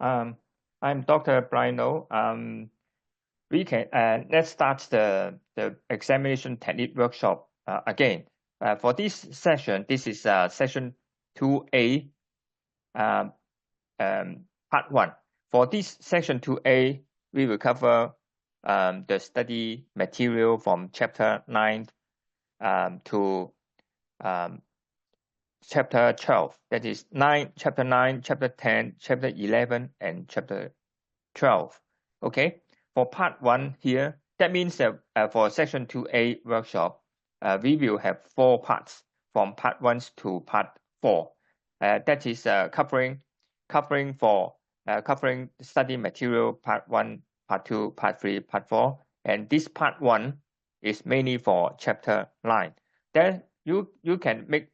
I'm Dr. Brian O. Let's start the examination technique workshop again. For this session, this is session 2A, part 1. For this section 2A, we will cover the study material from chapter 9 to chapter 12. That is chapter 9, chapter 10, chapter 11, and chapter 12. Okay, for part 1 here, that means that for section 2A workshop, we will have 4 parts from part 1 to part 4. That is covering study material part 1, part 2, part 3, part 4, and this part 1 is mainly for chapter 9. Then you can make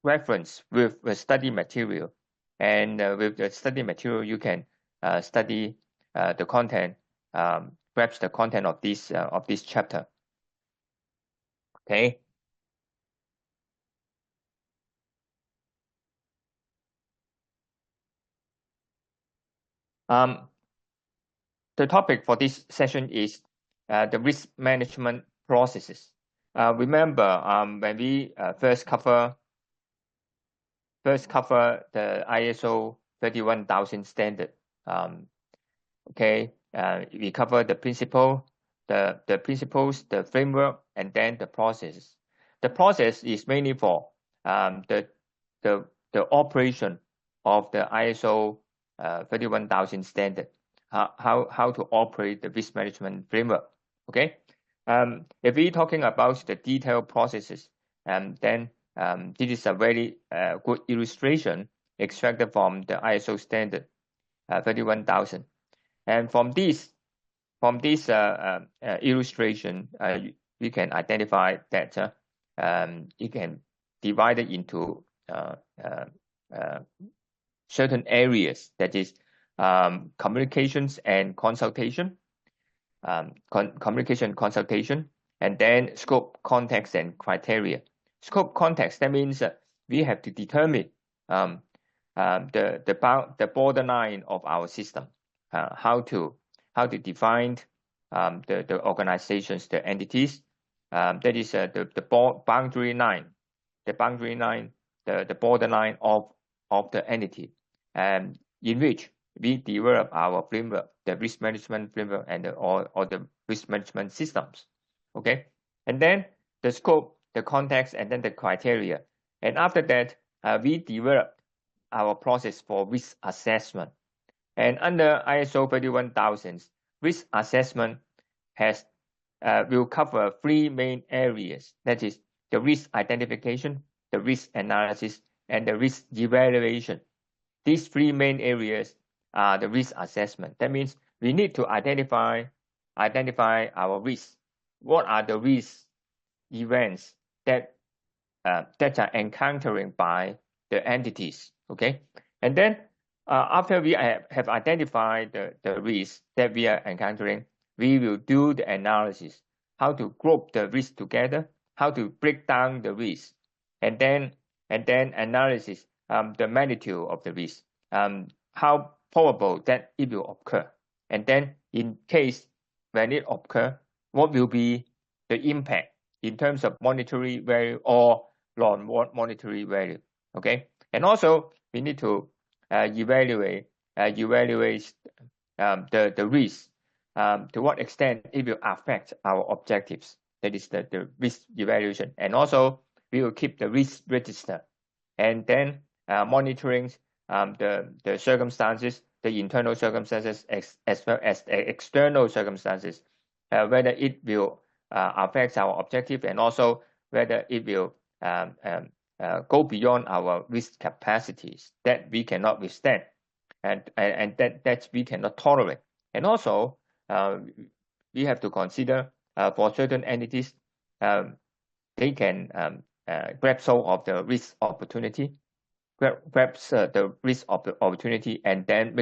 reference with the study material, and with the study material you can study the content, grasp the content of this chapter. Okay. The topic for this session is the risk management processes. Remember, when we first cover the ISO 31000 standard. Okay, we cover the principles, the framework, and then the process. The process is mainly for the operation of the ISO 31000 standard. How to operate the risk management framework. Okay, if we're talking about the detailed processes, then this is a very good illustration extracted from the ISO standard 31000. And from this illustration, we can identify that you can divide it into certain areas, that is communications and consultation, consultation, and then scope, context, and criteria. Scope, context, that means we have to determine the borderline of our system, how to define the organizations, the entities. That is the boundary line, the borderline of the entity, and in which we develop our framework, the risk management framework, and or the risk management systems. Okay, and then the scope, the context, and then the criteria. And after that, we develop our process for risk assessment. And under ISO 31000, risk assessment will cover 3 main areas. That is the risk identification, the risk analysis, and the risk evaluation. These 3 main areas are the risk assessment. That means we need to identify our risks. What are the risk events that are encountering by the entities? Okay, and then after we have identified the risks that we are encountering, we will do the analysis, how to group the risks together, how to break down the risks, and then analysis the magnitude of the risk, how probable that it will occur, and then in case when it occurs, what will be the impact in terms of monetary value or non-monetary value. Okay, and also we need to evaluate the risk, to what extent it will affect our objectives. That is the risk evaluation. And also we will keep the risk register, and then monitoring the circumstances, the internal circumstances as well as the external circumstances, whether it will affect our objective, and also whether it will go beyond our risk capacities that we cannot withstand, and that we cannot tolerate. And also we have to consider for certain entities, they can grab hold of the risk opportunity, grabs the risk of the opportunity, and then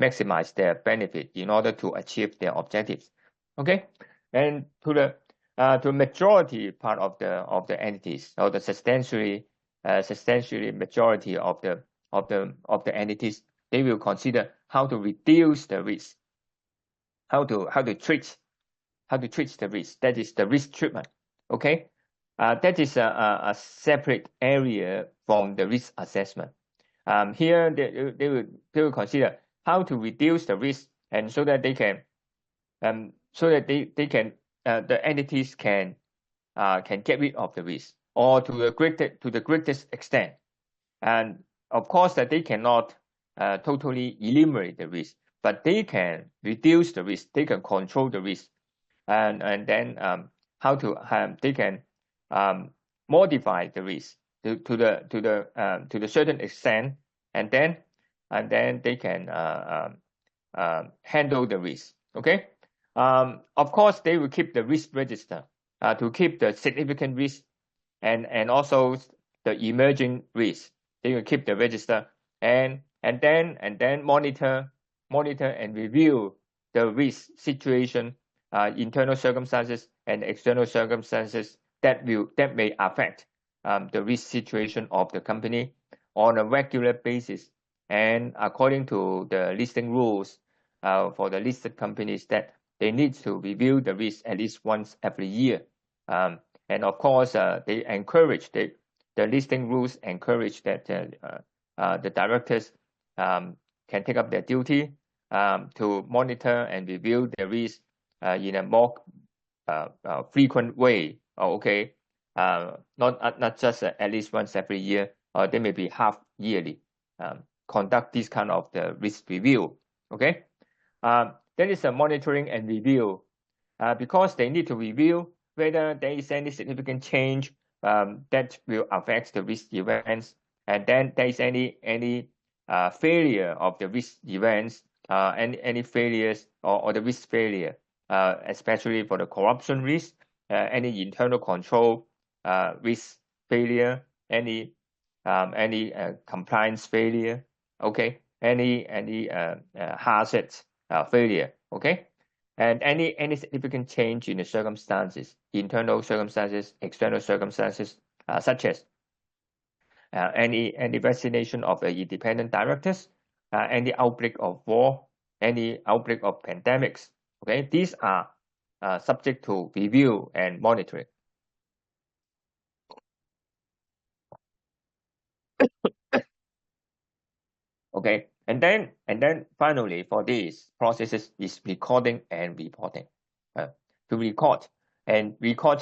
maximize their benefit in order to achieve their objectives. Okay, and to the majority part of the entities, or the substantially majority of the entities, they will consider how to reduce the risk, how to treat the risk. That is the risk treatment. Okay, that is a separate area from the risk assessment. Here they will consider how to reduce the risk, and so that they can the entities can get rid of the risk, or to the greatest extent. And of course that they cannot totally eliminate the risk, but they can reduce the risk, they can control the risk, and then how to they can modify the risk to the certain extent, and then they can handle the risk. Okay, of course they will keep the risk register to keep the significant risk and also the emerging risk. They will keep the register and then monitor and review the risk situation, internal circumstances and external circumstances that may affect the risk situation of the company on a regular basis, and according to the listing rules for the listed companies, that they need to review the risk at least once every year. And of course, they encourage the listing rules encourage that the directors can take up their duty to monitor and review the risk in a more frequent way. Okay, not just at least once every year, or they may be half yearly. Conduct this kind of the risk review. Okay, there is a monitoring and review because they need to review whether there is any significant change that will affect the risk events, and then there is any failure of the risk events, any failures or the risk failure, especially for the corruption risk, any internal control risk failure, any compliance failure. Okay, any hazard failure. Okay, and any significant change in the circumstances, internal circumstances, external circumstances, such as any resignation of the independent directors, any outbreak of war, any outbreak of pandemics. Okay, these are subject to review and monitoring. Okay, and then finally for these processes is recording and reporting. To record any review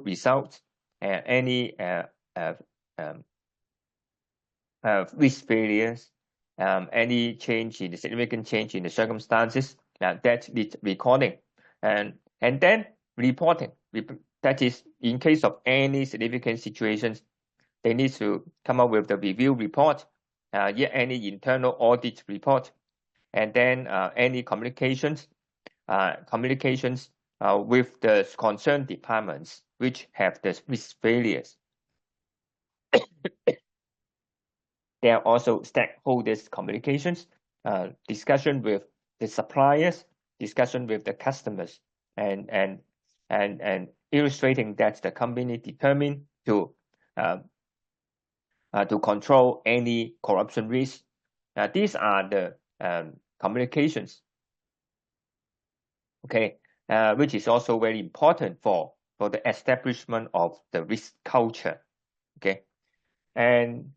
results, any risk failures, any significant change in the circumstances, that needs recording, and then reporting. That is, in case of any significant situations, they need to come up with the review report, any internal audit report, and then any communications with the concerned departments which have the risk failures. There are also stakeholders communications, discussion with the suppliers, discussion with the customers, and illustrating that the company determined to control any corruption risk. These are the communications. Okay, which is also very important for the establishment of the risk culture. Okay, and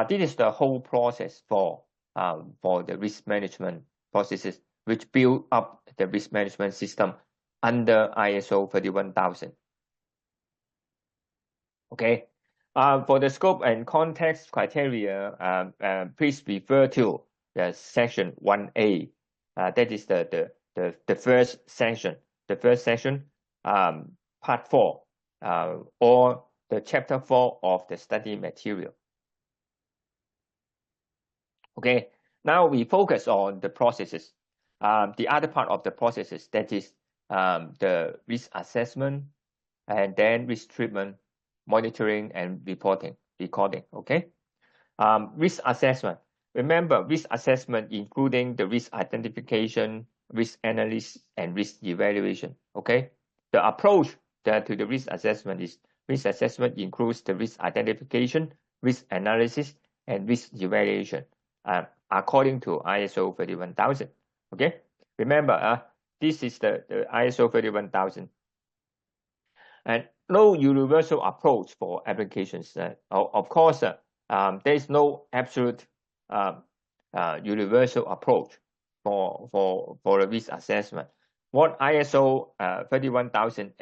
this is the whole process for the risk management processes, which build up the risk management system under ISO 31000. Okay, for the scope and context criteria, please refer to the section 1A. That is the first section. The first section, part 4, or the chapter 4 of the study material. Okay, now we focus on the processes. The other part of the processes, that is the risk assessment, and then risk treatment, monitoring, and recording. Okay, risk assessment. Remember, risk assessment including the risk identification, risk analysis, and risk evaluation. Okay, the approach to the risk assessment is risk assessment includes the risk identification, risk analysis and risk evaluation according to ISO 31000. Okay, remember, this is the ISO 31000. And no universal approach for applications. Of course, there is no absolute universal approach for the risk assessment. What ISO 31000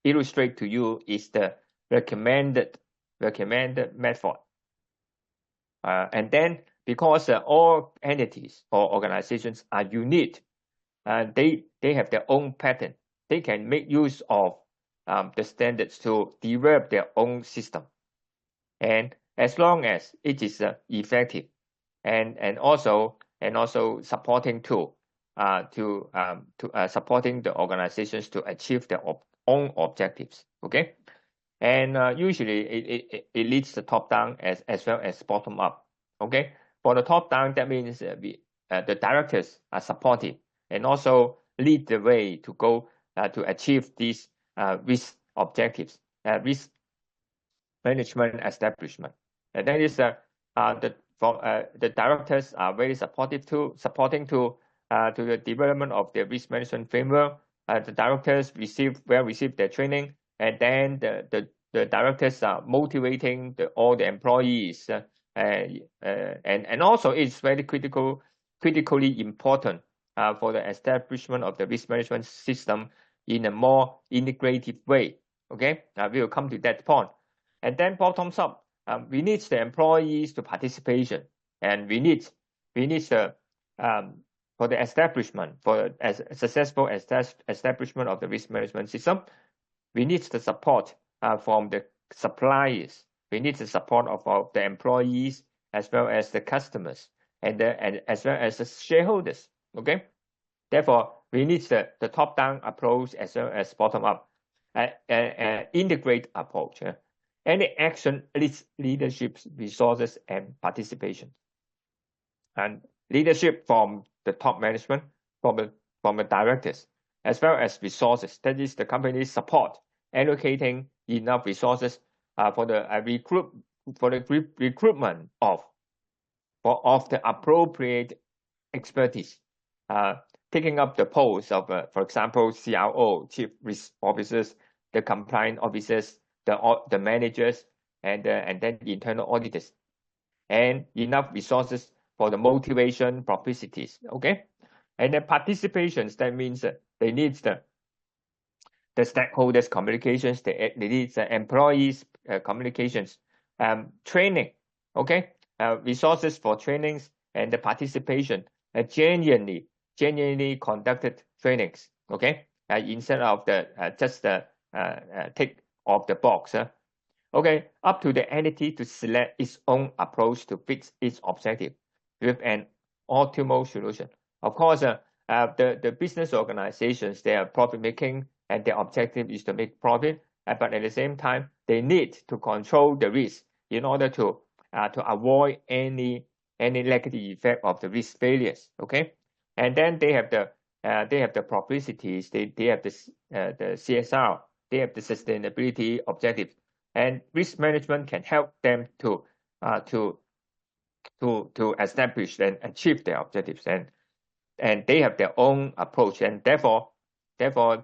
illustrate to you is the recommended method. And then because all entities or organizations are unique, and they have their own pattern, they can make use of the standards to develop their own system. And as long as it is effective and also supporting tool to supporting the organizations to achieve their own objectives. Okay, and usually it leads the top down as well as bottom up. Okay, for the top down, that means the directors are supportive and also lead the way to go to achieve these risk objectives, risk management establishment. And that is the directors are very supportive to the development of the risk management framework. The directors receive their training, and then the directors are motivating all the employees, and also it's very critically important for the establishment of the risk management system in a more integrated way. Okay, we will come to that point. And then bottoms up, we need the employees to participation, and we need the for the establishment, for a successful establishment of the risk management system, we need the support from the suppliers. We need the support of the employees as well as the customers and as well as the shareholders. Okay, therefore we need the top-down approach as well as bottom-up, integrate approach. Any action needs leadership, resources, and participation. And leadership from the top management, from the directors, as well as resources. That is the company's support, allocating enough resources for the recruitment of the appropriate expertise, taking up the posts of, for example, CRO, Chief Risk Officers, the compliance officers, the managers, and then the internal auditors, and enough resources for the motivation proficiencies. Okay, and then participations. That means they need the stakeholders communications, they need the employees communications, training. Okay, resources for trainings and the participation, genuinely conducted trainings. Okay, instead of the just the tick of the box. Okay, up to the entity to select its own approach to fix its objective with an optimal solution. Of course, the business organizations, they are profit making and their objective is to make profit, but at the same time, they need to control the risk in order to avoid any negative effect of the risk failures. Okay, and then they have the proficiencies, they have the CSR, they have the sustainability objectives, and risk management can help them to establish and achieve their objectives, and they have their own approach, and therefore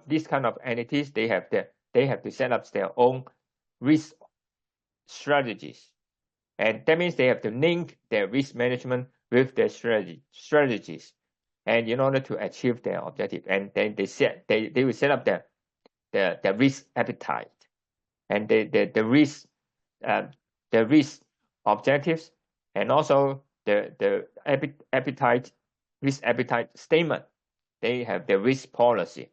these kind of entities, they have to set up their own risk strategies, and that means they have to link their risk management with their strategies, and in order to achieve their objective, and then they will set up the risk appetite and the risk objectives, and also the risk appetite statement. They have the risk policy,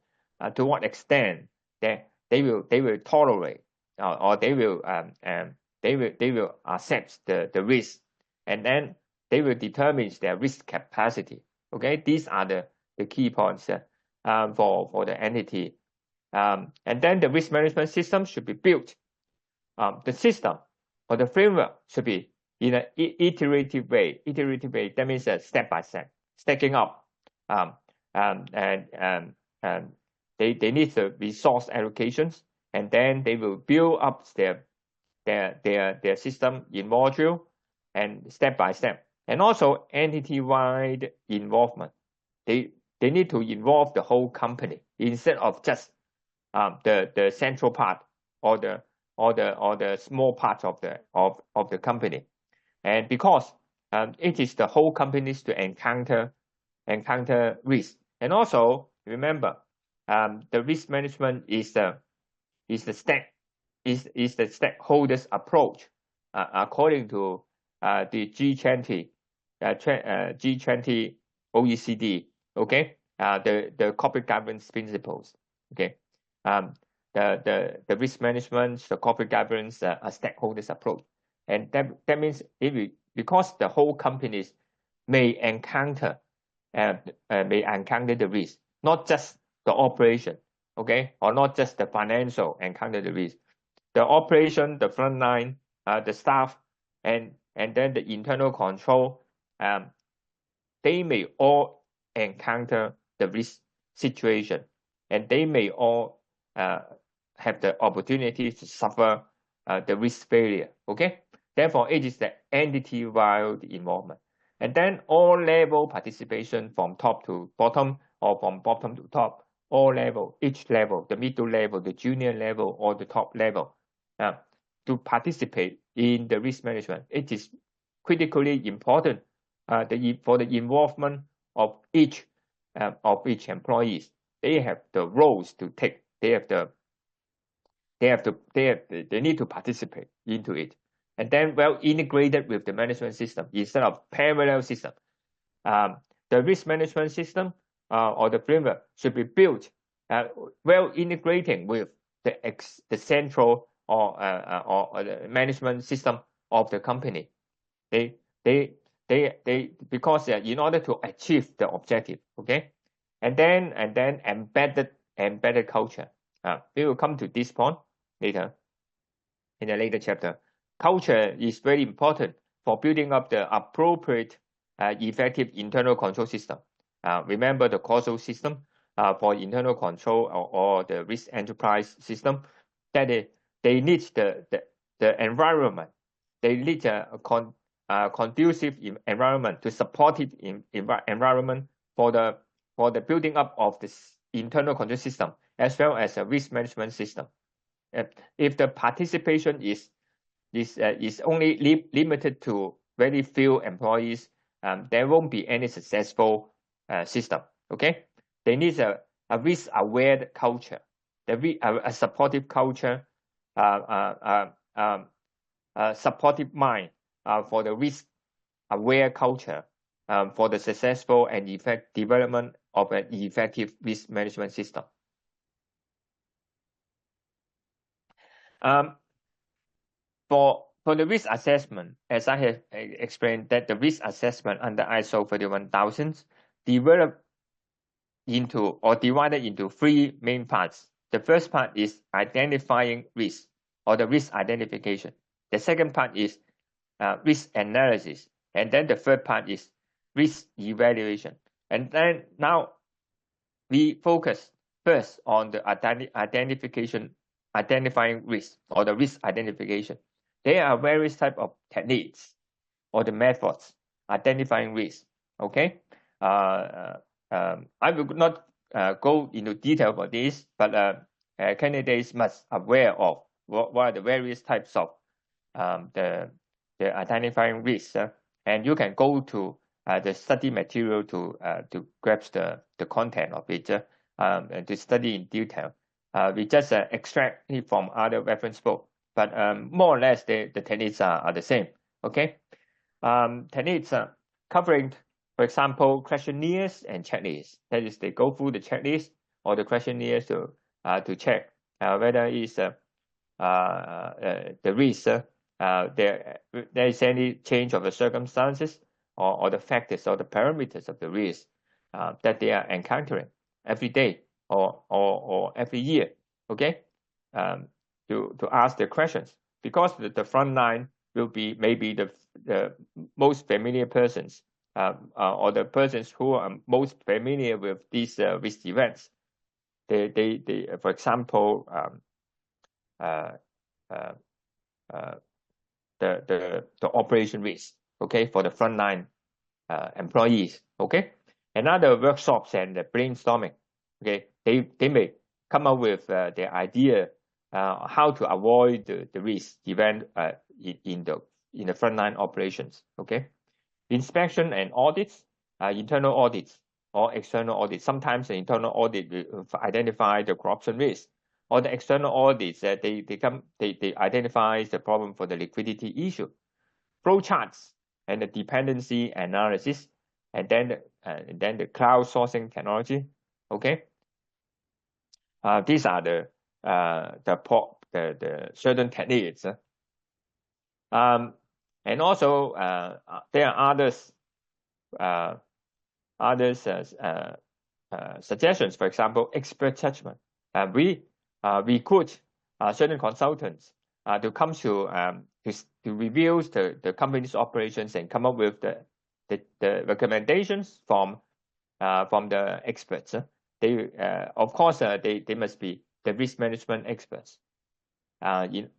to what extent they will tolerate or they will accept the risk, and then they will determine their risk capacity. Okay, these are the key points for the entity. And then the risk management system should be built. The system or the framework should be in an iterative way. That means step by step, stacking up. And they need the resource allocations, and then they will build up their their system in module and step by step, and also entity-wide involvement. They need to involve the whole company instead of just the central part or the small part of the company. And because it is the whole companies to encounter risk. And also remember, the risk management is the stakeholders approach according to the G20 G20 OECD. Okay, the corporate governance principles. Okay, the risk management, the corporate governance, a stakeholders approach, and that means because the whole companies may encounter the risk, not just the operation, okay, or not just the financial encounter the risk. The operation, the front line, the staff, and then the internal control, they may all encounter the risk situation, and they may all have the opportunity to suffer the risk failure. Okay, therefore it is the entity-wide involvement, and then all level participation from top to bottom or from bottom to top. All level, each level, the middle level, the junior level, or the top level, to participate in the risk management. It is critically important for the involvement of each employees. They have the roles to take. They need to participate into it, and then well integrated with the management system instead of parallel system. The risk management system or the framework should be built well integrating with the central or the management system of the company. Because in order to achieve the objective, okay, and then embedded culture. We will come to this point later in a later chapter. Culture is very important for building up the appropriate effective internal control system. Remember the causal system for internal control or the risk enterprise system, that they need the environment. They need a conducive environment, to supportive environment for the building up of this internal control system as well as a risk management system. If the participation is only limited to very few employees, there won't be any successful system. Okay, they need a risk-aware culture, a supportive culture, supportive mind for the risk-aware culture for the successful and effective development of an effective risk management system. For the risk assessment, as I have explained, that the risk assessment under ISO 31000 divided into three main parts. The first part is identifying risk, or the risk identification. The second part is risk analysis, and then the third part is risk evaluation. And then now we focus first on the identifying risk, or the risk identification. There are various types of techniques or the methods identifying risk. Okay, I will not go into detail for this, but candidates must aware of what are the various types of the identifying risks, and you can go to the study material to grasp the content of it and to study in detail. We just extract it from other reference book, but more or less the techniques are the same. Okay, techniques covering, for example, questionnaires and checklists. That is, they go through the checklist or the questionnaires to check whether it's the risk, there is any change of the circumstances or the factors or the parameters of the risk that they are encountering every day or every year. Okay, to ask the questions, because the front line will be maybe the most familiar persons or the persons who are most familiar with these risk events. They for example, the operation risk, okay, for the frontline employees, okay. Another workshops and the brainstorming, okay, they may come up with their idea how to avoid the risk event in the frontline operations, okay. Inspection and audits, internal audits or external audits. Sometimes the internal audit will identify the corruption risk, or the external audits that they identify the problem for the liquidity issue. Flow charts and the dependency analysis, and then the cloud sourcing technology. Okay, these are the certain techniques. And also there are suggestions. For example, expert judgment. We recruit certain consultants to come to review the company's operations and come up with the recommendations from the experts. They of course they must be the risk management experts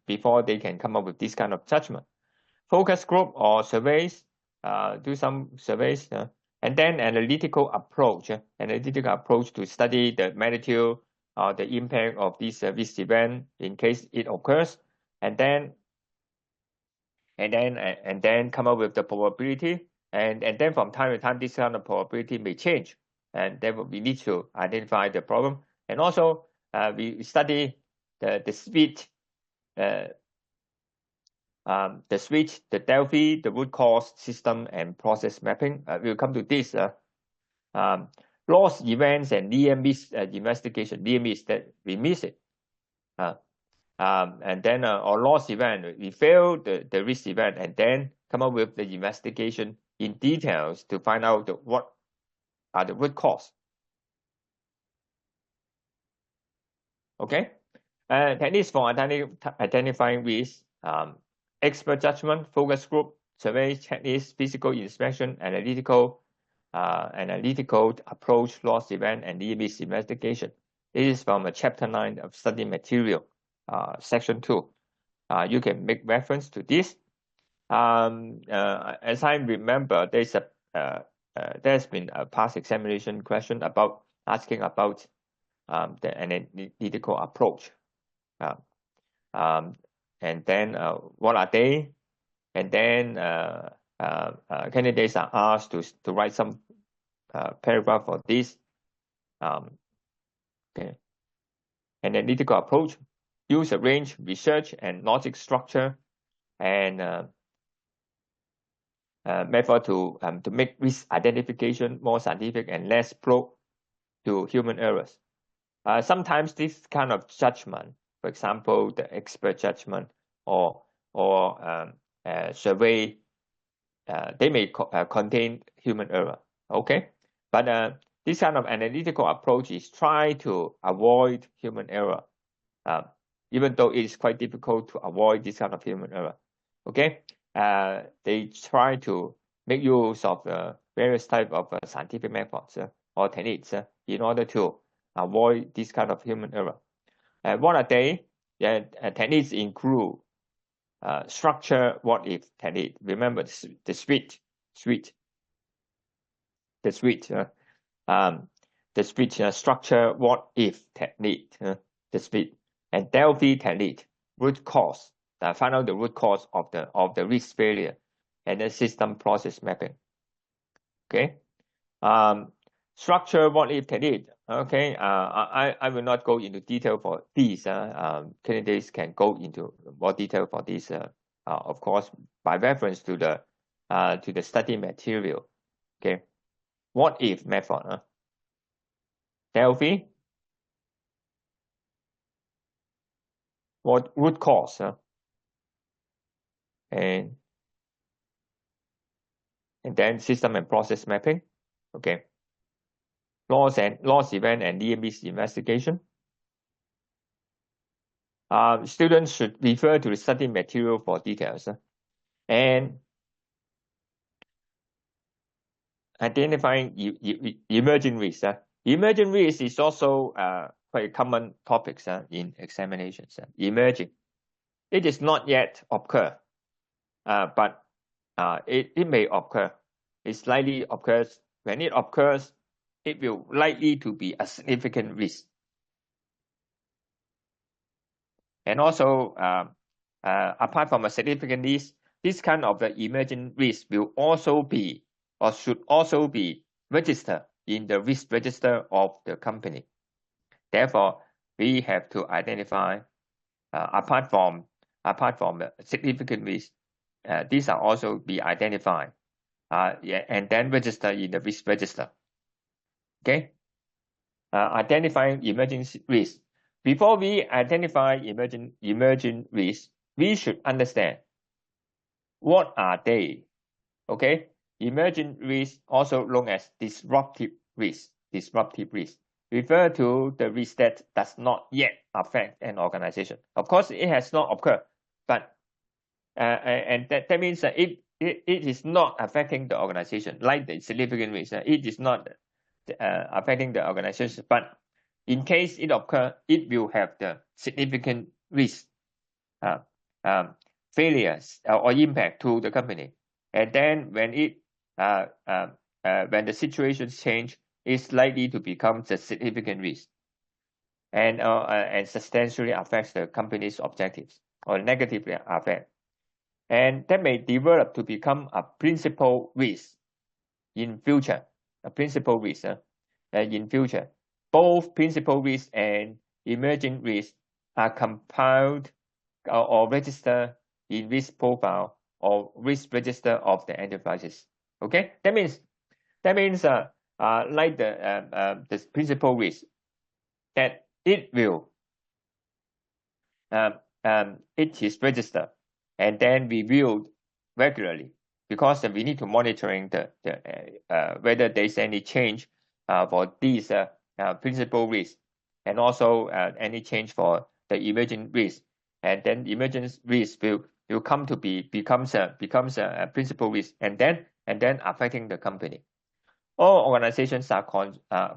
before they can come up with this kind of judgment. Focus group or surveys, do some surveys, and then analytical approach to study the magnitude or the impact of this risk event in case it occurs, and then come up with the probability, and then from time to time this kind of probability may change, and then we need to identify the problem. And also we study the speed, the switch, the Delphi, the root cause system, and process mapping. We'll come to this. Loss events and near miss investigation. Near miss, that we miss it. And then or loss event, we fail the risk event, and then come up with the investigation in details to find out what are the root cause. Okay, techniques for identifying risk. Expert judgment, focus group, survey, checklist, physical inspection, analytical approach, loss event, and near miss investigation. This is from chapter 9 of study material, section 2. You can make reference to this. As I remember, there's been a past examination question asking about the analytical approach. And then what are they? And then candidates are asked to write some paragraph for this. Okay. Analytical approach, use a range, research, and logic structure, and method to make risk identification more scientific and less prone to human errors. Sometimes this kind of judgment, for example, the expert judgment or survey, they may contain human error. Okay, but this kind of analytical approach is try to avoid human error, even though it is quite difficult to avoid this kind of human error. Okay, they try to make use of various type of scientific methods or techniques in order to avoid this kind of human error. What are they? Techniques include structure what if technique. Remember the switch structure what if technique, the switch, and Delphi technique, root cause, find out the root cause of the risk failure, and the system process mapping. Okay, structure what if technique. Okay, I will not go into detail for these. Candidates can go into more detail for this, of course, by reference to the study material. Okay, what if method. Delphi, what root cause, and then system and process mapping. Okay. Loss event and near miss investigation. Students should refer to the study material for details. And identifying emerging risks. Emerging risks is also quite a common topics in examinations. Emerging. It is not yet occur, but it may occur. It slightly occurs. When it occurs, it will likely to be a significant risk. And also, apart from a significant risk, this kind of the emerging risk will also be or should also be registered in the risk register of the company. Therefore, we have to identify apart from the significant risk, these are also be identified, and then register in the risk register. Okay, identifying emerging risk. Before we identify emerging risks, we should understand what are they. Okay, emerging risks, also known as disruptive risk. Disruptive risk refer to the risk that does not yet affect an organization. Of course, it has not occurred, but and that means that it is not affecting the organization, like the significant risk. It is not affecting the organization, but in case it occurs, it will have the significant risk, failures or impact to the company. And then when when the situation change, it's likely to become the significant risk, and substantially affects the company's objectives or negatively affect. And that may develop to become a principal risk in future. A principal risk in future. Both principal risk and emerging risk are compiled or registered in risk profile or risk register of the enterprises. Okay, that means like the principal risk, that it will it is registered and then reviewed regularly, because we need to monitoring the whether there's any change for these principal risks, and also any change for the emerging risk, and then emerging risk will come to becomes a principal risk, and then affecting the company. All organizations are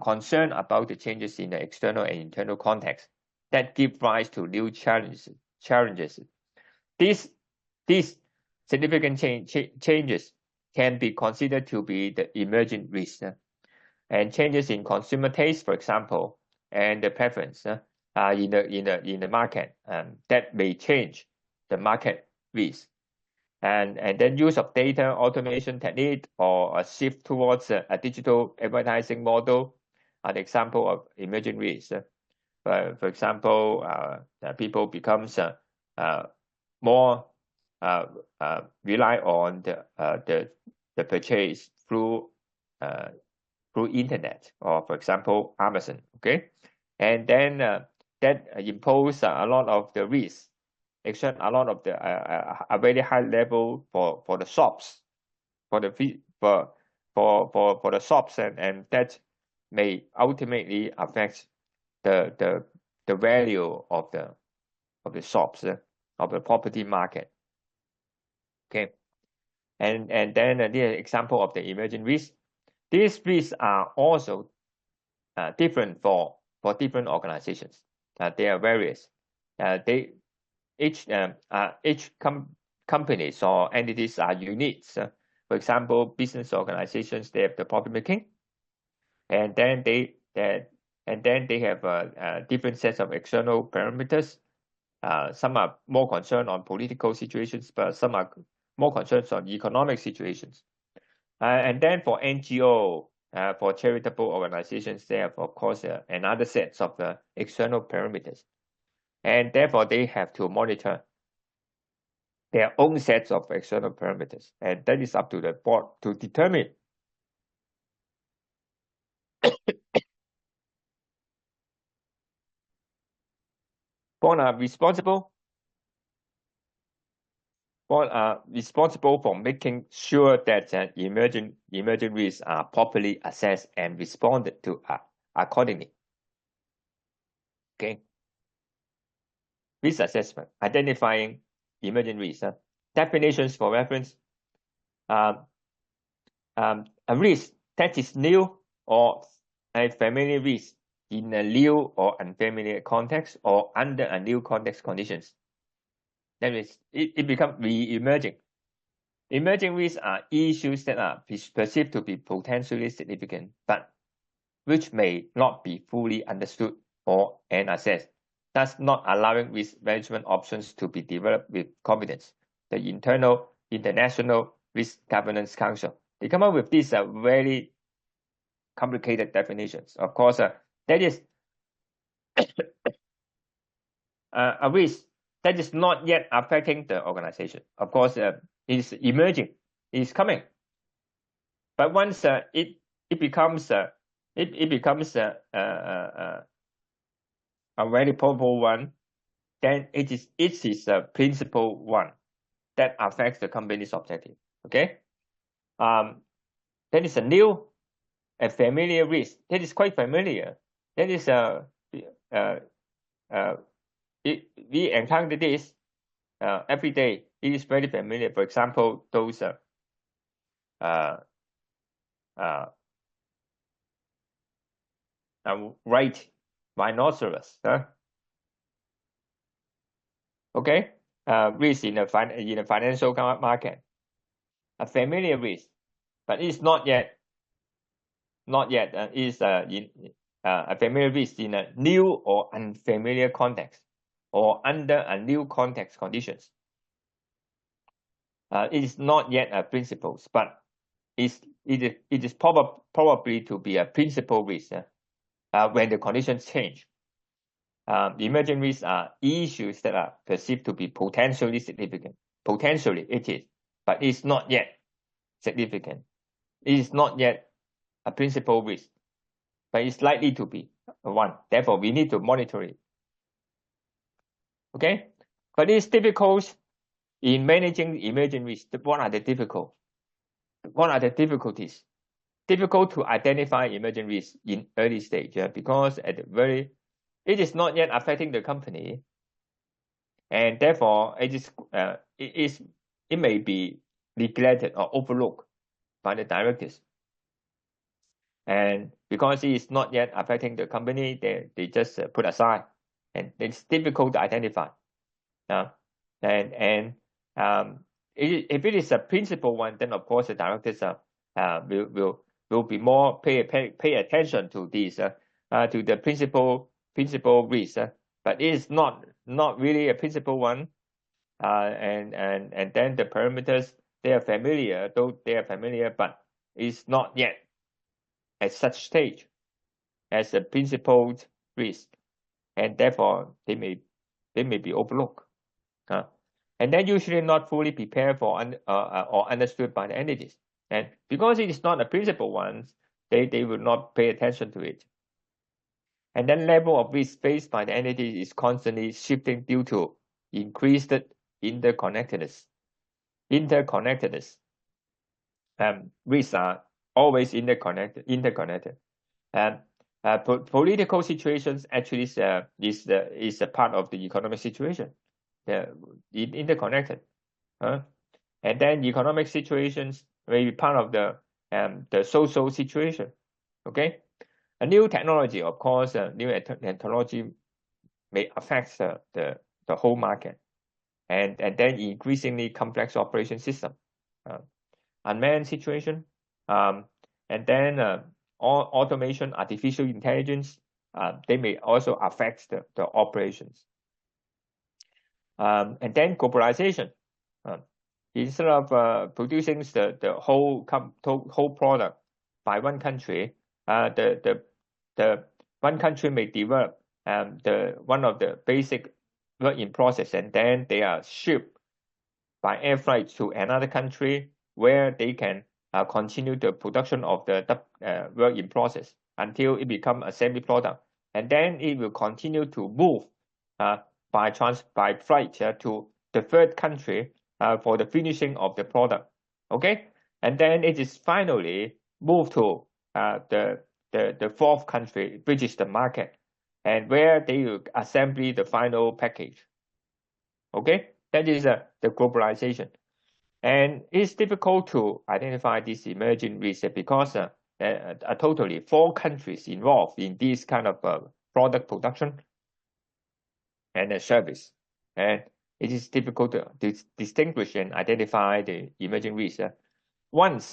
concerned about the changes in the external and internal context that give rise to new challenges. These significant changes can be considered to be the emerging risks, and changes in consumer taste, for example, and the preference in the market, that may change the market risk. And then use of data automation technique or a shift towards a digital advertising model are the example of emerging risks. For example, people becomes more rely on the purchase through internet, or for example Amazon. Okay, and then that impose a lot of the risk, exert a lot of the a very high level for the shops, for the shops, and that may ultimately affect the value of the shops, of the property market. Okay, and then the example of the emerging risks. These risks are also different for different organizations. They are various. Each companies or entities are unique. For example, business organizations, they have the profit making, and then they have different sets of external parameters. Some are more concerned on political situations, but some are more concerned on economic situations. And then for NGO, for charitable organizations, they have, of course, another set of external parameters. And therefore, they have to monitor their own sets of external parameters. And that is up to the board to determine. Board are responsible for making sure that emerging risks are properly assessed and responded to accordingly. Okay. Risk assessment, identifying emerging risks. Definitions for reference. A risk that is new or a familiar risk in a new or unfamiliar context or under a new context conditions. That is, it becomes re-emerging. Emerging risks are issues that are perceived to be potentially significant, but which may not be fully understood or assessed, thus not allowing risk management options to be developed with confidence. The International Risk Governance Council, they come up with these very complicated definitions. Of course, that is a risk that is not yet affecting the organization. Of course, it's emerging, it's coming. But once it becomes a very powerful one, then it is a principal one that affects the company's objective. Okay. That is a familiar risk. That is quite familiar. That is we encounter this every day. It is very familiar. For example, those right rhinoceros. Okay, risk in the financial market, a familiar risk, but it's not yet is a familiar risk in a new or unfamiliar context or under a new context conditions. It is not yet a principle, but it is probably to be a principal risk when the conditions change. Emerging risks are issues that are perceived to be potentially significant. Potentially it is, but it's not yet significant. It is not yet a principal risk, but it's likely to be one. Therefore, we need to monitor it. Okay, but it's difficult in managing emerging risks. What are the difficulties? What are the difficulties? Difficult to identify emerging risks in early stage because at the it is not yet affecting the company, and therefore it may be neglected or overlooked by the directors. And because it is not yet affecting the company, they just put aside, and it's difficult to identify. If it is a principal one, then of course the directors will be more pay attention to this to the principal risk, but it is not really a principal one, and then the parameters, they are familiar, but it's not yet at such stage as a principal risk, and therefore they may be overlooked, and then usually not fully prepared for or understood by the entities. And because it is not a principal one, they will not pay attention to it. And then level of risk faced by the entity is constantly shifting due to increased interconnectedness. Risks are always interconnected. Political situations actually is a part of the economic situation. Interconnected. And then economic situations may be part of the social situation. Okay. A new technology, of course, new technology may affect the whole market, and then increasingly complex operation system, unmanned situation, and then automation, artificial intelligence, they may also affect the operations. And then globalization. Instead of producing the whole product by one country, the one country may develop one of the basic work in process, and then they are shipped by air flight to another country where they can continue the production of the work in process until it becomes a semi-product, and then it will continue to move by flight to the third country for the finishing of the product. Okay, and then it is finally moved to the fourth country, which is the market, and where they will assemble the final package. Okay, that is the globalization. And it's difficult to identify this emerging risk because totally 4 countries involved in this kind of product production and service. And it is difficult to distinguish and identify the emerging risks. Once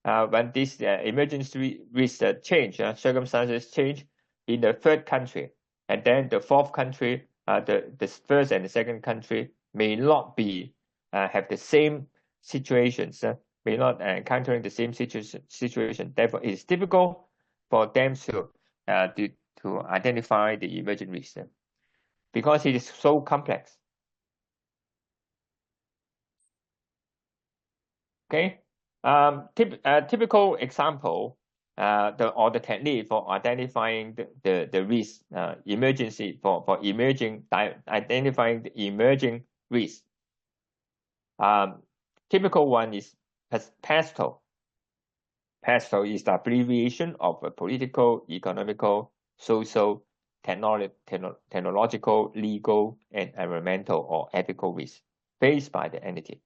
when this emergency risk change, circumstances change in the third country, and then the fourth country, the first and the second country may not be have the same situations, may not encountering the same situation. Therefore, it is difficult for them to identify the emerging risk because it is so complex. Okay, typical example, the technique for identifying the risk, emergency for identifying the emerging risk. Typical one is PESTLE. PESTLE is the abbreviation of a political, economical, social, technological, legal, and environmental or ethical risk faced by the entity.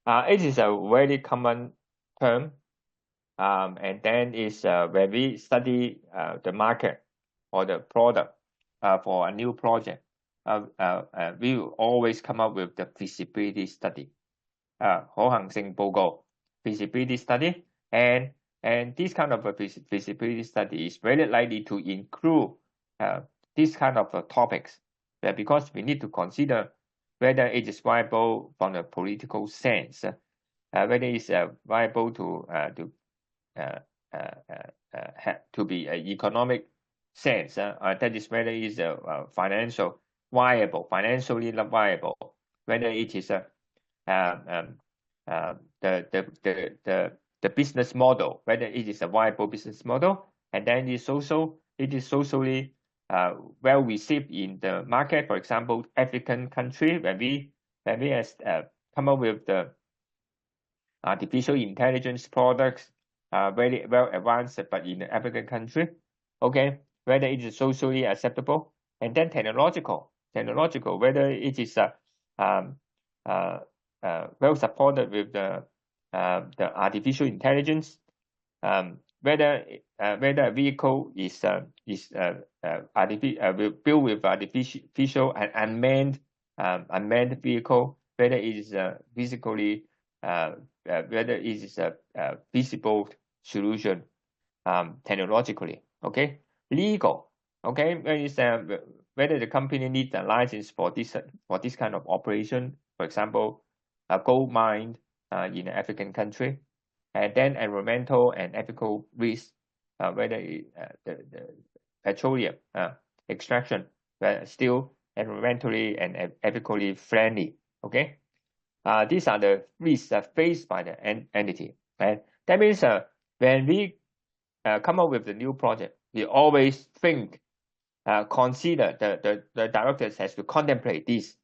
It is a very common term, and then is when we study the market or the product for a new project, we will always come up with the feasibility study, 可行性報告, feasibility study, and this kind of a feasibility study is very likely to include this kind of topics, because we need to consider whether it is viable from a political sense, whether it's viable to be an economic sense, that is whether it is financially viable, whether it is the business model, whether it is a viable business model, and then it is socially well received in the market. For example, African country, when we come up with the artificial intelligence products, very well advanced, but in the African country, okay, whether it is socially acceptable, and then technological, whether it is well supported with the artificial intelligence, whether a vehicle is built with artificial and unmanned vehicle, whether it is physically whether it is a feasible solution technologically. Okay, legal. Okay, whether the company needs a license for this kind of operation. For example, a gold mine in an African country, and then environmental and ethical risk, whether the petroleum extraction still environmentally and ethically friendly. Okay, these are the risks faced by the entity. Right? That means when we come up with the new project, we always think, consider the directors has to contemplate these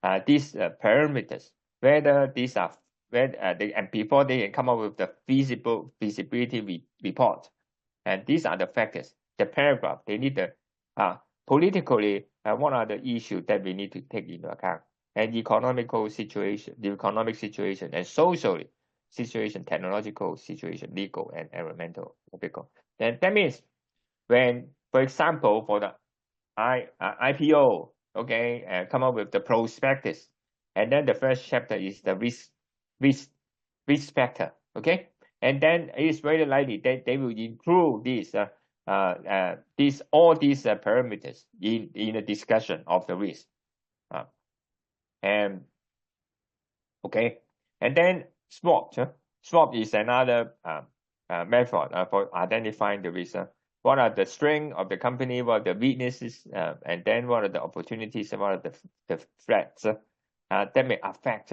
parameters, whether these are and before they can come up with the feasibility report. And these are the factors. The paragraph, they need the politically what are the issues that we need to take into account, and the economic situation, and social situation, technological situation, legal and environmental, ethical. Then that means when, for example, for the IPO, okay, come up with the prospectus, and then the first chapter is the risk factor, okay, and then it is very likely that they will include all these parameters in the discussion of the risk, and okay, and then SWOT is another method for identifying the risk. What are the strengths of the company? What are the weaknesses? And then what are the opportunities? And what are the threats that may affect?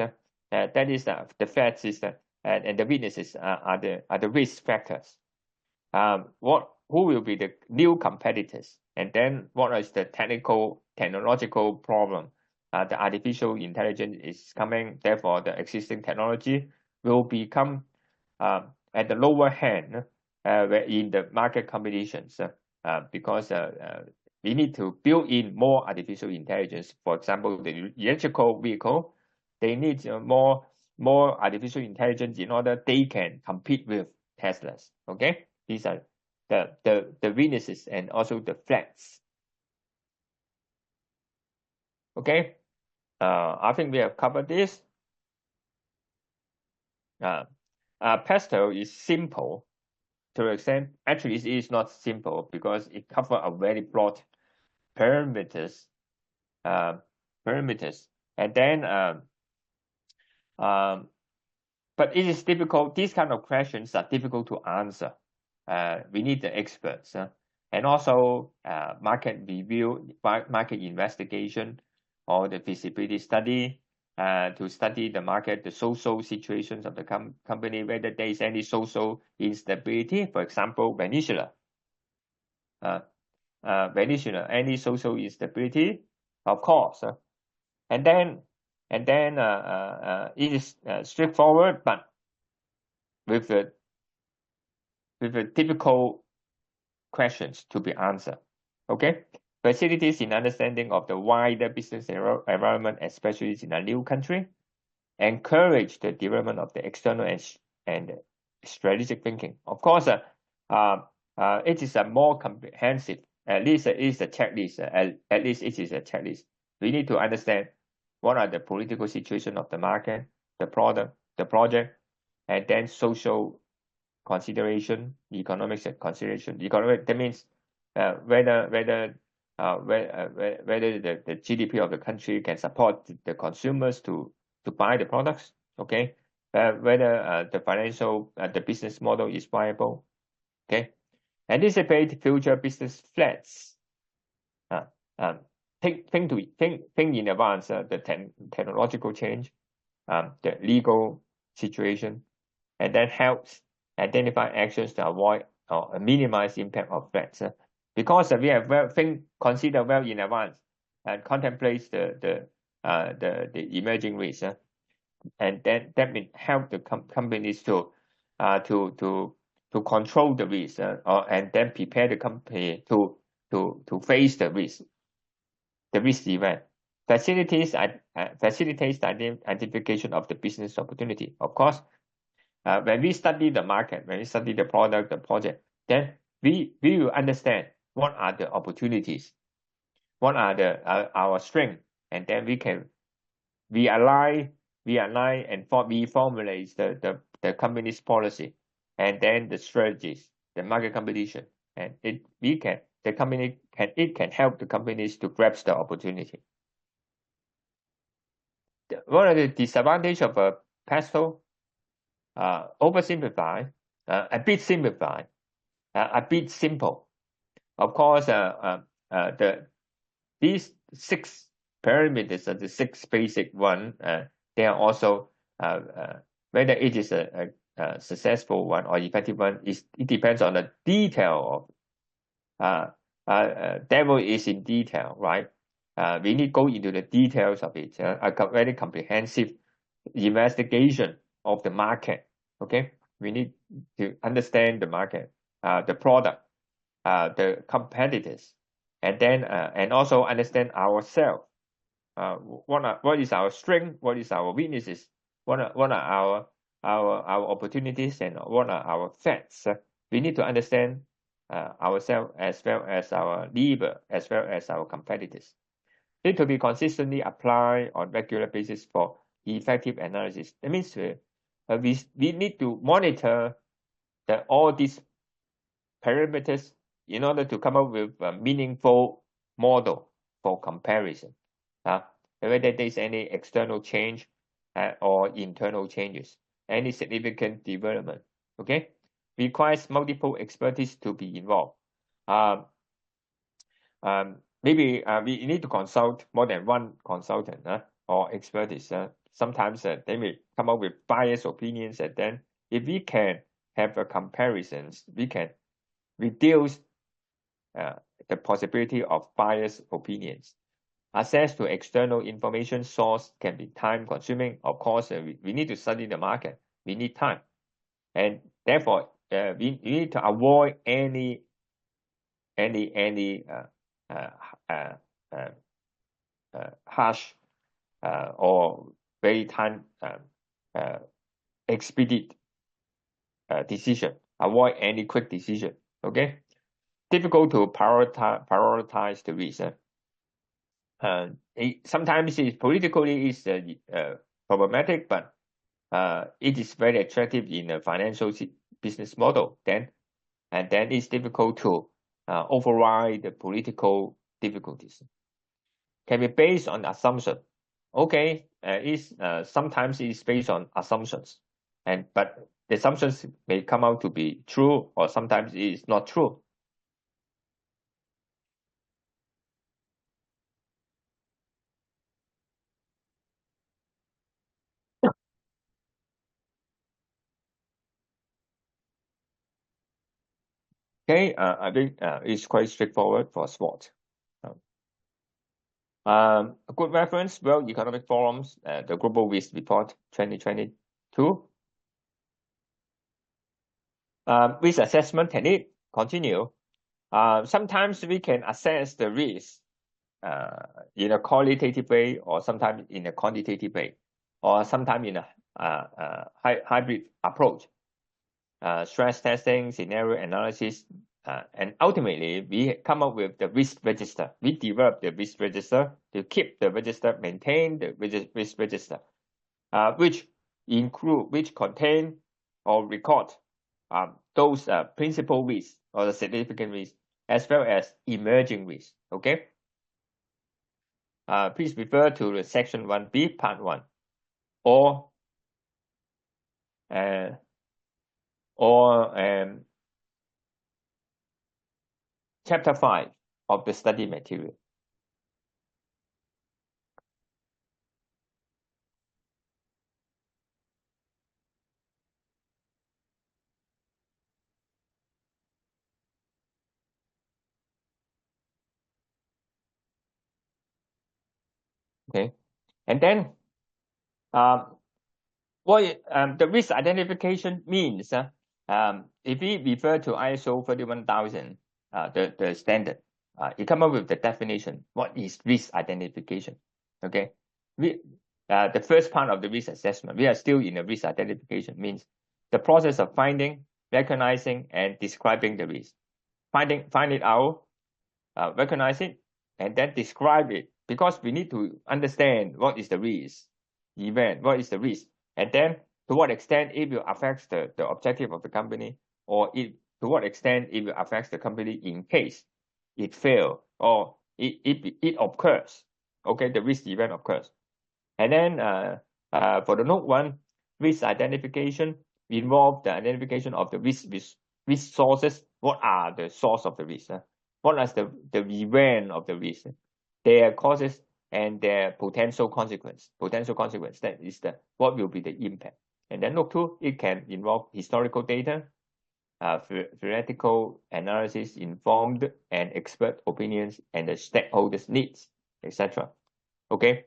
That is the threats is and the weaknesses are the risk factors. Who will be the new competitors? And then what is the technological problem? The artificial intelligence is coming. Therefore, the existing technology will become at the lower hand in the market competitions, because we need to build in more artificial intelligence. For example, the electrical vehicle, they need more artificial intelligence in order they can compete with Teslas. Okay, these are the weaknesses and also the threats. Okay, I think we have covered this. Pesto is simple to an extent. Actually, it is not simple because it covers a very broad parameters, and then but it is difficult. These kind of questions are difficult to answer. We need the experts, and also market review, market investigation, or the feasibility study to study the market, the social situations of the company, whether there is any social instability. For example, Venezuela. Venezuela, any social instability, of course. And then it is straightforward, but with a typical questions to be answered. Okay, facilities in understanding of the wider business environment, especially in a new country, encourage the development of the external and strategic thinking. Of course, it is a more comprehensive. At least it is a checklist. At least it is a checklist. We need to understand what are the political situation of the market, the product, the project, and then social consideration, economic consideration. Economic, that means whether the GDP of the country can support the consumers to buy the products. Okay, whether the financial the business model is viable. Okay, anticipate future business threats. Think in advance the technological change, the legal situation, and then helps identify actions to avoid or minimize impact of threats. Because we have consider well in advance and contemplate the emerging risks, and then that will help the companies to control the risk, and then prepare the company to face the risk event. Facilitates the identification of the business opportunity. Of course, when we study the market, when we study the product, the project, then we will understand what are the opportunities, what are our strengths, and then we align and reformulate the company's policy, and then the strategies, the market competition, and the company can help the companies to grasp the opportunity. What are the disadvantages of a Pesto? Oversimplify, a bit simplified, a bit simple. Of course, these 6 parameters are the 6 basic one. They are also whether it is a successful one or effective one. It depends on the detail of. Devil is in detail, right? We need to go into the details of it. A very comprehensive investigation of the market. Okay, we need to understand the market, the product, the competitors, and then and also understand ourselves. What is our strength? What is our weaknesses? What are our opportunities, and what are our threats? We need to understand ourselves as well as our neighbor, as well as our competitors. Need to be consistently applied on regular basis for effective analysis. That means we need to monitor all these parameters in order to come up with a meaningful model for comparison. Whether there is any external change or internal changes, any significant development. Okay, requires multiple expertise to be involved. Maybe we need to consult more than one consultant or expertise. Sometimes they may come up with biased opinions, and then if we can have a comparisons, we can reduce the possibility of biased opinions. Access to external information source can be time consuming. Of course, we need to study the market. We need time, and therefore we need to avoid any harsh or very time expedite decision. Avoid any quick decision. Okay, difficult to prioritize the risk. sometimes it's politically is problematic, but it is very attractive in a financial business model. Then it's difficult to override the political difficulties. Can be based on assumption. Okay, sometimes it's based on assumptions, but the assumptions may come out to be true, or sometimes it is not true. Okay, I think it's quite straightforward for SWOT. A good reference, World Economic Forum's the Global Risk Report 2022. Risk assessment technique, continue. Sometimes we can assess the risk in a qualitative way, or sometimes in a quantitative way, or sometimes in a hybrid approach. Stress testing, scenario analysis, and ultimately we come up with the risk register. We develop the risk register to keep the register, maintain the risk register, which contain or record those principal risks or the significant risks, as well as emerging risks. Okay. Please refer to the section 1B, part 1, or chapter 5 of the study material. Okay, and then what the risk identification means, if we refer to ISO 31000, the standard, you come up with the definition. What is risk identification? Okay, the first part of the risk assessment, we are still in the risk identification, means the process of finding, recognizing, and describing the risk. Find it out, recognize it, and then describe it, because we need to understand what is the risk event, what is the risk, and then to what extent it will affect the objective of the company, or to what extent it will affect the company in case it fails or it occurs. Okay, the risk event occurs. And then for the note 1, risk identification involve the identification of the risk sources. What are the source of the risk? What is the event of the risk? Their causes and their potential consequence. That is what will be the impact. And then note 2, it can involve historical data, theoretical analysis, informed and expert opinions, and the stakeholders' needs, etc. Okay.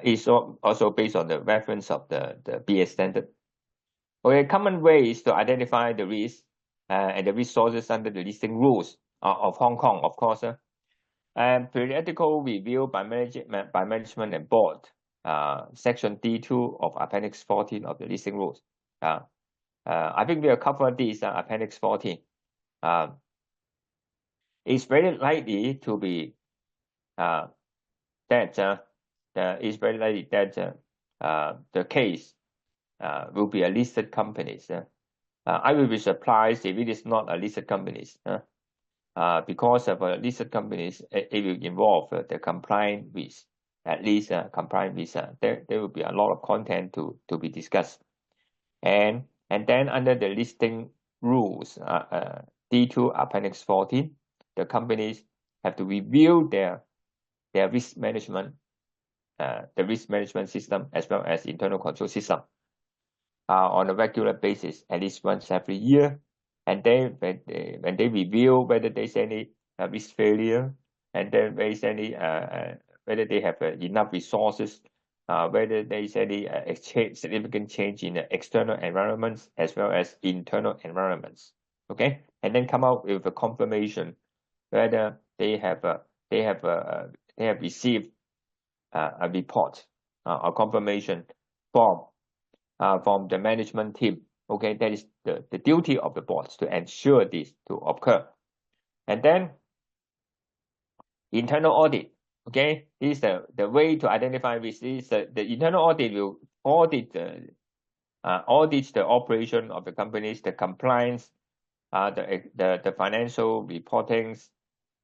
Is also based on the reference of the BS standard. Okay, common ways to identify the risk and the resources under the listing rules of Hong Kong, of course. And periodical review by management and board, section D2 of Appendix 14 of the listing rules. I think we have covered this Appendix 14. It's very likely to be it's very likely that the case will be a listed companies. I will be surprised if it is not a listed companies, because of a listed companies, it will involve the compliant with, at least compliant with. There will be a lot of content to be discussed, and then under the listing rules, D2 Appendix 14, the companies have to review their risk management, the risk management system, as well as internal control system on a regular basis, at least once every year. And then when they review whether there's any risk failure, and then there's any whether they have enough resources, whether there's any significant change in the external environments as well as internal environments. Okay, and then come out with a confirmation whether they have received a report, a confirmation from the management team. Okay, that is the duty of the boards to ensure this to occur. And then internal audit. Okay, this is the way to identify risk. This is the internal audit will audit the operation of the companies, the compliance, the financial reportings,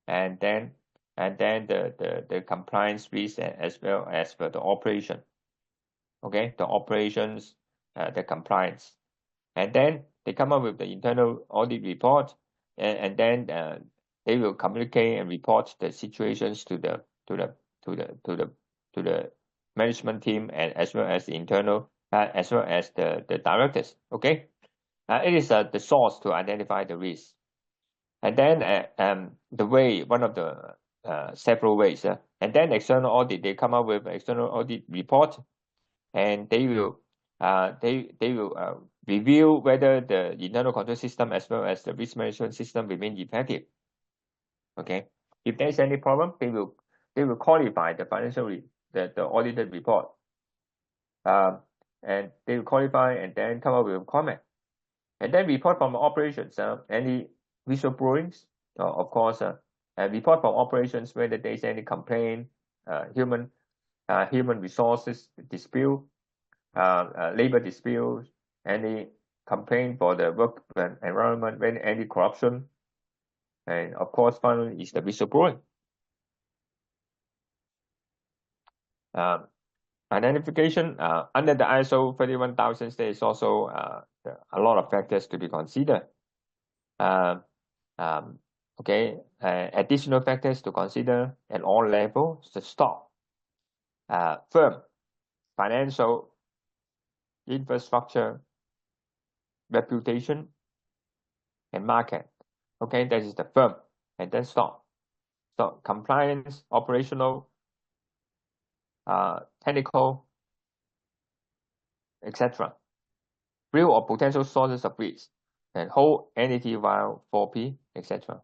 and then the compliance risk as well as for the operation. Okay, the operations, the compliance, and then they come up with the internal audit report, and then they will communicate and report the situations to the management team, and as well as the internal as well as the directors. Okay, it is the source to identify the risk, and then the way, one of the several ways, and then external audit, they come up with external audit report, and they will review whether the internal control system as well as the risk management system remain effective. Okay, if there is any problem, they will qualify the the audited report, and they will qualify and then come up with a comment, and then report from operations, any whistleblowings, of course, and report from operations whether there is any complaint, human resources dispute, labor disputes, any complaint for the work environment, when any corruption, and of course, finally is the whistleblowing. Identification under the ISO 31000, there is also a lot of factors to be considered. Okay, additional factors to consider at all levels: the stock, firm, financial, infrastructure, reputation, and market. Okay, that is the firm, and then stock. So compliance, operational, technical, etc. Real or potential sources of risk, and whole entity via 4P, etc.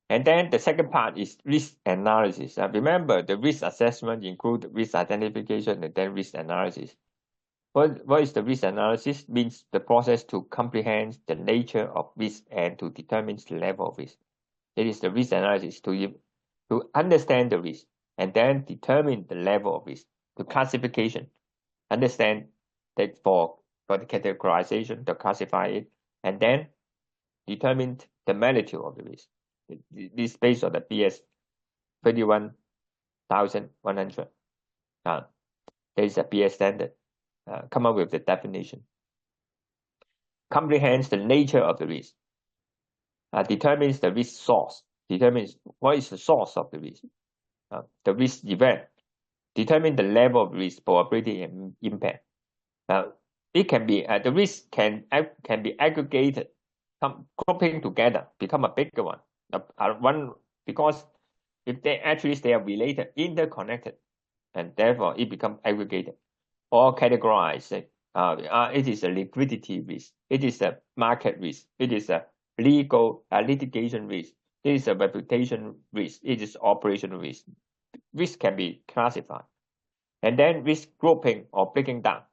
And then the second part is risk analysis. Remember, the risk assessment includes risk identification and then risk analysis. What is the risk analysis? Means the process to comprehend the nature of risk and to determine the level of risk. It is the risk analysis to understand the risk and then determine the level of risk. The classification, understand that for the categorization, to classify it, and then determine the magnitude of the risk. This is based on the BS 31100. There is a BS standard. Come up with the definition. Comprehends the nature of the risk. Determines the risk source. Determines what is the source of the risk. The risk event. Determine the level of risk, probability, and impact. It can be the risk can be aggregated, grouping together, become a bigger one. One, because if they are related, interconnected, and therefore it becomes aggregated or categorized. It is a liquidity risk. It is a market risk. It is a legal litigation risk. It is a reputation risk. It is operational risk. Risk can be classified, and then risk grouping or breaking down.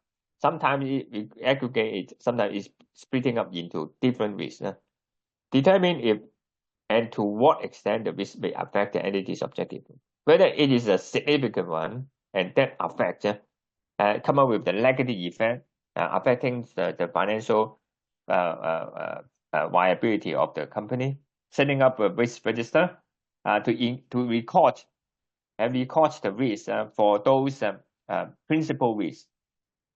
Sometimes we aggregate it. Sometimes it's splitting up into different risks. Determine if and to what extent the risk may affect the entity's objective. Whether it is a significant one and that affects, come up with the negative effect affecting the financial viability of the company. Setting up a risk register to record the risk for those principal risks,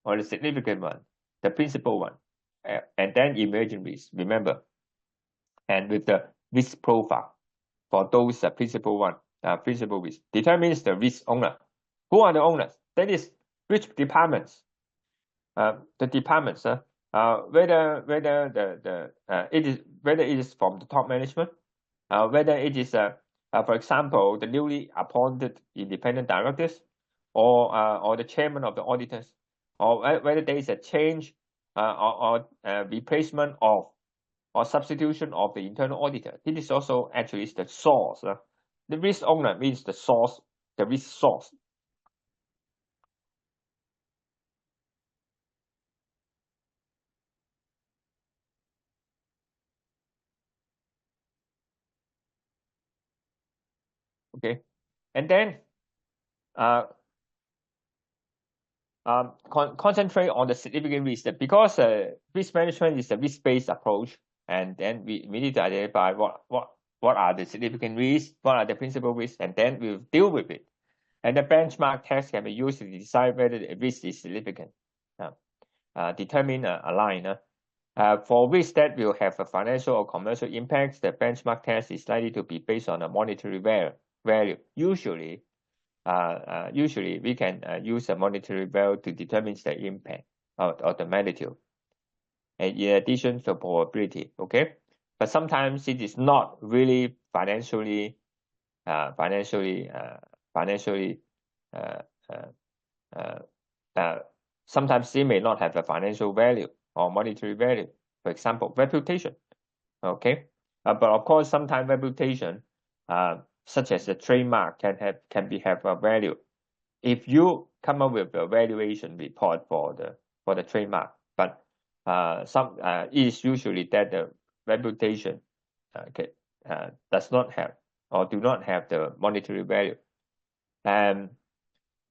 or the significant one, the principal one, and then emerging risk. Remember, and with the risk profile for those principal risk, determines the risk owner. Who are the owners? That is, which departments? The departments, whether it is from the top management, whether it is for example, the newly appointed independent directors, or the chairman of the auditors, or whether there is a change or replacement of or substitution of the internal auditor. This is also actually the source. The risk owner means the source, the risk source. Okay, and then concentrate on the significant risk, because risk management is a risk-based approach, and then we need to identify what are the significant risks, what are the principal risks, and then we'll deal with it. And the benchmark test can be used to decide whether the risk is significant. Determine a line. For risks that will have a financial or commercial impacts, the benchmark test is likely to be based on a monetary value. Usually we can use a monetary value to determine the impact of the magnitude, and in addition to probability. Okay, but sometimes it is not really financially sometimes it may not have a financial value or monetary value. For example, reputation. Okay, but of course, sometimes reputation, such as a trademark, can have a value. If you come up with a valuation report for the trademark, but it is usually that the reputation does not have or do not have the monetary value, and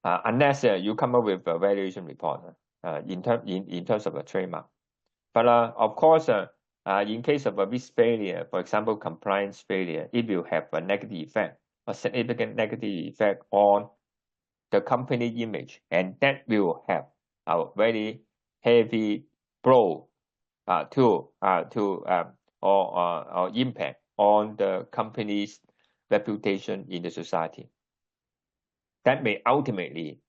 unless you come up with a valuation report in terms of a trademark. But of course, in case of a risk failure, for example, compliance failure, it will have a negative effect, a significant negative effect on the company image, and that will have a very heavy blow or impact on the company's reputation in the society. That may ultimately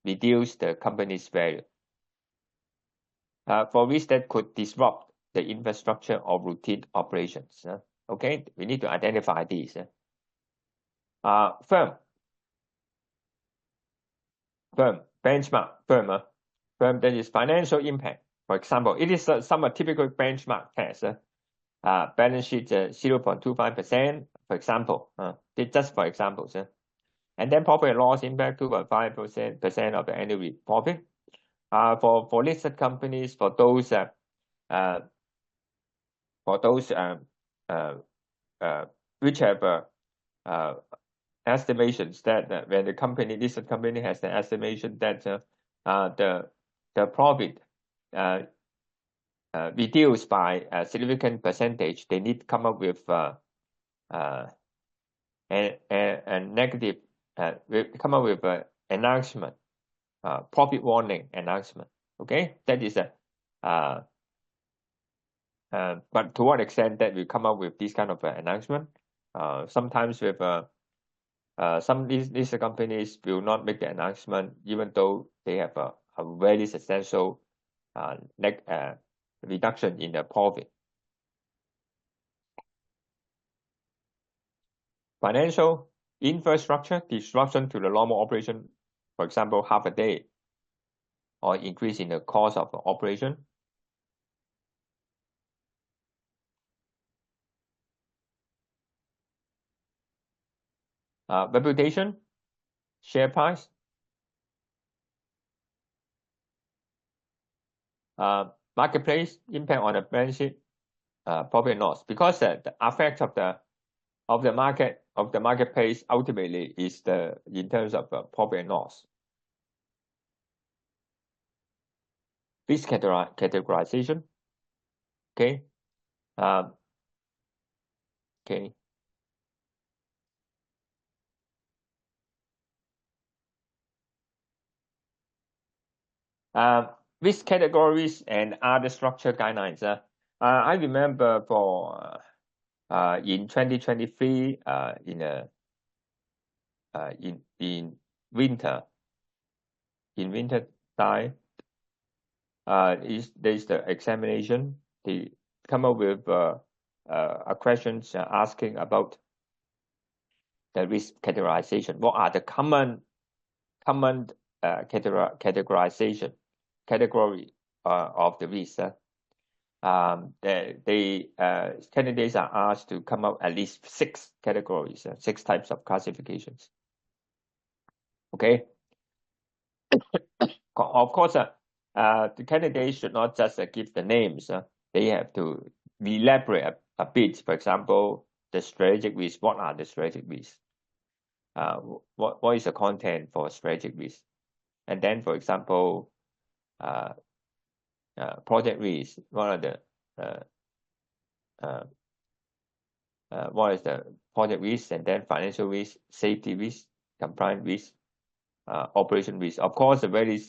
reduce the company's value. For risks that could disrupt the infrastructure of routine operations. Okay, we need to identify these. Firm, benchmark, firm that is financial impact. For example, it is some typical benchmark test. Balance sheet 0.25%, for example. Just for examples. And then profit and loss impact 2.5% of the annual profit. For listed companies, for those which have estimations that when the listed company has the estimation that the profit reduced by a significant percentage, they need to come up with a negative, come up with an announcement, profit warning announcement. Okay, that is but to what extent that we come up with this kind of announcement? Sometimes with some listed companies will not make the announcement, even though they have a very substantial reduction in the profit. Financial infrastructure disruption to the normal operation, for example, half a day, or increase in the cost of operation. Reputation, share price, marketplace impact on the balance sheet, profit and loss, because the effect of the marketplace ultimately is in terms of profit and loss. Risk categorization. Okay. Okay. Risk categories and other structure guidelines. I remember for in 2023 in winter time, there's the examination. They come up with a questions asking about the risk categorization. What are the common categorization category of the risk? Candidates are asked to come up at least 6 categories, 6 types of classifications. Okay. Of course, the candidates should not just give the names. They have to elaborate a bit. For example, the strategic risk. What are the strategic risks? what is the content for strategic risk. And then, for example, project risk, what is the project risk, and then financial risk, safety risk, compliance risk, operation risk. Of course, the very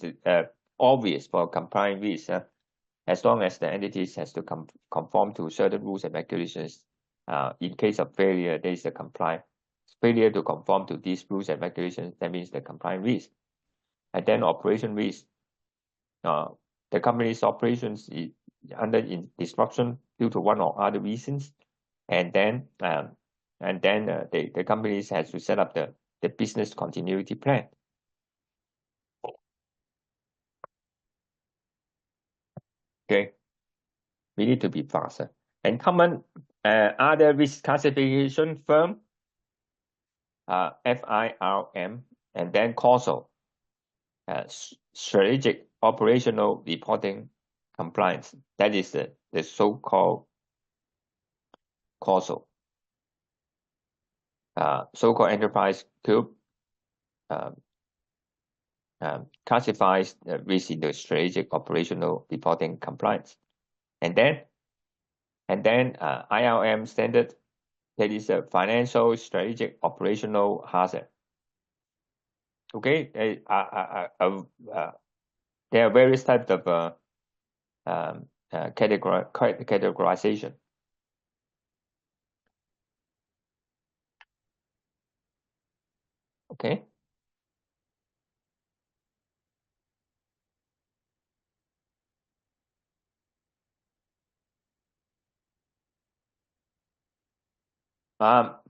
obvious for compliance risk, as long as the entities has to conform to certain rules and regulations. In case of failure, there is a compliance. Failure to conform to these rules and regulations, that means the compliance risk. And then operation risk. The company's operations is under disruption due to one or other reasons, and then the companies has to set up the business continuity plan. Okay, we need to be faster. And common other risk classification firm, FIRM, and then COSO, strategic operational reporting compliance. That is the so-called COSO. So-called enterprise group classifies the risk into strategic operational reporting compliance. And then IRM standard, that is a financial strategic operational hazard. Okay, there are various types of categorization. Okay.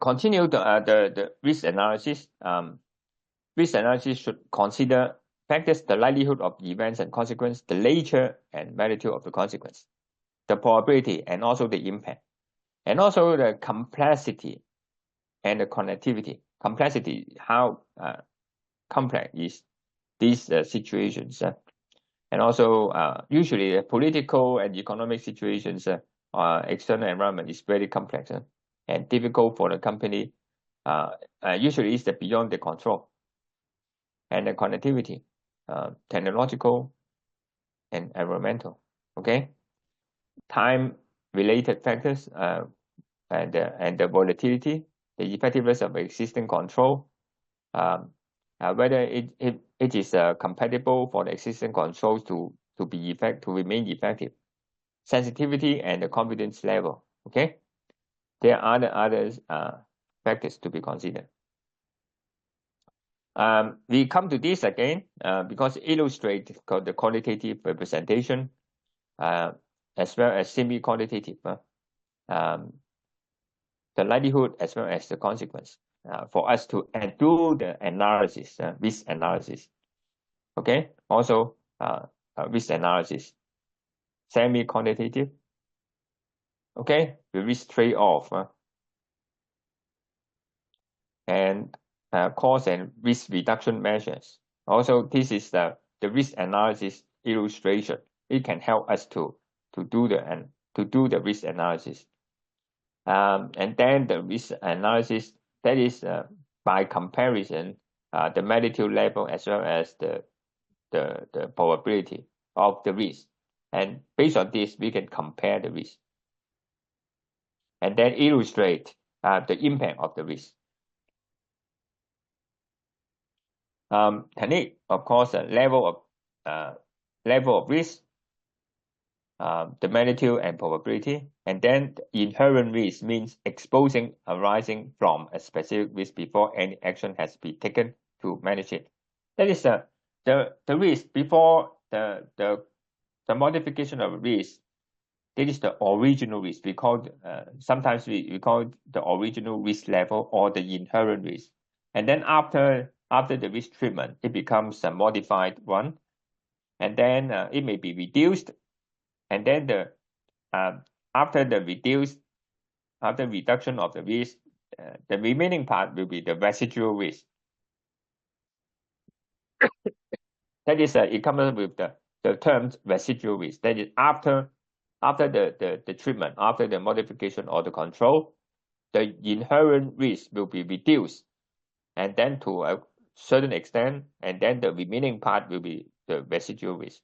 Continue the risk analysis. Risk analysis should consider factors: the likelihood of events and consequence, the nature and magnitude of the consequence, the probability, and also the impact, and also the complexity and the connectivity. Complexity, how complex is these situations, and also usually the political and economic situations, external environment is very complex and difficult for the company. Usually is beyond the control. And the connectivity, technological and environmental. Okay, time-related factors, and the volatility, the effectiveness of existing control, whether it is compatible for the existing controls to remain effective, sensitivity and the confidence level. Okay, there are other factors to be considered. We come to this again because it illustrates the qualitative representation as well as semi-qualitative, the likelihood as well as the consequence for us to do the analysis, risk analysis. Okay, also risk analysis, semi-quantitative. Okay, the risk trade-off and cost and risk reduction measures. Also, this is the risk analysis illustration. It can help us to do the risk analysis. And then the risk analysis, that is by comparison the magnitude level as well as the probability of the risk. And based on this, we can compare the risk and then illustrate the impact of the risk. Technique, of course, level of risk, the magnitude and probability, and then the inherent risk means exposing arising from a specific risk before any action has been taken to manage it. That is the risk before the modification of risk. That is the original risk. We call sometimes we call the original risk level or the inherent risk, and then after the risk treatment, it becomes a modified one, and then it may be reduced, and then after reduction of the risk, the remaining part will be the residual risk. That is it comes with the term residual risk. That is after the treatment, after the modification or the control, the inherent risk will be reduced, and then to a certain extent, and then the remaining part will be the residual risk.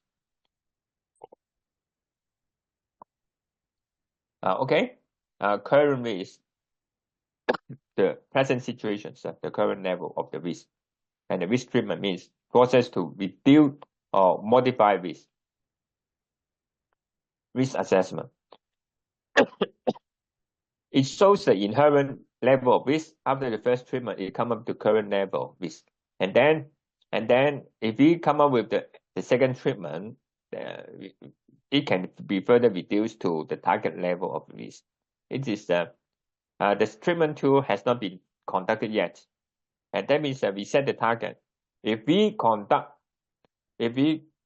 Okay, current risk, the present situations, the current level of the risk, and the risk treatment means process to reduce or modify risk. Risk assessment. It shows the inherent level of risk. After the first treatment, it come up to current level of risk. And then if we come up with the second treatment, it can be further reduced to the target level of risk. It is the treatment tool has not been conducted yet. And that means that we set the target. If we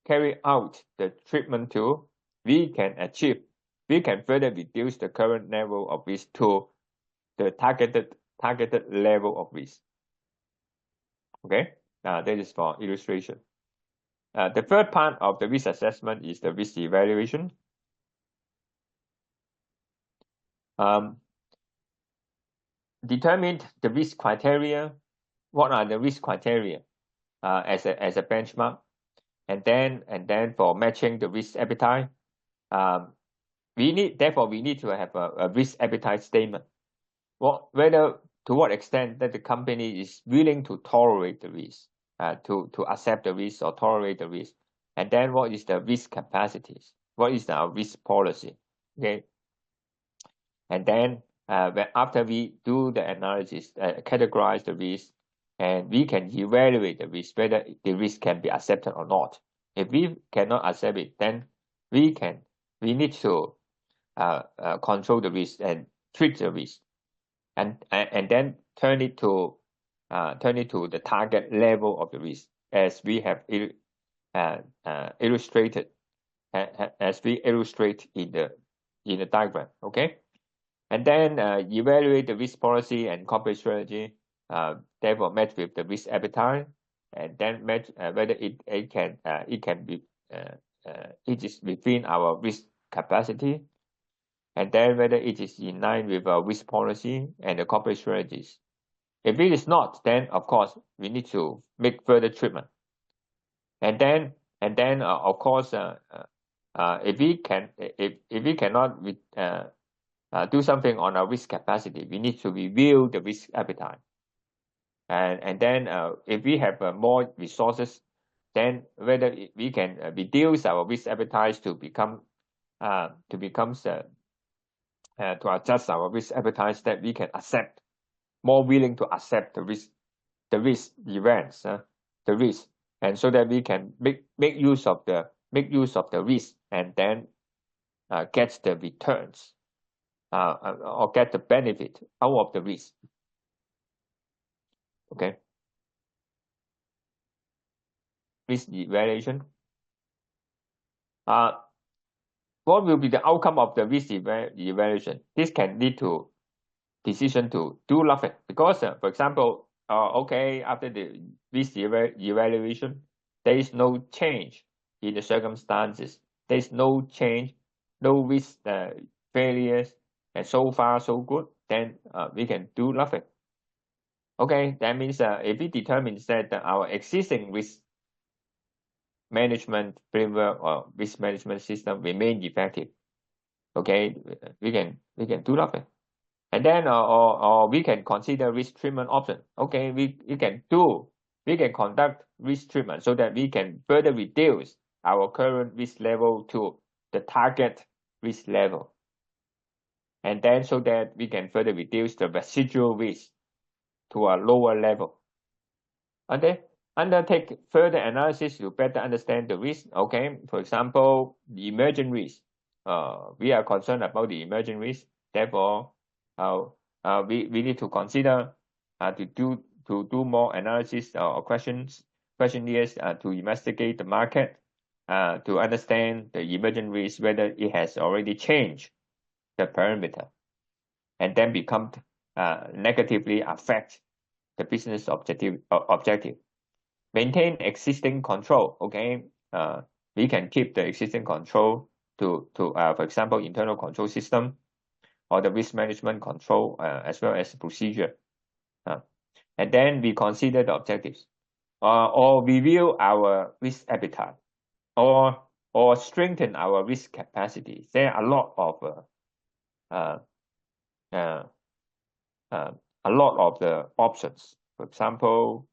carry out the treatment tool, we can further reduce the current level of risk to the targeted level of risk. Okay, that is for illustration. The third part of the risk assessment is the risk evaluation. Determine the risk criteria. What are the risk criteria as a benchmark, and then for matching the risk appetite, we need to have a risk appetite statement. To what extent that the company is willing to tolerate the risk, to accept the risk or tolerate the risk, and then what is the risk capacities? What is our risk policy? Okay, and then after we do the analysis, categorize the risk, and we can evaluate the risk, whether the risk can be accepted or not. If we cannot accept it, then we need to control the risk and treat the risk, and then turn it to the target level of the risk, as we have illustrated, as we illustrate in the diagram. Okay, and then evaluate the risk policy and corporate strategy. Therefore, match with the risk appetite, and then match whether it is within our risk capacity, and then whether it is in line with our risk policy and the corporate strategies. If it is not, then of course we need to make further treatment. And then of course, if we cannot do something on our risk capacity, we need to review the risk appetite. And then if we have more resources, then whether we can reduce our risk appetite to adjust our risk appetite, that we can accept, more willing to accept the risk events, the risk, and so that we can make use of the risk, and then get the returns, or get the benefit out of the risk. Okay. Risk evaluation. What will be the outcome of the risk evaluation? This can lead to decision to do nothing, because for example, okay, after the risk evaluation, there is no change in the circumstances. There is no change, no risk failures, and so far so good. Then we can do nothing. Okay, that means if we determine that our existing risk management framework or risk management system remain effective, okay, we can do nothing. And then or we can consider risk treatment option. Okay, we can conduct risk treatment so that we can further reduce our current risk level to the target risk level, and then so that we can further reduce the residual risk to a lower level. Okay, undertake further analysis to better understand the risk. Okay, for example, the emerging risk. We are concerned about the emerging risk. Therefore, we need to consider to do more analysis or questionnaires to investigate the market, to understand the emerging risk, whether it has already changed the parameter, and then become negatively affect the business objective. Maintain existing control. Okay, we can keep the existing control to for example, internal control system, or the risk management control, as well as procedure. And then we consider the objectives, or review our risk appetite, or strengthen our risk capacity. There are a lot of the options. For example,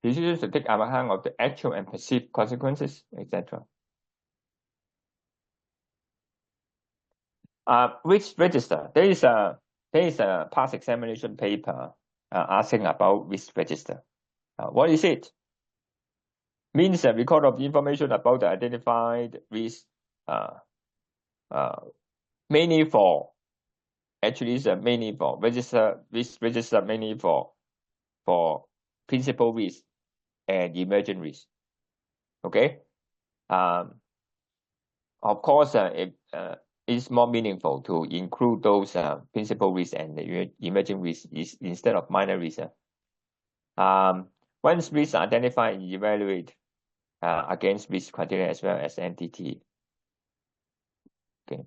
decisions to take account of the actual and perceived consequences, etc. Risk register. There is a past examination paper asking about risk register. What is it? Means a record of information about the identified risk, mainly for, actually is mainly for register, risk register mainly for principal risk and emergent risk. Okay. Of course, it's more meaningful to include those principal risk and the emerging risk instead of minor risk. Once risks are identified and evaluate against risk criteria as well as NTT. Okay.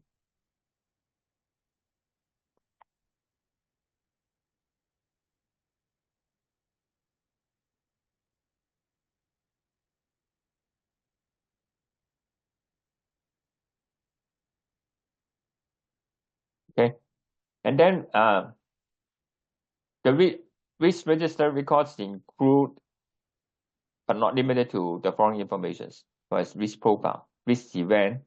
Okay. And then the risk register records include, but not limited to, the following information: first, risk profile, risk event,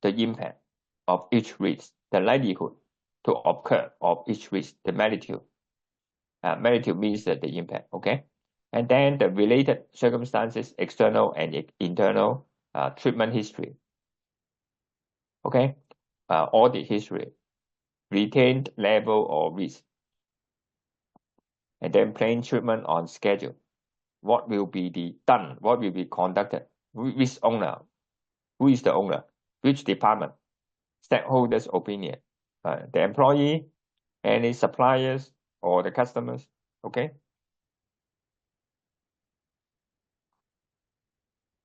the impact of each risk, the likelihood to occur of each risk, the magnitude. Magnitude means the impact. Okay. And then the related circumstances, external and internal, treatment history. Okay. Audit history, retained level of risk, and then plan treatment on schedule. What will be done? What will be conducted? Which owner? Who is the owner? Which department? Stakeholders' opinion. The employee, any suppliers, or the customers. Okay.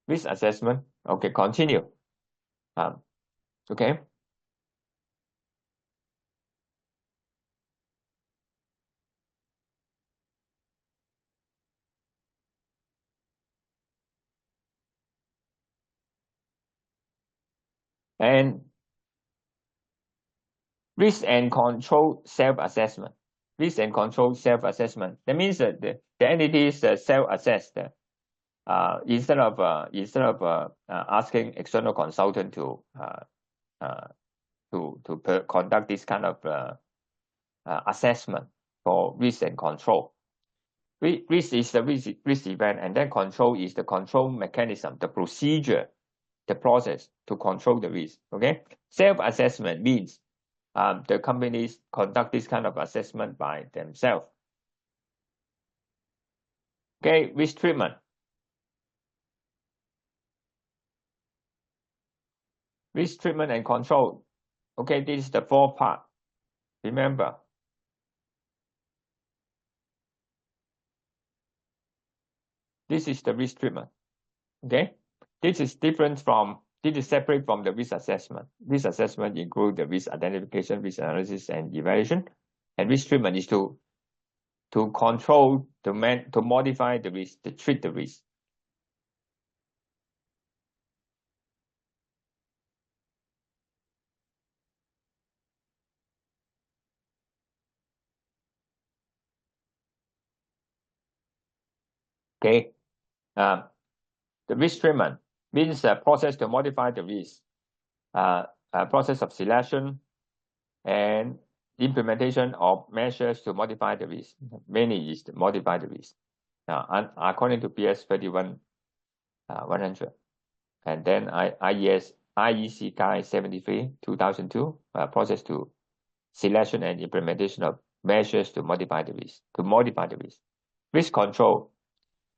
Risk assessment. Okay, continue. Okay. And risk and control self-assessment. Risk and control self-assessment. That means that the entities self-assessed. Instead of asking external consultant to conduct this kind of assessment for risk and control. Risk is the risk event, and then control is the control mechanism, the procedure, the process to control the risk. Okay. Self-assessment means the companies conduct this kind of assessment by themselves. Okay, risk treatment. Risk treatment and control. Okay, this is the fourth part. Remember. This is the risk treatment. Okay, this is separate from the risk assessment. Risk assessment includes the risk identification, risk analysis, and evaluation. And risk treatment is to control, to modify the risk, to treat the risk. Okay, the risk treatment means a process to modify the risk, a process of selection and implementation of measures to modify the risk. Mainly is to modify the risk. According to PS 31-100, and then IEC Guide 73 2002, process to selection and implementation of measures to modify the risk. Risk control,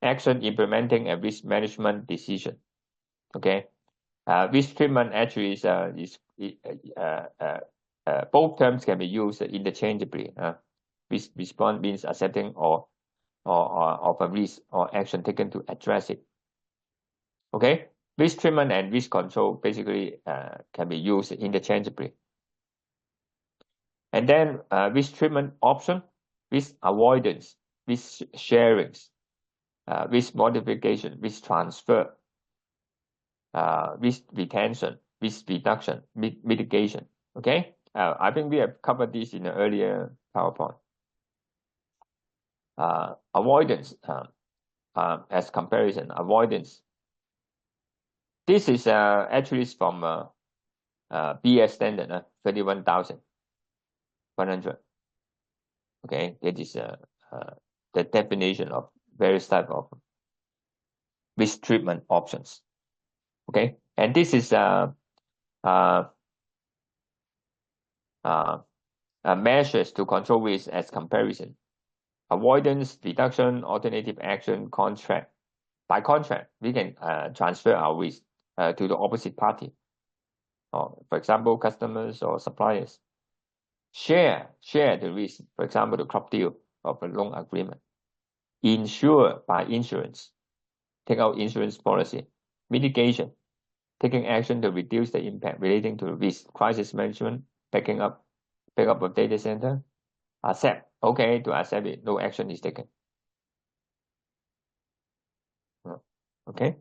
action implementing a risk management decision. Okay. Risk treatment actually is both terms can be used interchangeably. Risk response means accepting or of a risk or action taken to address it. Okay, risk treatment and risk control basically can be used interchangeably. And then risk treatment option, risk avoidance, risk sharings, risk modification, risk transfer, risk retention, risk reduction, mitigation. Okay, I think we have covered this in the earlier PowerPoint. Avoidance, as comparison, avoidance. This is actually from BS standard 31,100. Okay, that is the definition of various type of risk treatment options. Okay, and this is measures to control risk as comparison. Avoidance, reduction, alternative action, contract. By contract, we can transfer our risk to the opposite party, or for example, customers or suppliers. Share the risk, for example, the crop deal of a loan agreement. Insure by insurance, take out insurance policy. Mitigation, taking action to reduce the impact relating to risk. Crisis management, backup of data center. Accept, okay, to accept it, no action is taken. Okay.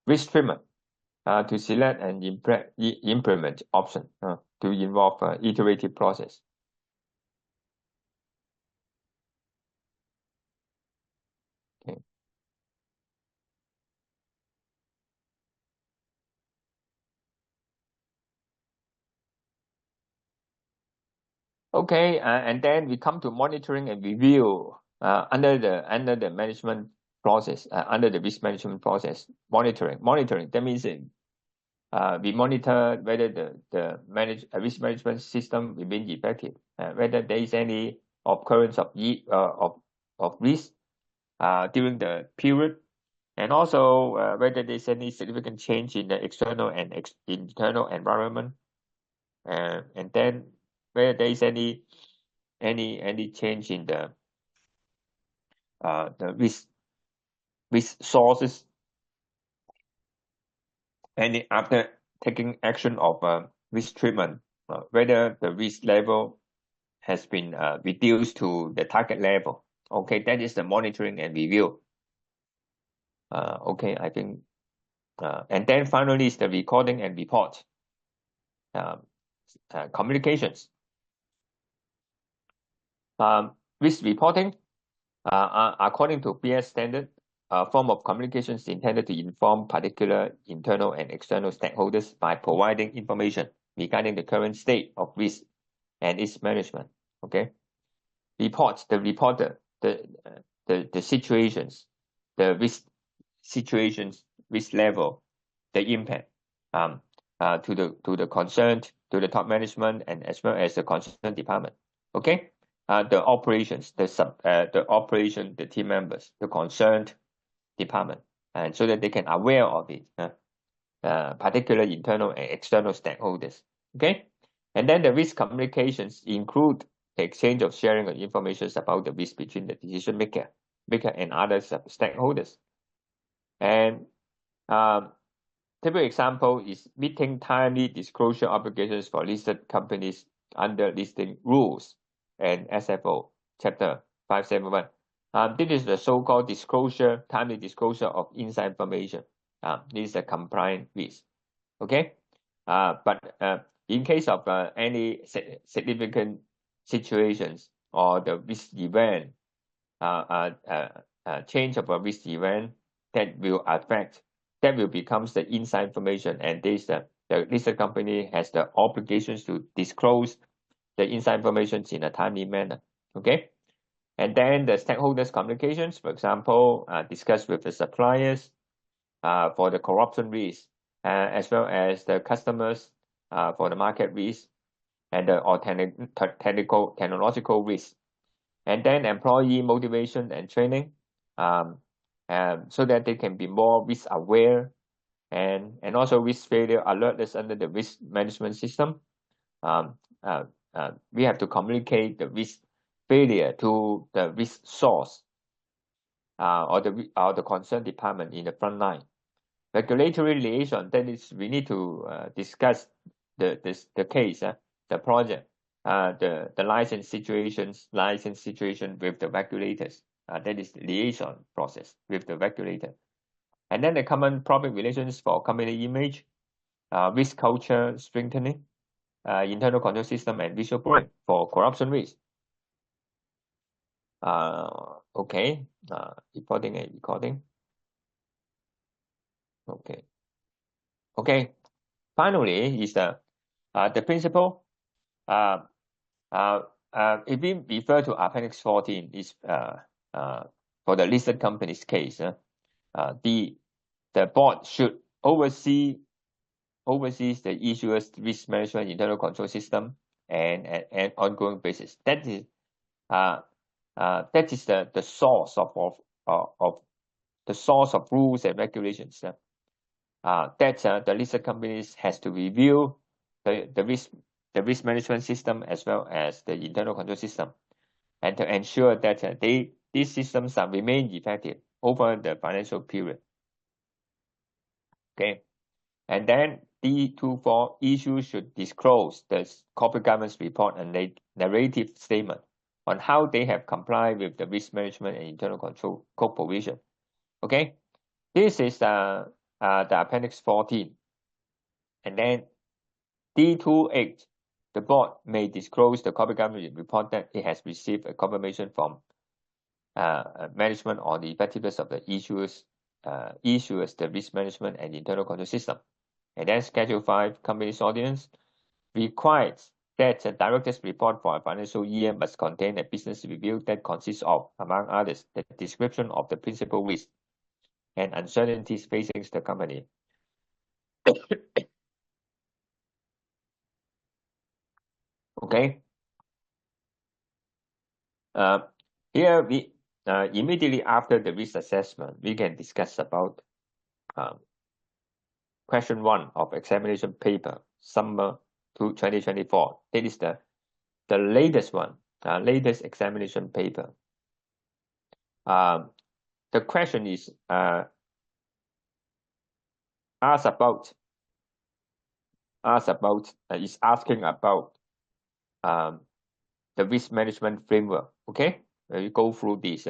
Risk treatment, to select and implement option to involve iterative process. Okay. Okay, and then we come to monitoring and review under the management process, under the risk management process. Monitoring, that means we monitor whether the risk management system will be effective, whether there is any occurrence of risk during the period, and also whether there's any significant change in the external and internal environment, and then whether there is any change in the risk sources, and after taking action of risk treatment, whether the risk level has been reduced to the target level. Okay, that is the monitoring and review. Okay, I think, and then finally is the recording and report. Communications. Risk reporting, according to BS standard, a form of communications intended to inform particular internal and external stakeholders by providing information regarding the current state of risk and its management. Okay, reports, the reporter, the situations, the risk situations, risk level, the impact to the concerned, to the top management, and as well as the concerned department. Okay, the operations, the operation, the team members, the concerned department, and so that they can aware of it, particular internal and external stakeholders. Okay, and then the risk communications include the exchange of sharing of information about the risk between the decision maker and other stakeholders. And typical example is meeting timely disclosure obligations for listed companies under listing rules and SFO chapter 571. This is the so-called disclosure, timely disclosure of inside information. This is a compliant risk. Okay, but in case of any significant situations or the risk event, change of a risk event that will become the inside information, and this the listed company has the obligations to disclose the inside information in a timely manner. Okay, and then the stakeholders communications, for example, discuss with the suppliers for the corruption risk, as well as the customers for the market risk and the technological risk, and then employee motivation and training, so that they can be more risk aware and also risk failure alert is under the risk management system. We have to communicate the risk failure to the risk source or the concerned department in the front line. Regulatory liaison, that is, we need to discuss the case, the project, the license situation with the regulators. That is liaison process with the regulator. And then the common public relations for company image, risk culture strengthening, internal control system, and visual brand for corruption risk. Okay, reporting and recording. Okay. Finally is the principle. If we refer to Appendix 14, is for the listed companies case, the board should oversees the issuer's risk management internal control system and ongoing basis. That is the source of the source of rules and regulations that the listed companies has to review the risk management system as well as the internal control system, and to ensure that these systems remain effective over the financial period. Okay, and then D24 issues should disclose the corporate governance report and narrative statement on how they have complied with the risk management and internal control code provision. Okay, this is the Appendix 14. And then D28, the board may disclose the corporate governance report that it has received a confirmation from management on the effectiveness of the issuers, the risk management and internal control system. And then Schedule 5, company's audience requires that a director's report for a financial year must contain a business review that consists of, among others, the description of the principal risks and uncertainties facing the company. Okay. Here we immediately after the risk assessment, we can discuss about question 1 of examination paper, summer 2024. That is the latest one, latest examination paper. The question is asking about the risk management framework. Okay, we go through this.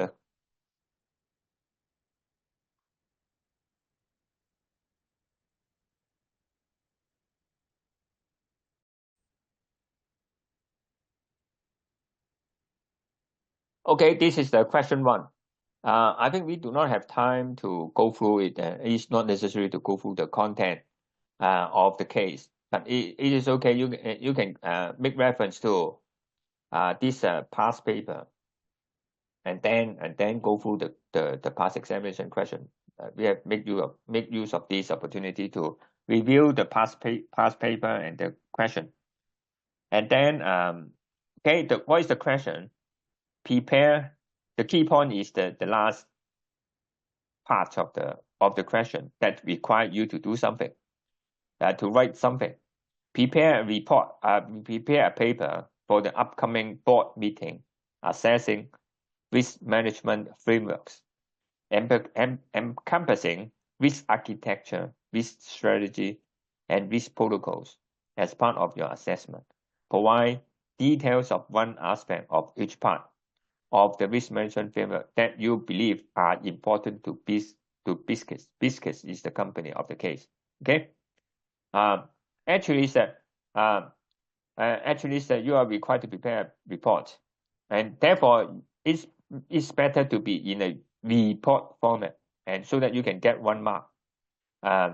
Okay, this is the question 1. I think we do not have time to go through it. It's not necessary to go through the content of the case, but it is okay. You can make reference to this past paper, and then go through the past examination question. We have make use of this opportunity to review the past paper and the question, and then okay. What is the question? Prepare. The key point is the last part of the question that require you to do something, to write something. Prepare a report. Prepare a paper for the upcoming board meeting assessing risk management frameworks, encompassing risk architecture, risk strategy, and risk protocols as part of your assessment. Provide details of one aspect of each part of the risk management framework that you believe are important to Biscuits. Biscuits is the company of the case. Okay. Actually, sir, you are required to prepare a report, and therefore it's better to be in a report format, and so that you can get 1 mark.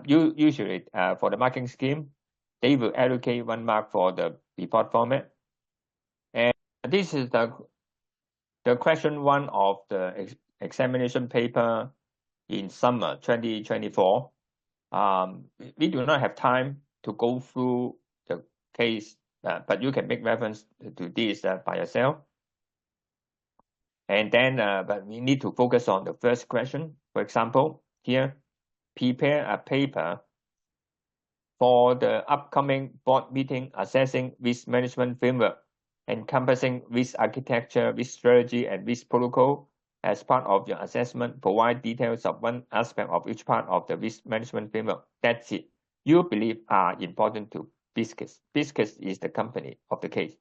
Usually, for the marking scheme, they will allocate 1 mark for the report format, and this is the question 1 of the examination paper in summer 2024. We do not have time to go through the case, but you can make reference to this by yourself. And then, but we need to focus on the first question. For example, here, prepare a paper for the upcoming board meeting assessing risk management framework, encompassing risk architecture, risk strategy, and risk protocol. As part of your assessment, provide details of one aspect of each part of the risk management framework. That's it. You believe are important to BizCase. BizCase is the company of the case.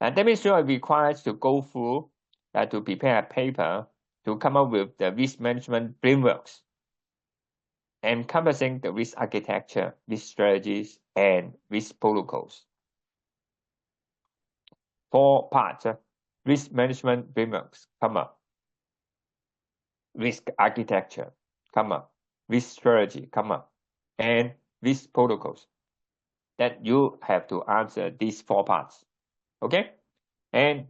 And that means you are required to go through to prepare a paper to come up with the risk management frameworks, encompassing the risk architecture, risk strategies, and risk protocols. 4 parts: risk management frameworks, risk architecture, risk strategy, and risk protocols. That you have to answer these 4 parts. Okay? And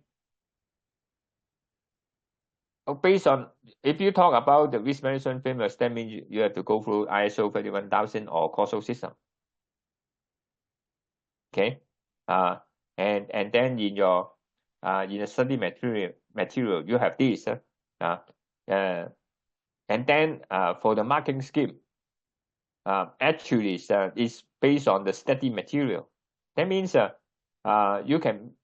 based on, if you talk about the risk management frameworks, that means you have to go through ISO 31000 or COSO system. Okay? And then in your in the study material you have this. And then for the marking scheme, actually is based on the study material. That means you can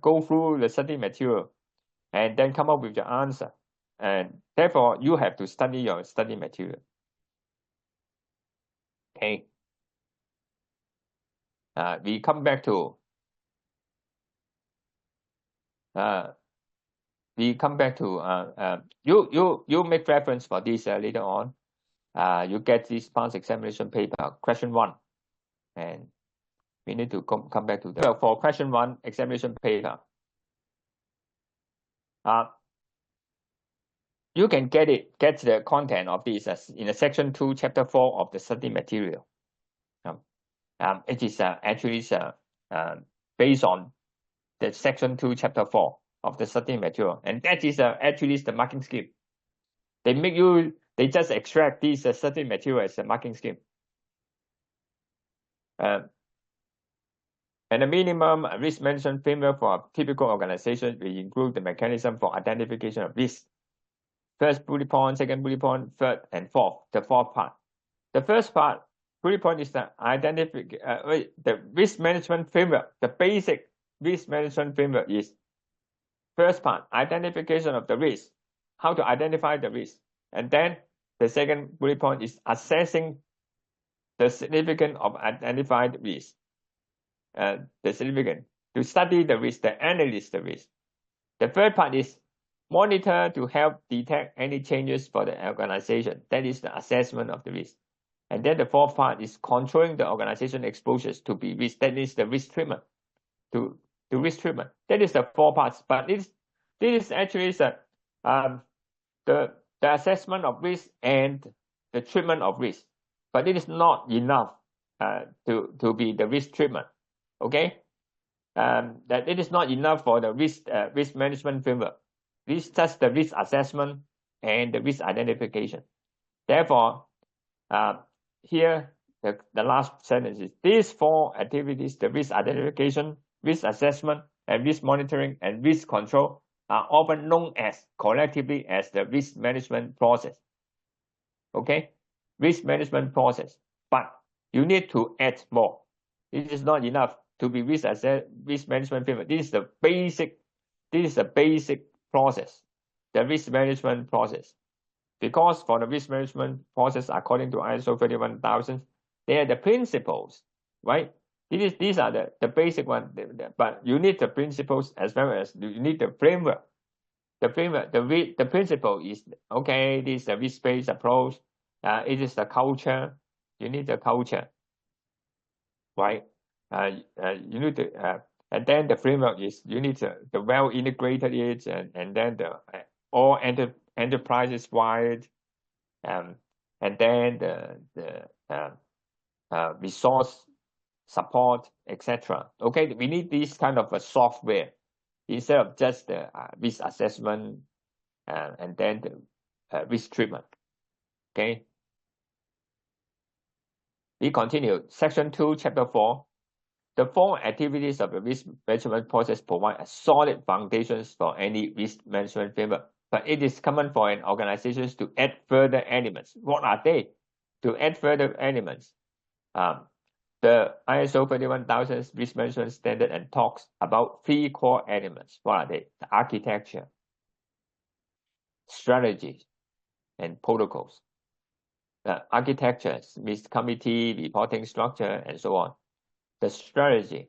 go through the study material and then come up with the answer, and therefore you have to study your study material. Okay. We come back to you make reference for this later on. You get this past examination paper, question 1, and we need to come back to that. Well, for question 1 examination paper, you can get the content of this in the section 2, chapter 4 of the study material. It is actually based on the section 2, chapter 4 of the study material, and that is actually the marking scheme. They just extract this study material as a marking scheme. And the minimum risk management framework for a typical organization will include the mechanism for identification of risk. First bullet point, second bullet point, third and fourth, the 4th part. The first part, bullet point, is the the risk management framework. The basic risk management framework is first part, identification of the risk, how to identify the risk. And then the second bullet point is assessing the significance of identified risk. The significance, to study the risk, to analyze the risk. The third part is monitor to help detect any changes for the organization. That is the assessment of the risk. And then the 4th part is controlling the organization exposures to be risk. That is the risk treatment. To risk treatment. That is the 4 parts. But this is actually the assessment of risk and the treatment of risk. But it is not enough to be the risk treatment. Okay? That it is not enough for the risk management framework. This is just the risk assessment and the risk identification. Therefore, here the last sentence is these 4 activities: the risk identification, risk assessment, and risk monitoring and risk control are often known as collectively as the risk management process. Okay, risk management process. But you need to add more. It is not enough to be risk management framework. This is the basic process, the risk management process. Because for the risk management process, according to ISO 31000, they are the principles, right? These are the basic one, but you need the principles as well as you need the framework. The principle is, okay, this is the risk-based approach. It is the culture. You need the culture, right? You need to, and then the framework is you need the well integrated it, and then the all enterprises wide, and then the resource support, etc. Okay, we need this kind of a software instead of just the risk assessment and then the risk treatment. Okay. We continue. Section 2, Chapter 4. The 4 activities of the risk management process provide a solid foundations for any risk management framework, but it is common for an organization to add further elements. What are they? To add further elements. The ISO 31000 risk management standard and talks about 3 core elements. What are they? The architecture, strategies, and protocols. The architecture means committee, reporting structure, and so on. The strategy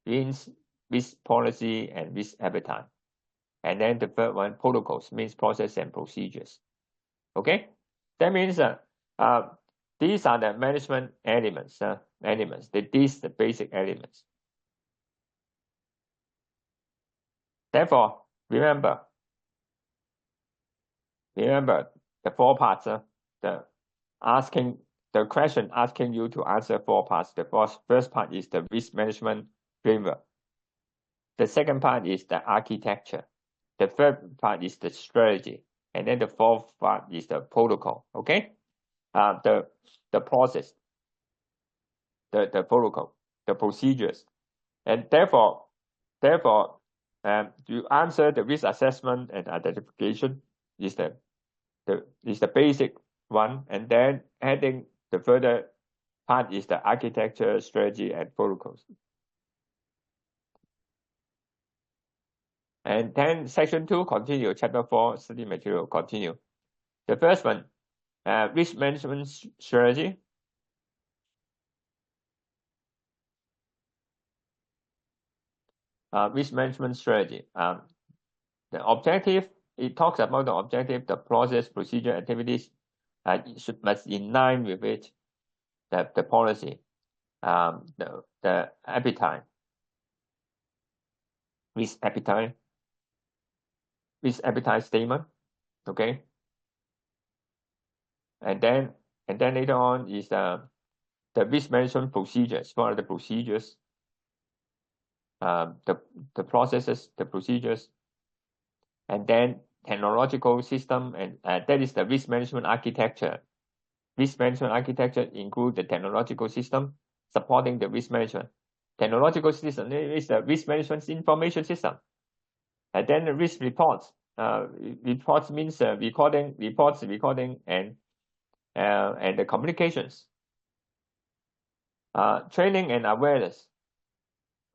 means risk policy and risk appetite. And then the third one, protocols, means process and procedures. Okay, that means these are the management elements. These the basic elements. Therefore, remember the 4 parts. The question asking you to answer 4 parts. The first part is the risk management framework. The second part is the architecture. The third part is the strategy, and then the fourth part is the protocol. Okay, the process, the protocol, the procedures, and therefore, you answer the risk assessment and identification is the basic one, and then adding the further part is the architecture, strategy, and protocols. And then section 2 continue, chapter 4 study material continue. The first one, risk management strategy. Risk management strategy. The objective, it talks about the objective, the process, procedure, activities must in line with it, the policy, the appetite, risk appetite statement. Okay, and then later on is the risk management procedures. What are the procedures? The processes, the procedures, and then technological system, and that is the risk management architecture. Risk management architecture includes the technological system supporting the risk management. Technological system is the risk management information system. And then the risk reports. Reports means recording, and the communications. Training and awareness.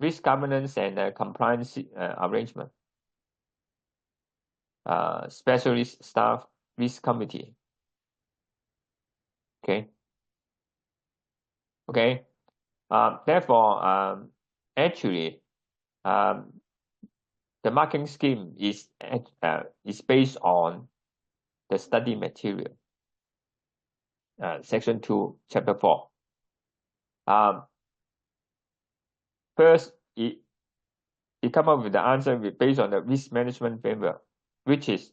Risk governance and compliance arrangement. Specialist staff risk committee. Okay. Therefore, actually, the marking scheme is based on the study material. Section 2, chapter 4. First, it come up with the answer based on the risk management framework, which is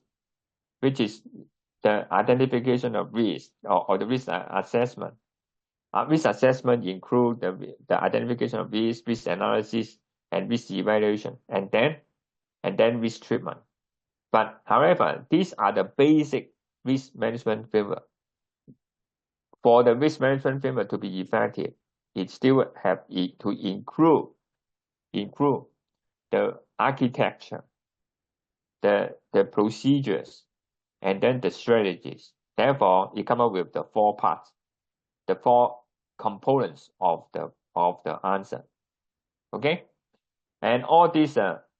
the identification of risk or the risk assessment. Risk assessment include the identification of risk analysis, and risk evaluation, and then risk treatment. But however, these are the basic risk management framework. For the risk management framework to be effective, it still have to include the architecture, the procedures, and then the strategies. Therefore, it come up with the 4 parts, the 4 components of the answer. Okay, and all these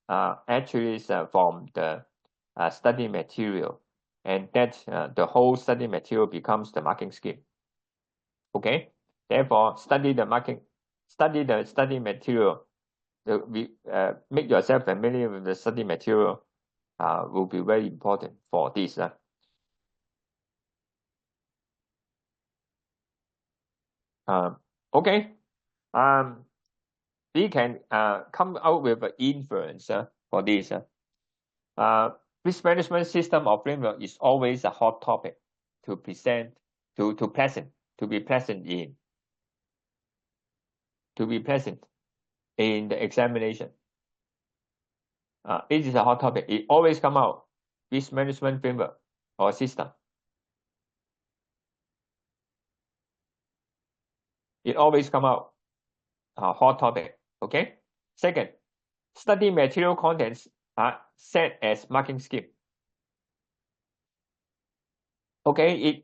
actually is from the study material, and that the whole study material becomes the marking scheme. Okay, therefore study the study material. Make yourself familiar with the study material will be very important for this. Okay, we can come out with an inference for this. Risk management system or framework is always a hot topic to be present in the examination. It is a hot topic. It always come out, risk management framework or system. It always come out a hot topic. Okay. Second, study material contents are set as marking scheme. Okay,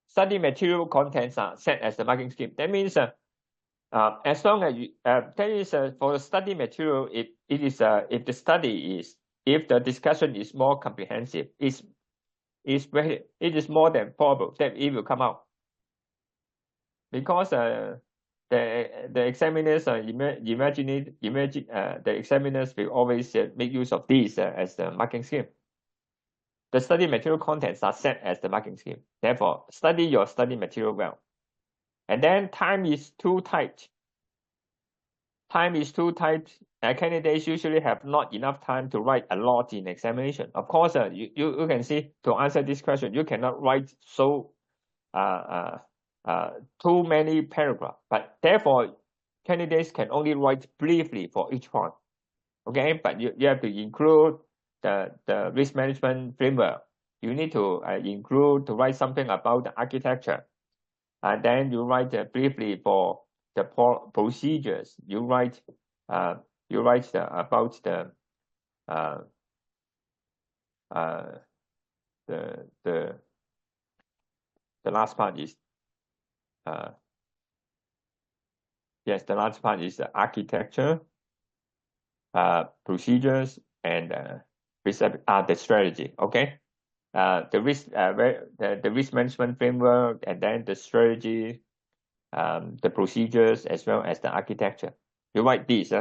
study material contents are set as the marking scheme. That means as long as you, that is for the study material, it is if the study is, if the discussion is more comprehensive, it is more than probable that it will come out, because the examiners the examiners will always make use of these as the marking scheme. The study material contents are set as the marking scheme. Therefore, study your study material well. And then time is too tight. Time is too tight. Candidates usually have not enough time to write a lot in examination. Of course, you can see, to answer this question, you cannot write so too many paragraphs, but therefore candidates can only write briefly for each point. Okay, but you have to include the risk management framework. You need to include to write something about the architecture, and then you write briefly for the procedures. You write about the last part is yes, the last part is the architecture, procedures, and the strategy. Okay, the risk management framework, and then the strategy, the procedures, as well as the architecture. You write these.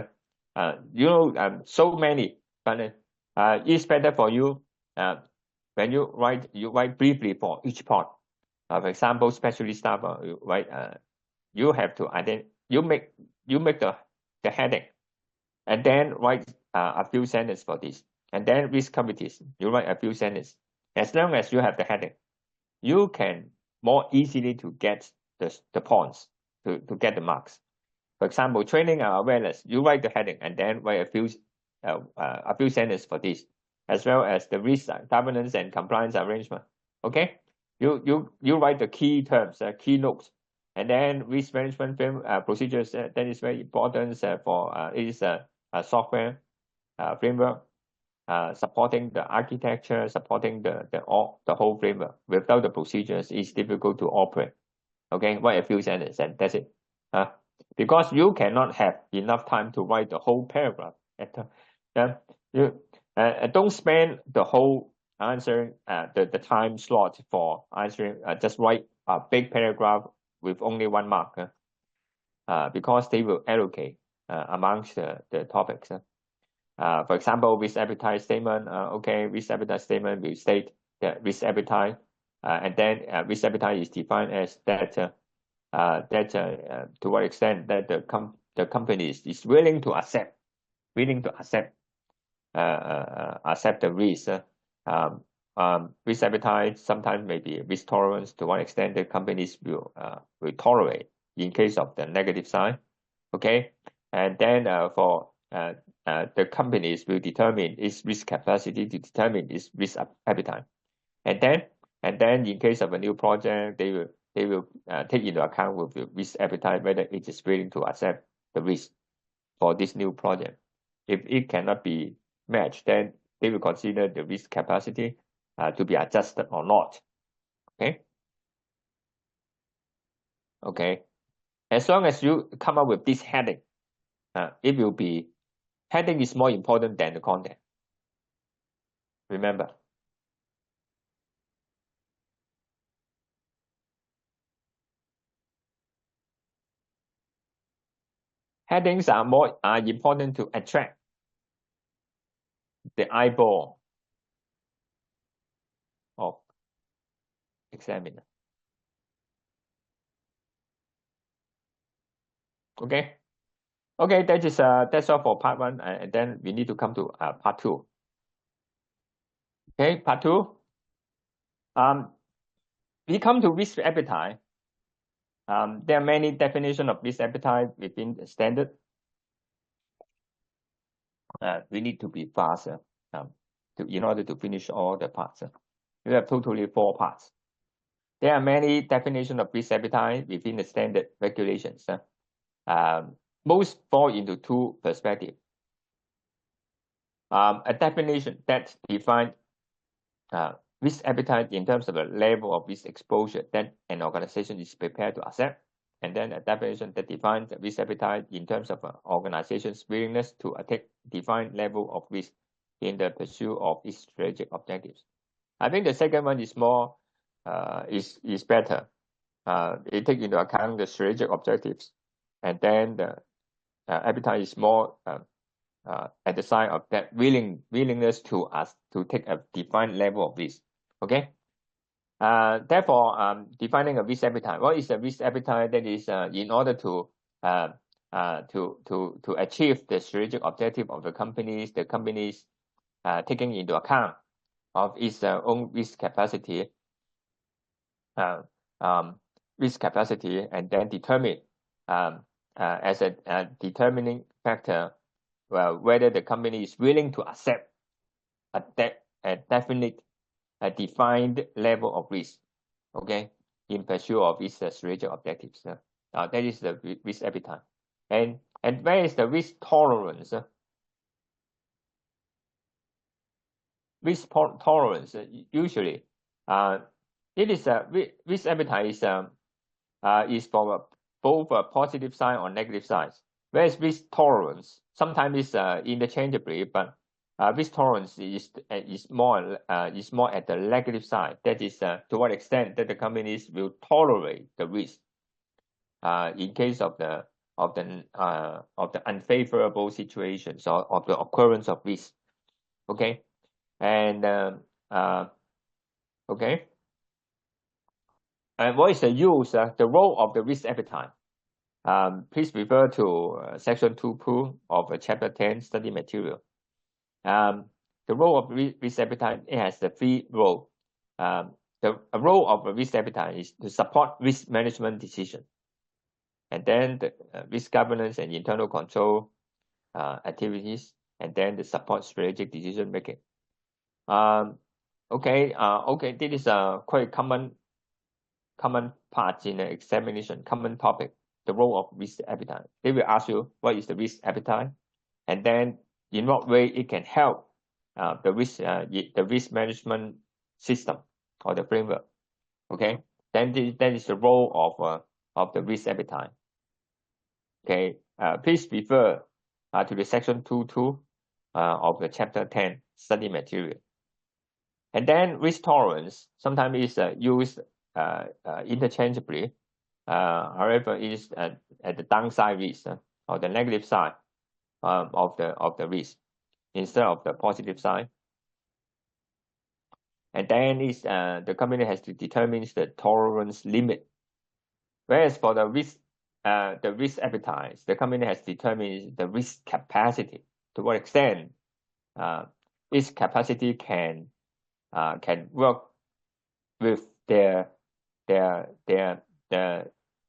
So many, but it's better for you when you write briefly for each part. For example, specialist staff, you have to you make the heading, and then write a few sentences for this. And then risk committees, you write a few sentences. As long as you have the heading, you can more easily to get the points, to get the marks. For example, training and awareness, you write the heading and then write a few sentences for this, as well as the risk governance and compliance arrangement. Okay, you write the key terms, key notes, and then risk management procedures. That is very important for it is a software framework supporting the architecture, supporting the whole framework. Without the procedures, it's difficult to operate. Okay, write a few sentences and that's it. Because you cannot have enough time to write the whole paragraph. Don't spend the whole answering the time slot for answering. Just write a big paragraph with only 1 mark, because they will allocate amongst the topics. For example, risk appetite statement. Okay, risk appetite statement will state the risk appetite, and then risk appetite is defined as that to what extent that the company is willing to accept the risk. Risk appetite sometimes may be risk tolerance, to what extent the companies will tolerate in case of the negative side. Okay, and then for the companies will determine its risk capacity to determine its risk appetite, and then in case of a new project, they will take into account with the risk appetite whether it is willing to accept the risk for this new project. If it cannot be matched, then they will consider the risk capacity to be adjusted or not. Okay. As long as you come up with this heading, it will be, heading is more important than the content. Remember. Headings are important to attract the eyeball of examiner. Okay. Okay, that's all for part 1, and then we need to come to part 2. Okay, part 2. We come to risk appetite. There are many definitions of risk appetite within the standard. We need to be faster in order to finish all the parts. We have totally 4 parts. There are many definitions of risk appetite within the standard regulations. Most fall into 2 perspectives. A definition that defines risk appetite in terms of the level of risk exposure that an organization is prepared to accept, and then a definition that defines the risk appetite in terms of an organization's willingness to take defined level of risk in the pursuit of its strategic objectives. I think the second one is more is better. It takes into account the strategic objectives, and then the appetite is more at the side of that willingness to take a defined level of risk. Okay. Therefore, defining a risk appetite. What is a risk appetite? That is in order to achieve the strategic objective of the companies. The companies taking into account of its own risk capacity, and then determine as a determining factor whether the company is willing to accept a definite, defined level of risk, okay, in pursuit of its strategic objectives. That is the risk appetite. And where is the risk tolerance? Risk tolerance usually it is risk appetite is for both a positive side or negative sides. Whereas risk tolerance sometimes is interchangeably, but risk tolerance is more at the negative side. That is to what extent that the companies will tolerate the risk in case of the unfavorable situations or of the occurrence of risk. Okay, and okay. And what is the use, the role of the risk appetite? Please refer to section 2 of chapter 10 study material. The role of risk appetite, it has the three roles. The role of a risk appetite is to support risk management decision, and then the risk governance and internal control activities, and then the support strategic decision making. Okay, this is a quite common part in the examination, common topic, the role of risk appetite. They will ask you what is the risk appetite, and then in what way it can help the risk management system or the framework. Okay, then that is the role of the risk appetite. Okay, please refer to the section 2.2 of the chapter 10 study material. And then risk tolerance sometimes is used interchangeably. However, it is at the downside risk or the negative side of the risk instead of the positive side. And then is the company has to determine the tolerance limit. Whereas for the risk appetite, the company has determined the risk capacity, to what extent its capacity can work with their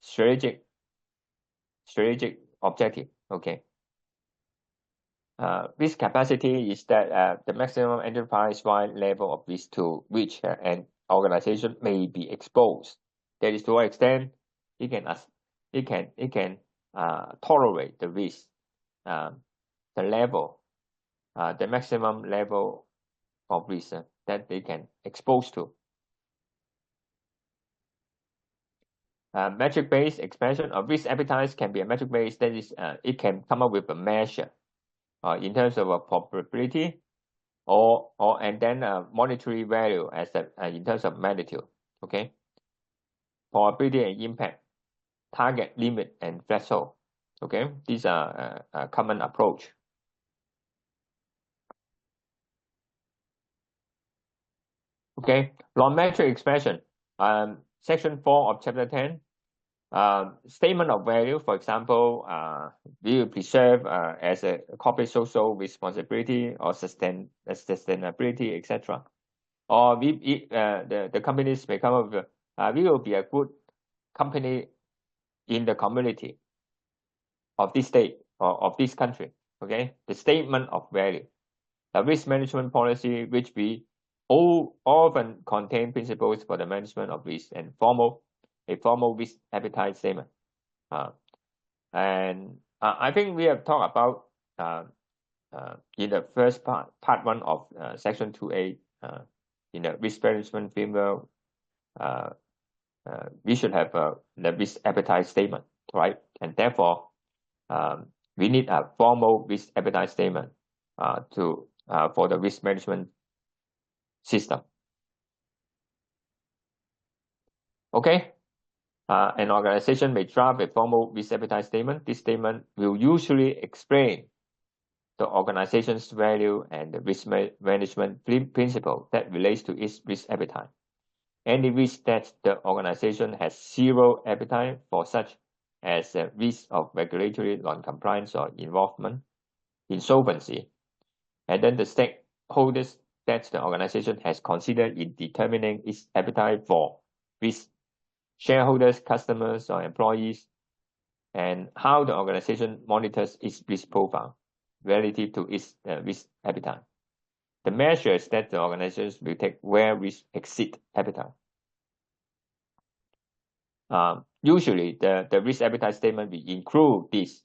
strategic objective. Okay. Risk capacity is that the maximum enterprise-wide level of risk to which an organization may be exposed. That is to what extent it can tolerate the risk, the level, the maximum level of risk that they can expose to. Metric-based expansion of risk appetites can be a metric-based. That is, it can come up with a measure in terms of a probability, and then a monetary value as in terms of magnitude. Okay, probability and impact, target, limit, and threshold. Okay, these are a common approach. Okay, non-metric expression. Section 4 of chapter 10. Statement of value, for example, we will preserve as a corporate social responsibility or sustainability, etc. Or the companies may come up with we will be a good company in the community of this state or of this country. Okay, the statement of value, a risk management policy which we all often contain principles for the management of risk and a formal risk appetite statement. And I think we have talked about in the first part 1 of section 2A in a risk management framework, we should have the risk appetite statement, right? And therefore, we need a formal risk appetite statement for the risk management system. Okay, an organization may draft a formal risk appetite statement. This statement will usually explain the organization's value and the risk management principle that relates to its risk appetite. Any risk that the organization has zero appetite for, such as the risk of regulatory non-compliance or involvement, insolvency, and then the stakeholders that the organization has considered in determining its appetite for risk, shareholders, customers, or employees, and how the organization monitors its risk profile relative to its risk appetite. The measures that the organizations will take where risk exceed appetite. Usually, the risk appetite statement will include these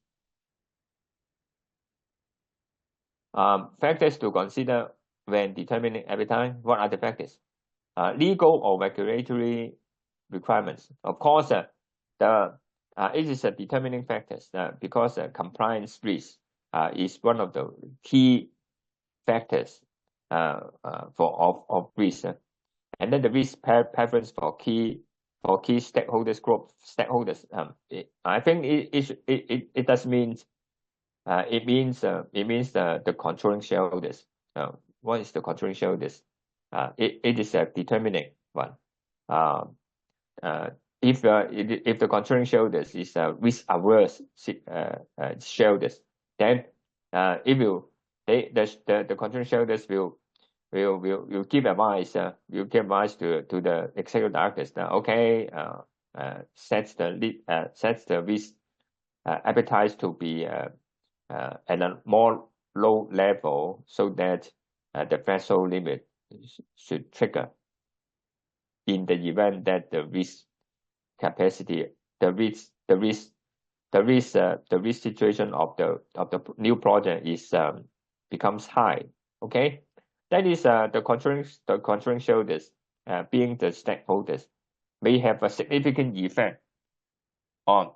factors to consider when determining appetite. What are the factors? Legal or regulatory requirements. Of course, it is a determining factors because compliance risk is one of the key factors of risk, and then the risk preference for key stakeholders group stakeholders. I think it does mean it means the controlling shareholders. What is the controlling shareholders? It is a determining one. If the controlling shareholders is risk averse shareholders, then the controlling shareholders will give advice to the executive directors that okay, sets the risk appetite to be at a more low level, so that the threshold limit should trigger in the event that the risk capacity, the risk situation of the new project is becomes high. Okay, that is the controlling shareholders, being the stakeholders, may have a significant effect on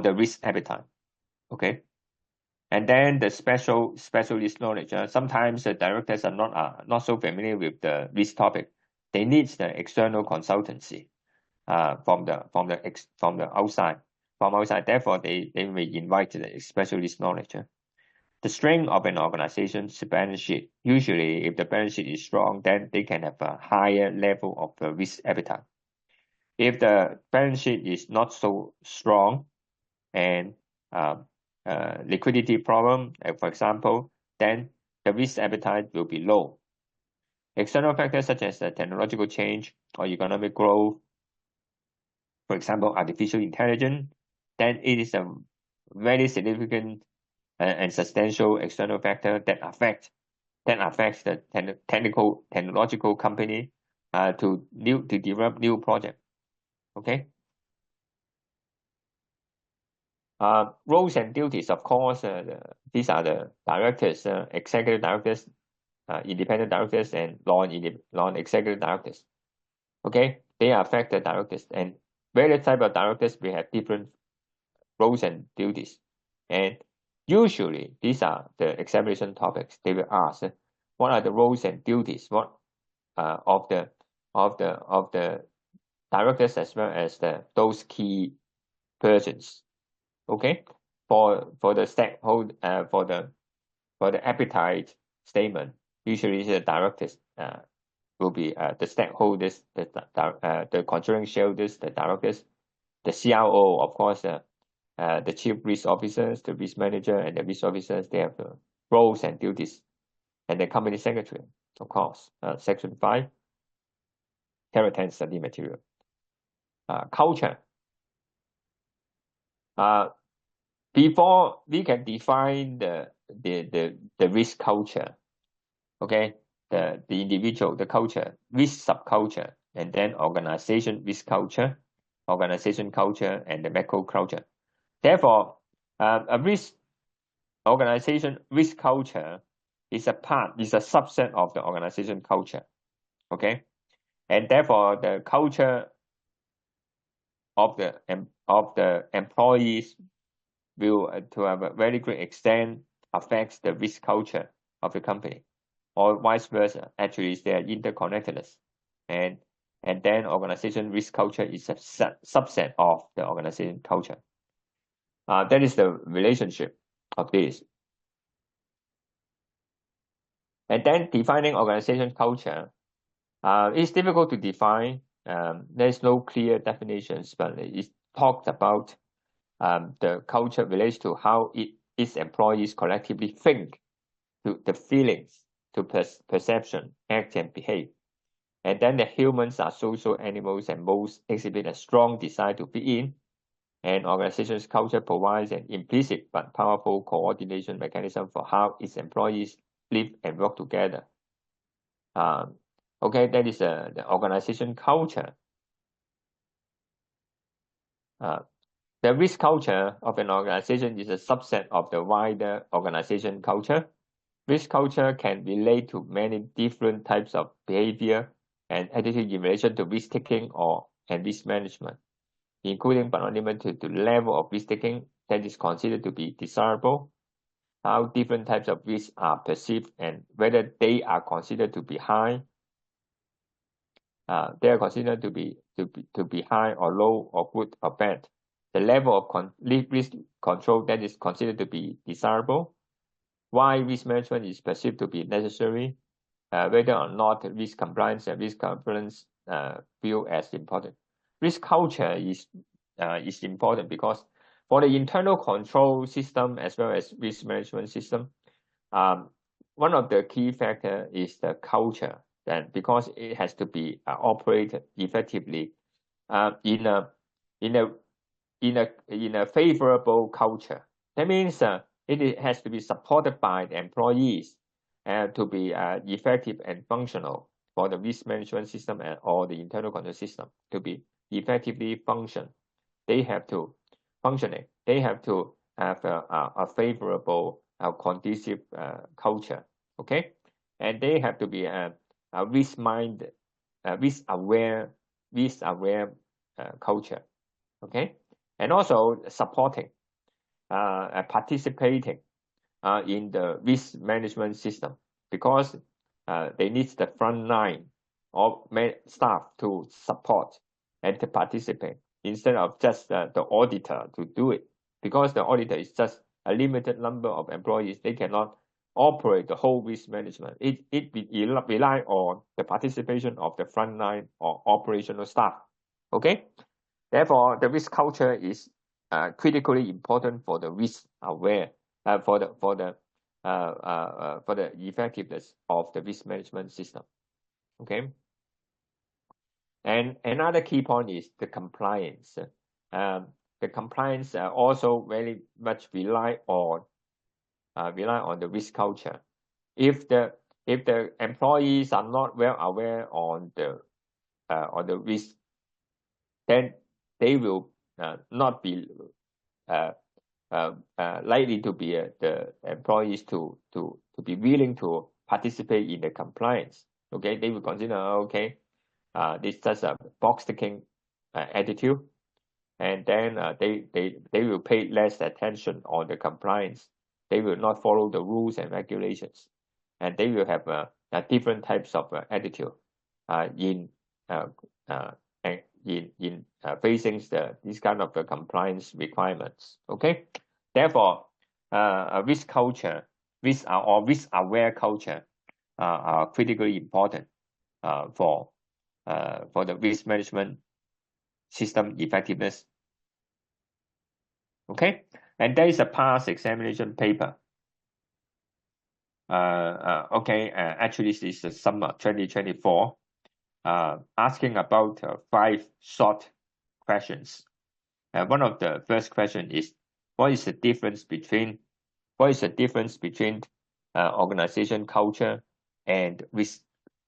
the risk appetite. Okay, and then the specialist knowledge. Sometimes the directors are not so familiar with the risk topic. They need the external consultancy from outside. Therefore, they may invite the specialist knowledge. The strength of an organization's balance sheet. Usually, if the balance sheet is strong, then they can have a higher level of risk appetite. If the balance sheet is not so strong and liquidity problem, for example, then the risk appetite will be low. External factors such as technological change or economic growth, for example, artificial intelligence, then it is a very significant and substantial external factor that affects the technological company to develop new project. Okay. Roles and duties, of course, these are the directors, executive directors, independent directors, and non-executive directors. Okay, they affect the directors, and various type of directors will have different roles and duties. And usually, these are the examination topics. They will ask, what are the roles and duties? What of the directors as well as those key persons. Okay, for the stakeholder for the appetite statement, usually the directors will be the stakeholders, the controlling shareholders, the directors, the CRO, of course, the chief risk officers, the risk manager, and the risk officers. They have the roles and duties, and the company secretary, of course. Section 5, Tier 10 study material. Culture. Before we can define the risk culture, okay, the individual, the culture, risk subculture, and then organization risk culture, organization culture, and the macro culture. Therefore, a risk organization risk culture is a subset of the organization culture. Okay, and therefore the culture of the employees will, to a very great extent, affects the risk culture of the company, or vice versa. Actually, they are interconnectedness, and then organization risk culture is a subset of the organization culture. That is the relationship of this. And then defining organization culture, it's difficult to define. There's no clear definitions, but it talks about the culture relates to how its employees collectively think, to the feelings, to perception, act, and behave. And then the humans are social animals and most exhibit a strong desire to fit in. And organization's culture provides an implicit but powerful coordination mechanism for how its employees live and work together. Okay, that is the organization culture. The risk culture of an organization is a subset of the wider organization culture. Risk culture can relate to many different types of behavior and attitude in relation to risk taking and risk management, including but not limited to the level of risk taking that is considered to be desirable, how different types of risks are perceived, and whether they are considered to be high. They are considered to be high or low or good or bad. The level of risk control that is considered to be desirable, why risk management is perceived to be necessary, whether or not risk compliance and risk governance view as important. Risk culture is important because for the internal control system as well as risk management system, one of the key factor is the culture. Then because it has to be operated effectively in a favorable culture. That means it has to be supported by the employees to be effective and functional for the risk management system or the internal control system to be effectively function. They have to functioning. They have to have a favorable, conducive culture. Okay, and they have to be a risk-minded, risk-aware culture. Okay, and also supporting, participating in the risk management system because they need the front line of staff to support and to participate instead of just the auditor to do it, because the auditor is just a limited number of employees. They cannot operate the whole risk management. It rely on the participation of the frontline or operational staff. Okay, therefore the risk culture is critically important for the risk aware, for the effectiveness of the risk management system. Okay, and another key point is the compliance. The compliance also very much rely on the risk culture. If the employees are not well aware on the risk, then they will not be likely to be the employees to be willing to participate in the compliance. Okay, they will consider, okay, this is just a box ticking attitude, and then they will pay less attention on the compliance. They will not follow the rules and regulations, and they will have different types of attitude in facing this kind of the compliance requirements. Okay, therefore, a risk culture, risk aware culture, are critically important for the risk management system effectiveness. Okay, and there is a past examination paper. Okay, actually this is the summer 2024, asking about 5 short questions. One of the first question is, what is the difference between organization culture and risk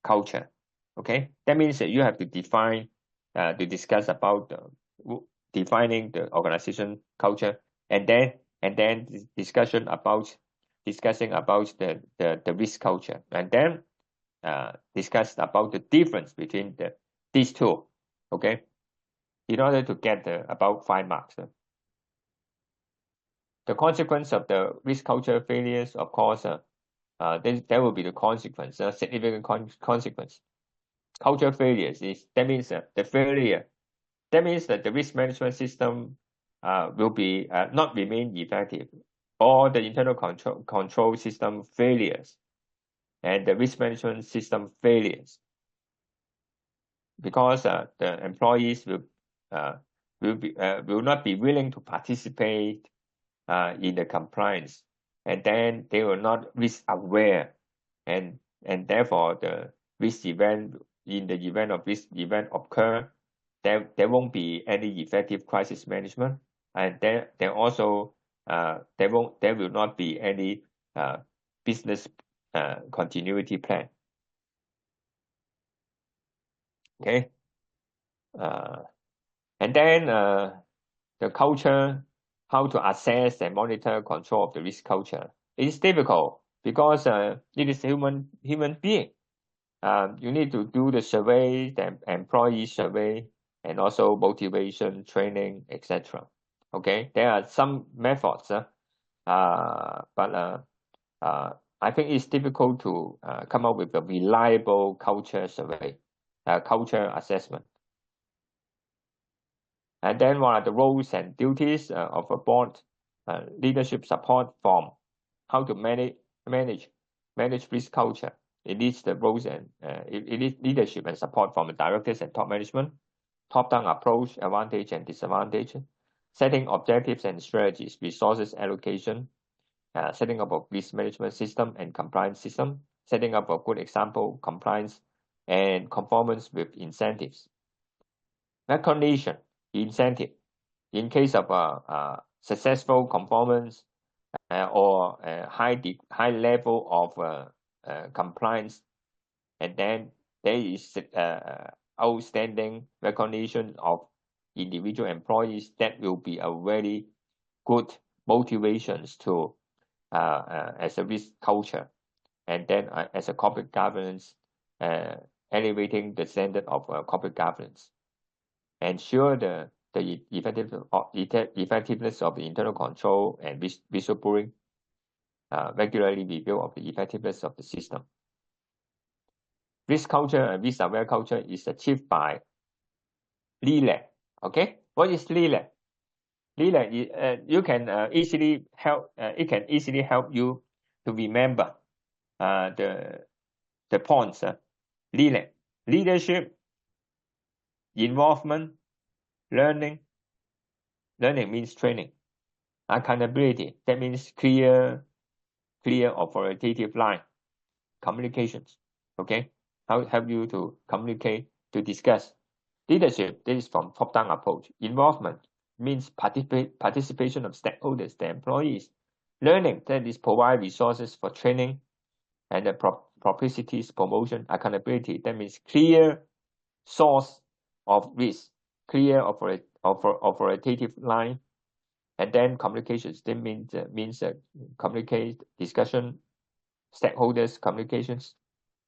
culture? Okay, that means that you have to define, to discuss about defining the organization culture, and then discussion about discussing about the risk culture, and then discuss about the difference between these two, okay, in order to get about 5 marks. The consequence of the risk culture failures, of course, there will be the consequence, significant consequence. Culture failures that means the failure. That means that the risk management system will be not remain effective, or the internal control system failures, and the risk management system failures, because the employees will not be willing to participate in the compliance, and then they will not risk aware, and therefore the risk event, in the event of risk event occur, there won't be any effective crisis management, and there also there will not be any business continuity plan. Okay, and then the culture, how to assess and monitor control of the risk culture. It is difficult because it is human being. You need to do the survey, the employee survey, and also motivation, training, etc. Okay, there are some methods, but I think it's difficult to come up with a reliable culture survey, culture assessment. And then what are the roles and duties of a board leadership support form? How to manage risk culture. It needs the roles and it needs leadership and support from the directors and top management. Top-down approach, advantage and disadvantage. Setting objectives and strategies, resources allocation. Setting up a risk management system and compliance system. Setting up a good example, compliance and conformance with incentives. Recognition, incentive. In case of successful conformance or a high level of compliance, and then there is outstanding recognition of individual employees, that will be a very good motivations to as a risk culture, and then as a corporate governance, elevating the standard of corporate governance. Ensure the effectiveness of the internal control and whistleblowing. Regularly review of the effectiveness of the system. Risk culture and risk aware culture is achieved by LELAC. Okay, what is LELAC? LELAC, you can easily help. It can easily help you to remember the points. LELAC: leadership, involvement, learning. Learning means training. Accountability, that means clear authoritative line. Communications, okay, how help you to communicate, to discuss. Leadership, this is from top-down approach. Involvement means participation of stakeholders, the employees. Learning, that is provide resources for training and the proprieties promotion. Accountability, that means clear source of risk, clear authoritative line. And then communications, that means communicate, discussion, stakeholders, communications,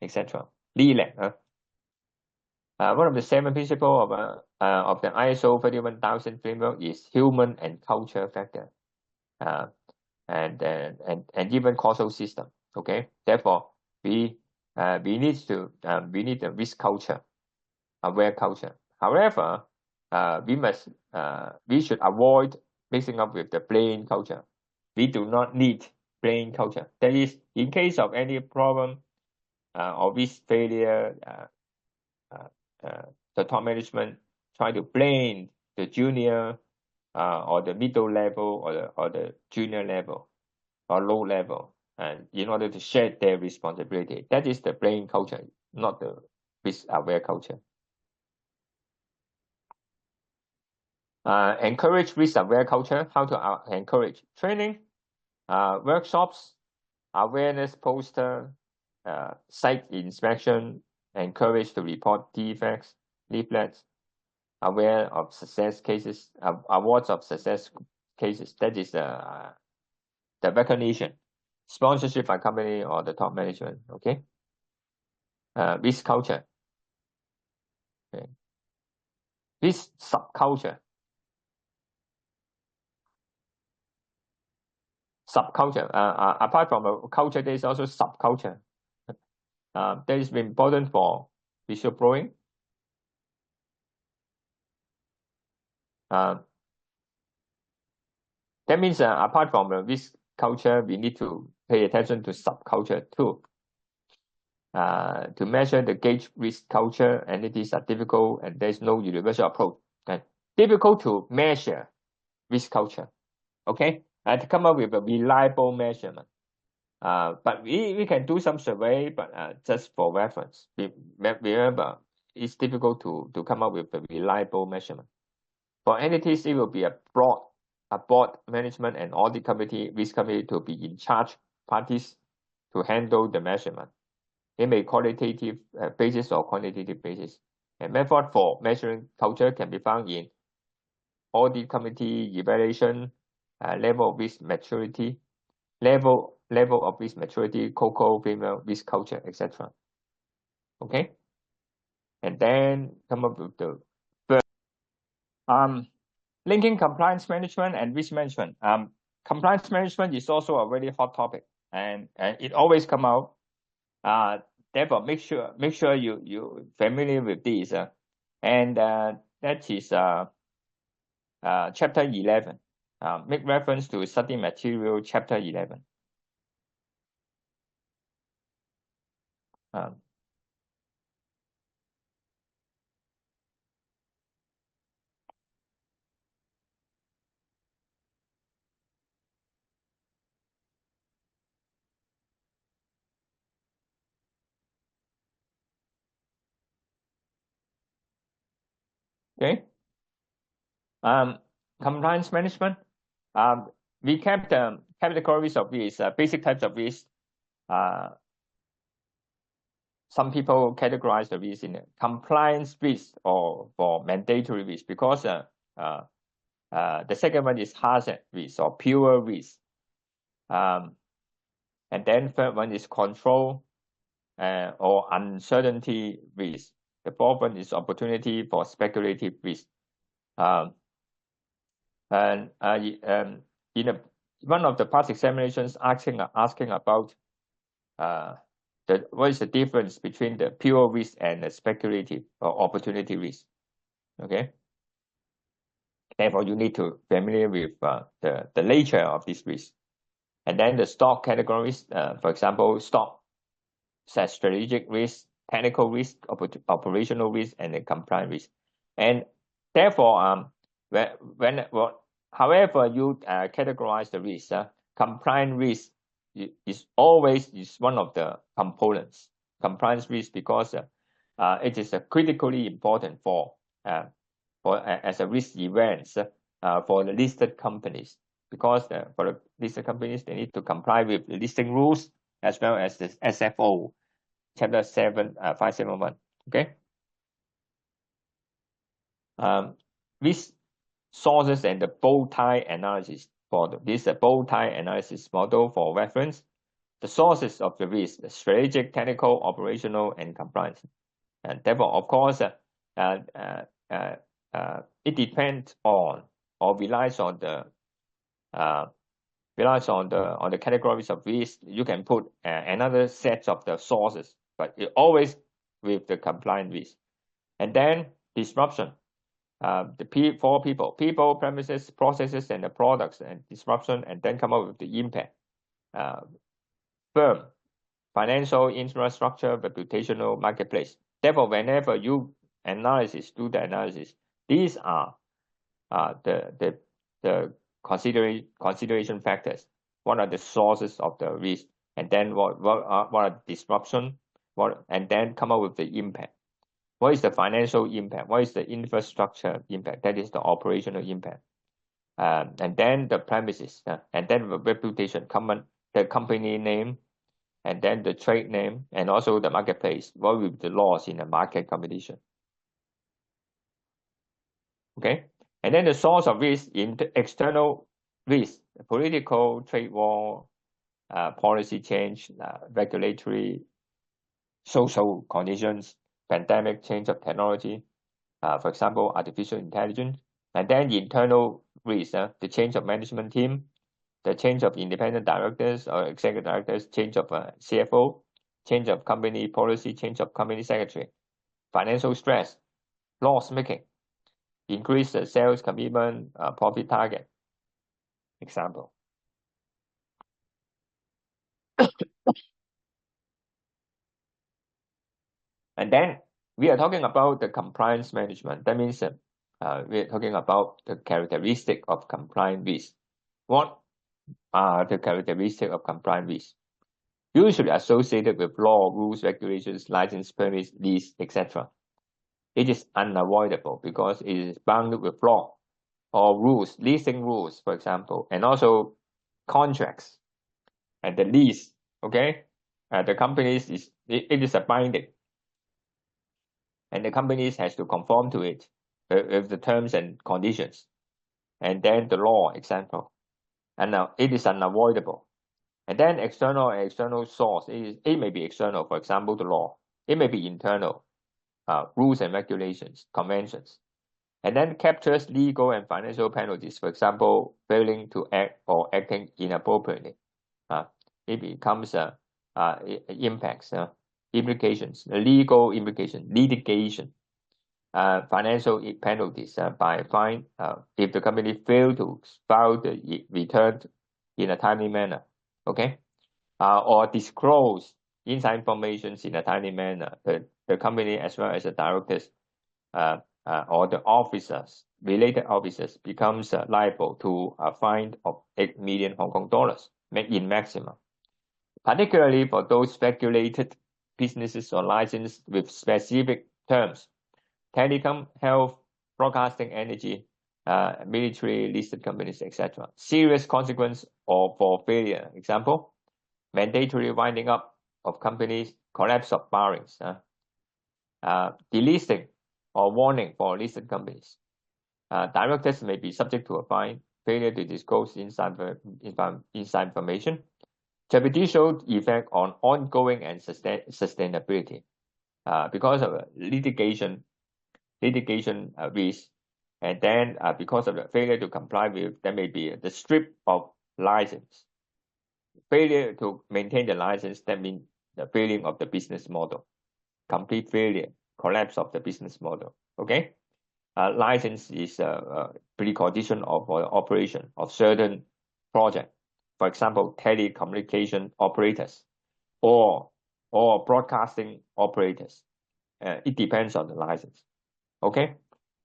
etc. LELAC. One of the 7 principles of the ISO 31000 framework is human and culture factor, and even causal system. Okay, therefore we need a risk culture, aware culture. However, we should avoid mixing up with the blame culture. We do not need blame culture. That is, in case of any problem or risk failure, the top management try to blame the junior or the middle level or the junior level or low level, and in order to share their responsibility. That is the blame culture, not the risk-aware culture. Encourage risk-aware culture. How to encourage? Training, workshops, awareness poster, site inspection, encourage to report defects, leaflets, aware of success cases, awards of success cases. That is the recognition. sponsorship by company or the top management. Okay. Risk culture. Okay. This subculture. Subculture. Apart from a culture, there is also subculture. That is important for whistleblowing. That means apart from the risk culture, we need to pay attention to subculture too. To measure the gauge risk culture, entities are difficult and there's no universal approach. Okay? Difficult to measure risk culture. Okay, to come up with a reliable measurement. But we can do some survey, but just for reference. Remember, it's difficult to come up with a reliable measurement. For entities, it will be a board management and audit committee, risk committee to be in charge parties to handle the measurement. It may qualitative basis or quantitative basis. A method for measuring culture can be found in audit committee evaluation, level of risk maturity, level of risk maturity, COCO, female risk culture, etc. Okay, and then come up with the linking compliance management and risk management. Compliance management is also a very hot topic, and it always come out. Therefore, make sure you familiar with this, and that is chapter 11. Make reference to study material chapter 11. Okay. Compliance management. We kept categories of these basic types of risk. Some people categorize the risk in compliance risk or for mandatory risk, because the second one is hazard risk or pure risk. And then third one is control or uncertainty risk. The fourth one is opportunity for speculative risk. And in one of the past examinations, asking about what is the difference between the pure risk and the speculative or opportunity risk. Okay. Therefore, you need to familiar with the nature of this risk. And then the stock categories, for example, stock says strategic risk, technical risk, operational risk, and the compliance risk. And therefore, however you categorize the risk, compliance risk is always one of the components. Compliance risk, because it is critically important for as a risk event for the listed companies, because for the listed companies, they need to comply with the listing rules as well as the SFO, chapter 571. Okay. Risk sources and the bow tie analysis. For this bow tie analysis model for reference, the sources of the risk, the strategic, technical, operational, and compliance. And therefore, of course, it depends on or relies on the categories of risk. You can put another set of the sources, but it always with the compliant risk. And then disruption. The four people, premises, processes, and the products, and disruption, and then come up with the impact. Firm, financial, infrastructure, reputational, marketplace. Therefore, whenever you do the analysis, these are the consideration factors. What are the sources of the risk, and then what are disruption, and then come up with the impact. What is the financial impact? What is the infrastructure impact? That is the operational impact. And then the premises, and then the reputation, the company name, and then the trade name, and also the marketplace. What will be the loss in the market competition? Okay, and then the source of risk in the external risk, political, trade war, policy change, regulatory, social conditions, pandemic, change of technology, for example, artificial intelligence, and then internal risk, the change of management team, the change of independent directors or executive directors, change of CFO, change of company policy, change of company secretary, financial stress, loss making, increase the sales commitment, profit target. Example. And then we are talking about the compliance management. That means we are talking about the characteristic of compliance risk. What are the characteristics of compliance risk? Usually associated with law, rules, regulations, license, permits, lease, etc. It is unavoidable because it is bounded with law or rules, leasing rules, for example, and also contracts and the lease. Okay, the companies it is a binding, and the companies has to conform to it with the terms and conditions, and then the law example, and now it is unavoidable. And then external source, it may be external, for example, the law. It may be internal, rules and regulations, conventions. And then captures legal and financial penalties, for example, failing to act or acting inappropriately. It becomes impacts, implications, legal implication, litigation, financial penalties by fine if the company failed to file the return in a timely manner. Okay, or disclose inside information in a timely manner. The company as well as the directors or the officers, related officers, becomes liable to a fine of 8 million Hong Kong dollars in maximum. Particularly for those regulated businesses or licensed with specific terms, telecom, health, broadcasting, energy, military, listed companies, etc. Serious consequence or for failure. Example, mandatory winding up of companies, collapse of borrowings, delisting or warning for listed companies. Directors may be subject to a fine, failure to disclose inside information, judicial effect on ongoing and sustainability because of litigation risk, and then because of the failure to comply with, there may be the strip of license. Failure to maintain the license, that means the failing of the business model, complete failure, collapse of the business model. Okay, license is a precondition of operation of certain project. For example, telecommunication operators or broadcasting operators. It depends on the license. Okay,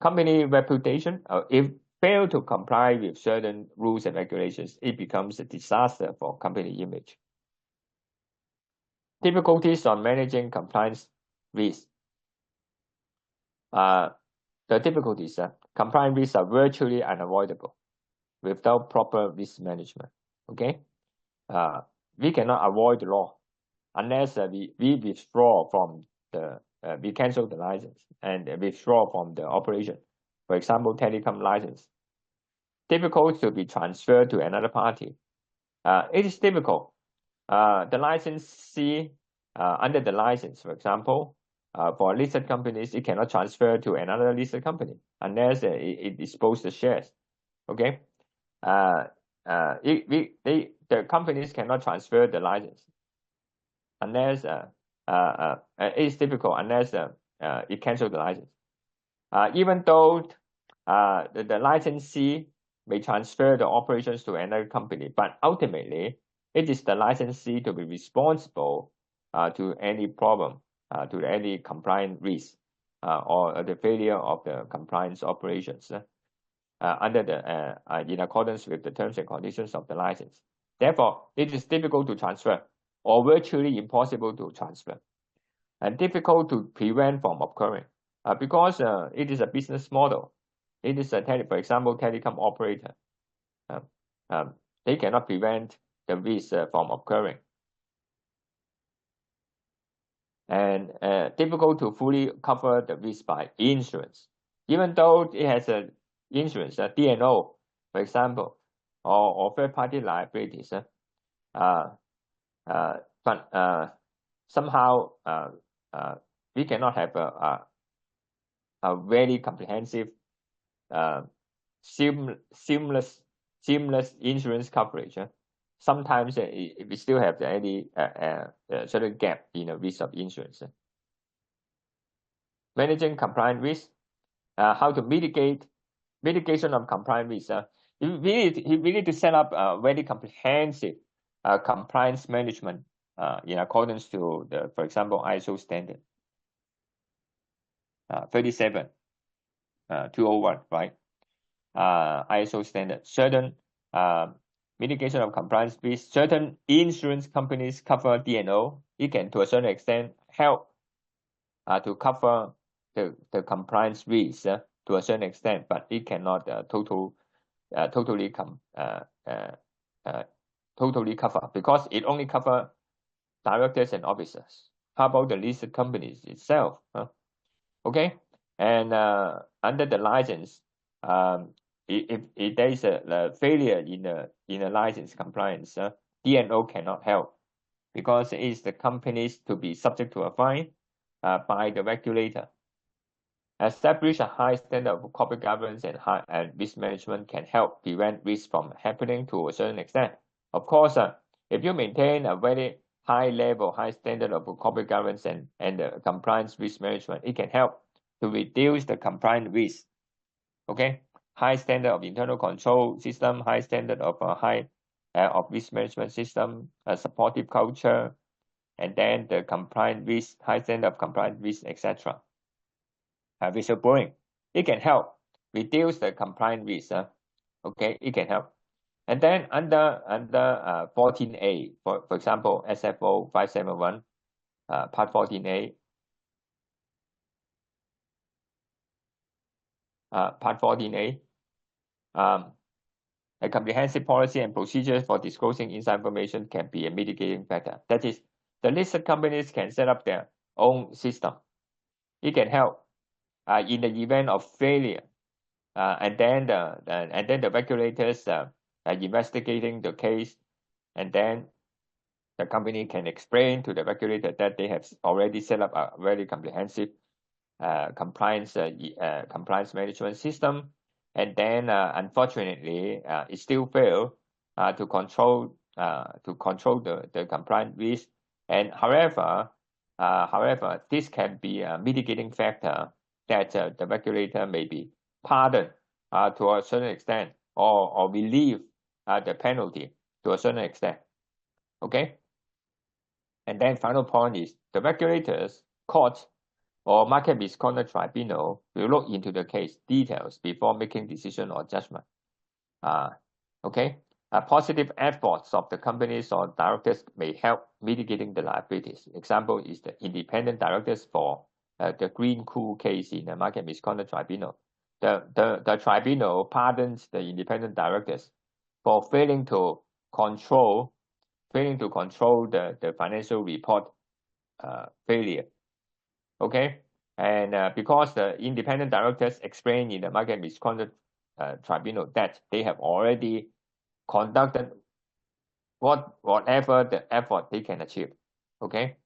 company reputation. If fail to comply with certain rules and regulations, it becomes a disaster for company image. Difficulties on managing compliance risk. The difficulties, compliance risks are virtually unavoidable without proper risk management. Okay, we cannot avoid the law unless we withdraw from the we cancel the license and withdraw from the operation. For example, telecom license. Difficult to be transferred to another party. It is difficult. The licensee under the license, for example, for listed companies, it cannot transfer to another listed company unless it disposes the shares. Okay, the companies cannot transfer the license unless it's difficult unless it cancels the license. Even though the licensee may transfer the operations to another company, but ultimately it is the licensee to be responsible to any problem, to any compliance risk, or the failure of the compliance operations under the in accordance with the terms and conditions of the license. Therefore, it is difficult to transfer or virtually impossible to transfer, and difficult to prevent from occurring because it is a business model. It is for example, telecom operator. They cannot prevent the risk from occurring, and difficult to fully cover the risk by insurance, even though it has a insurance, D&O, for example, or third-party liabilities. but somehow we cannot have a very comprehensive, seamless insurance coverage. Sometimes we still have any certain gap in the risk of insurance. Managing compliance risk, how to mitigation of compliance risk. We need to set up a very comprehensive compliance management in accordance to the, for example, ISO standard 37201, right? ISO standard. Certain mitigation of compliance risk. Certain insurance companies cover D&O. It can, to a certain extent, help to cover the compliance risk to a certain extent, but it cannot totally cover, because it only cover directors and officers. How about the listed companies itself? Okay, and under the license, if there is a failure in a license compliance, D&O cannot help, because it is the companies to be subject to a fine by the regulator. Establish a high standard of corporate governance and risk management can help prevent risk from happening to a certain extent. Of course, if you maintain a very high standard of corporate governance and compliance risk management, it can help to reduce the compliance risk. Okay, high standard of internal control system, high standard of risk management system, a supportive culture, and then the compliance risk, high standard of compliance risk, etc. Whistleblowing, it can help reduce the compliance risk. Okay, it can help. And then under 14A, for example, SFO 571, Part 14A, Part 14A, a comprehensive policy and procedures for disclosing inside information can be a mitigating factor. That is, the listed companies can set up their own system. It can help in the event of failure, and then the regulators investigating the case, and then the company can explain to the regulator that they have already set up a very comprehensive compliance management system, and then unfortunately it still failed to control the compliance risk. And however, this can be a mitigating factor that the regulator may be pardoned to a certain extent, or relieve the penalty to a certain extent. Okay. And then final point is the regulators, courts, or market misconduct tribunal will look into the case details before making decision or judgment. Okay. Positive efforts of the companies or directors may help mitigating the liabilities. Example is the independent directors for the Green Cool case in the market misconduct tribunal. The tribunal pardons the independent directors for failing to control the financial report failure. Okay, and because the independent directors explained in the market misconduct tribunal that they have already conducted whatever the effort they can achieve. Okay,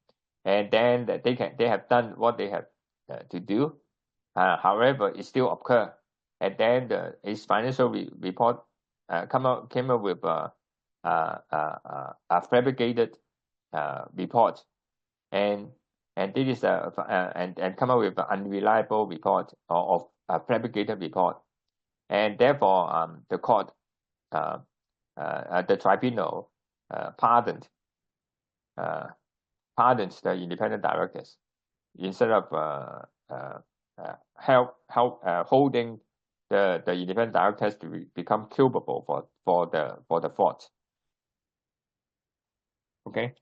and then they have done what they have to do. However, it still occur, and then his financial report came up with a fabricated report, and this is and come up with an unreliable report of a fabricated report, and therefore the court, the tribunal pardoned the independent directors instead of holding the independent directors to become culpable for the fault. Okay.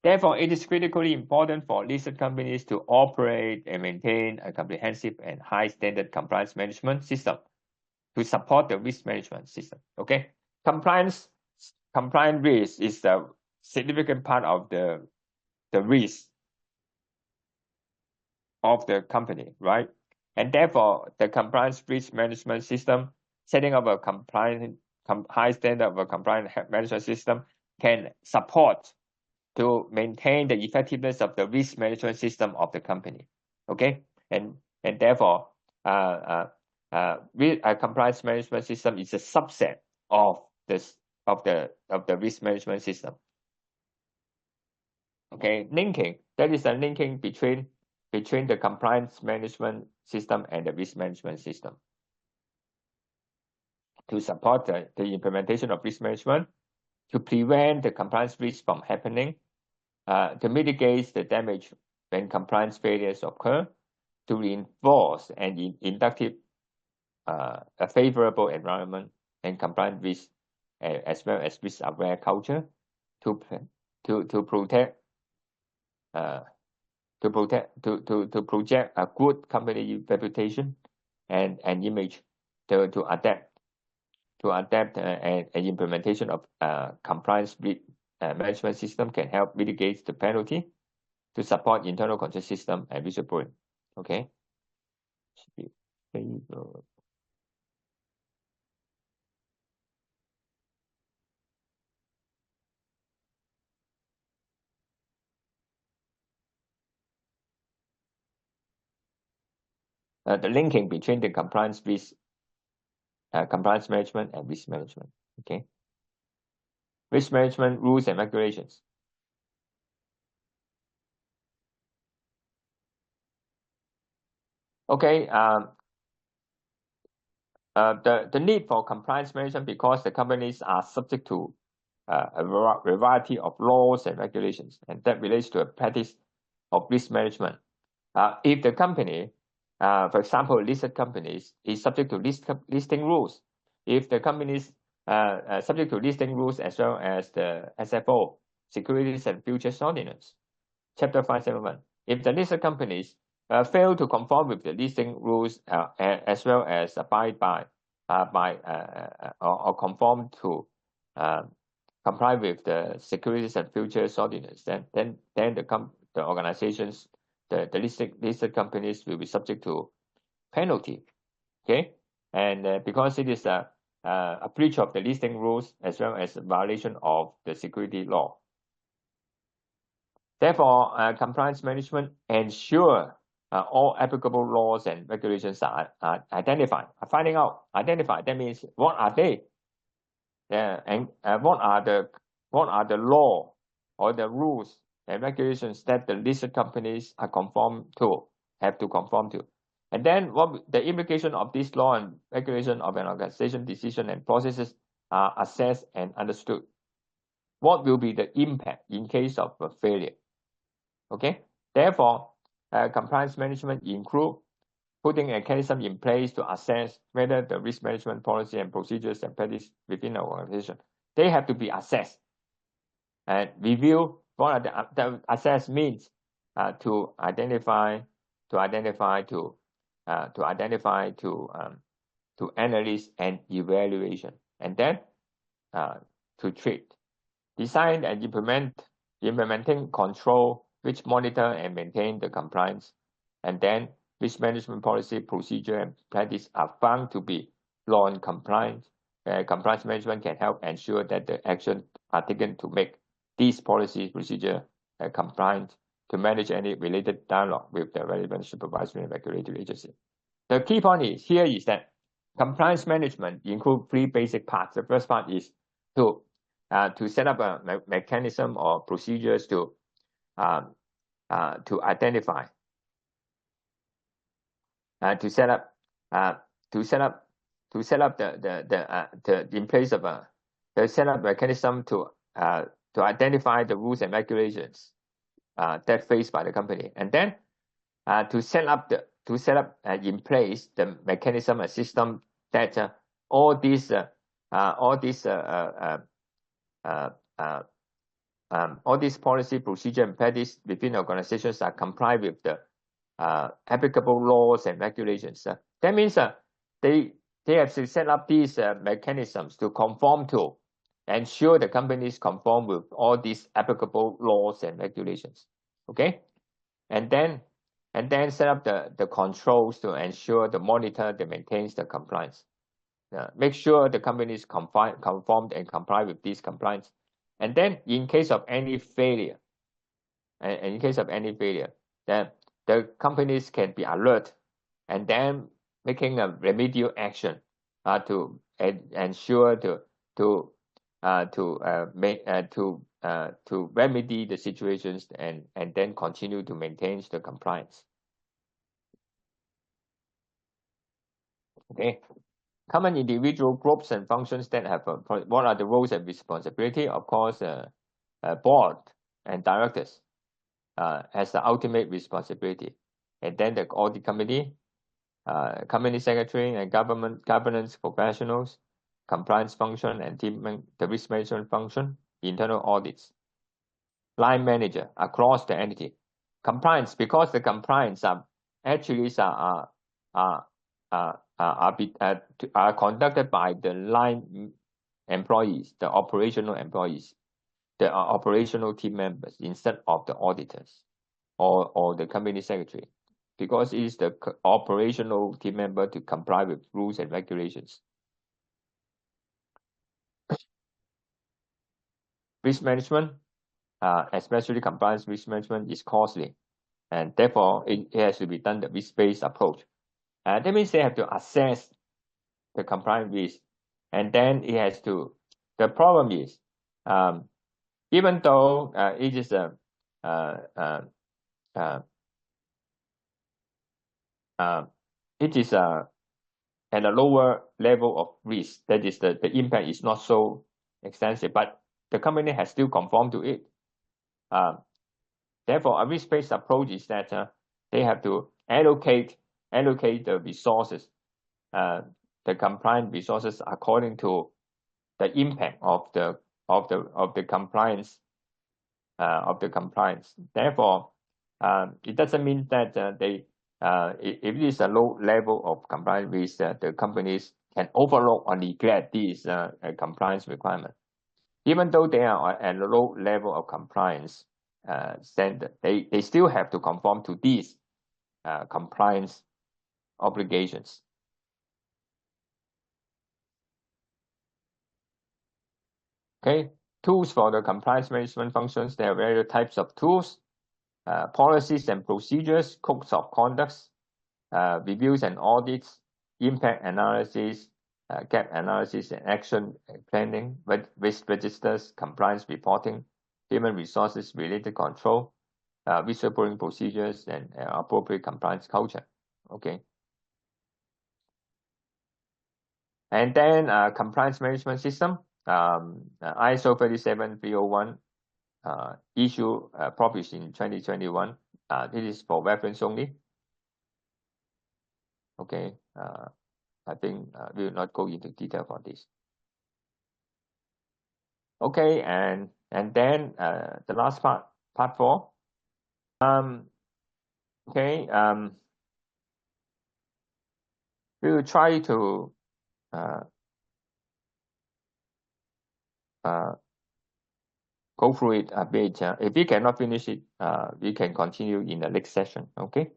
Therefore, it is critically important for listed companies to operate and maintain a comprehensive and high standard compliance management system to support the risk management system. Okay, compliance risk is a significant part of the risk of the company, right? And therefore, the compliance risk management system, setting up a high standard of a compliance management system, can support to maintain the effectiveness of the risk management system of the company. Okay, and therefore, compliance management system is a subset of this of the risk management system. Okay, linking, that is a linking between the compliance management system and the risk management system to support the implementation of risk management, to prevent the compliance risk from happening, to mitigate the damage when compliance failures occur, to reinforce an inductive, a favorable environment and compliance risk, as well as risk-aware culture, to protect, to project a good company reputation and image, to adapt and implementation of compliance management system can help mitigate the penalty, to support internal control system and whistleblowing. Okay. The linking between the compliance management and risk management. Okay. Risk management rules and regulations. Okay. The need for compliance management because the companies are subject to a variety of laws and regulations, and that relates to a practice of risk management. If the company, for example, listed companies, is subject to listing rules, if the companies subject to listing rules as well as the SFO, Securities and Futures Ordinance, Chapter 571, if the listed companies fail to conform with the listing rules as well as abide by or conform to comply with the Securities and Futures Ordinance, then the organizations, the listed companies will be subject to penalty. Okay, and because it is a breach of the listing rules as well as a violation of the security law. Therefore, compliance management ensure all applicable laws and regulations are identified. Identified. That means what are they? And what are the law or the rules and regulations that the listed companies are have to conform to? And then what the implication of this law and regulation of an organization decision and processes are assessed and understood. What will be the impact in case of a failure? Okay, therefore, compliance management include putting a mechanism in place to assess whether the risk management policy and procedures and practice within the organization, they have to be assessed and review. What are the assess means to identify, to analyze and evaluation, and then to treat, design and implementing control which monitor and maintain the compliance, and then risk management policy, procedure, and practice are found to be non-compliant. Compliance management can help ensure that the actions are taken to make these policy procedure compliant, to manage any related dialogue with the relevant supervisory and regulatory agency. The key point is here is that compliance management includes three basic parts. The first part is to set up a mechanism or procedures to identify, to set up the in place of the set up mechanism to identify the rules and regulations that faced by the company, and then to set up in place the mechanism, a system that all these policy, procedure, and practice within organizations are compliant with the applicable laws and regulations. That means they have to set up these mechanisms to conform to, ensure the companies conform with all these applicable laws and regulations. Okay, and then set up the controls to ensure the monitor that maintains the compliance. Make sure the companies conformed and comply with these compliance. And then in case of any failure, and in case of any failure, then the companies can be alert and then making a remedial action to ensure to remedy the situations and then continue to maintain the compliance. Okay, common individual groups and functions that have what are the roles and responsibility? Of course, board and directors has the ultimate responsibility, and then the audit committee, company secretary and governance professionals, compliance function and the risk management function, internal audits, line manager across the entity, compliance, because the compliance are actually are conducted by the line employees, the operational employees, the operational team members instead of the auditors or the company secretary, because it is the operational team member to comply with rules and regulations. Risk management, especially compliance risk management, is costly, and therefore it has to be done the risk-based approach. That means they have to assess the compliance risk, and then it has to. The problem is, even though it is a it is at a lower level of risk, that is the impact is not so extensive, but the company has still conformed to it. Therefore, a risk-based approach is that they have to allocate the resources, the compliant resources, according to the impact of the compliance Therefore, it doesn't mean that if it is a low level of compliance risk, the companies can overlook or neglect these compliance requirements. Even though they are at a low level of compliance standard, they still have to conform to these compliance obligations. Okay, tools for the compliance management functions. There are various types of tools, policies and procedures, codes of conducts, reviews and audits, impact analysis, gap analysis and action planning, risk registers, compliance reporting, human resources related control, whistleblowing procedures, and appropriate compliance culture. Okay. And then compliance management system, ISO 37301 issue published in 2021. This is for reference only. Okay, I think we will not go into detail for this. Okay, and then the last part 4. Okay, we will try to go through it a bit. If we cannot finish it, we can continue in the next session. Okay.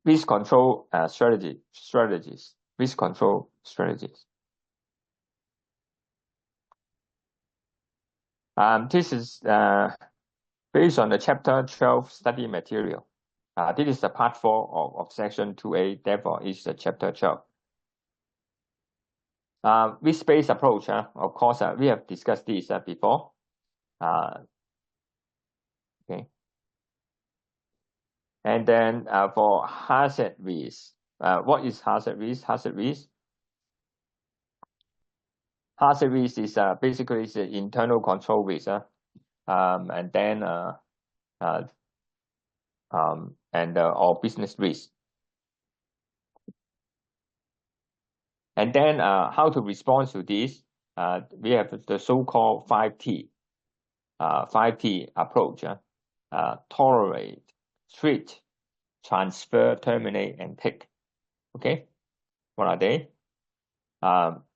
Risk control strategies. Risk control strategies. This is based on the chapter 12 study material. This is the part 4 of section 2A. Therefore, it's the chapter 12. Risk-based approach. Of course, we have discussed this before. Okay. And then for hazard risk, what is hazard risk? Hazard risk is basically it's an internal control risk, and then or business risk. And then how to respond to this? We have the so-called 5T, 5T approach: tolerate, treat, transfer, terminate, and take. Okay, what are they?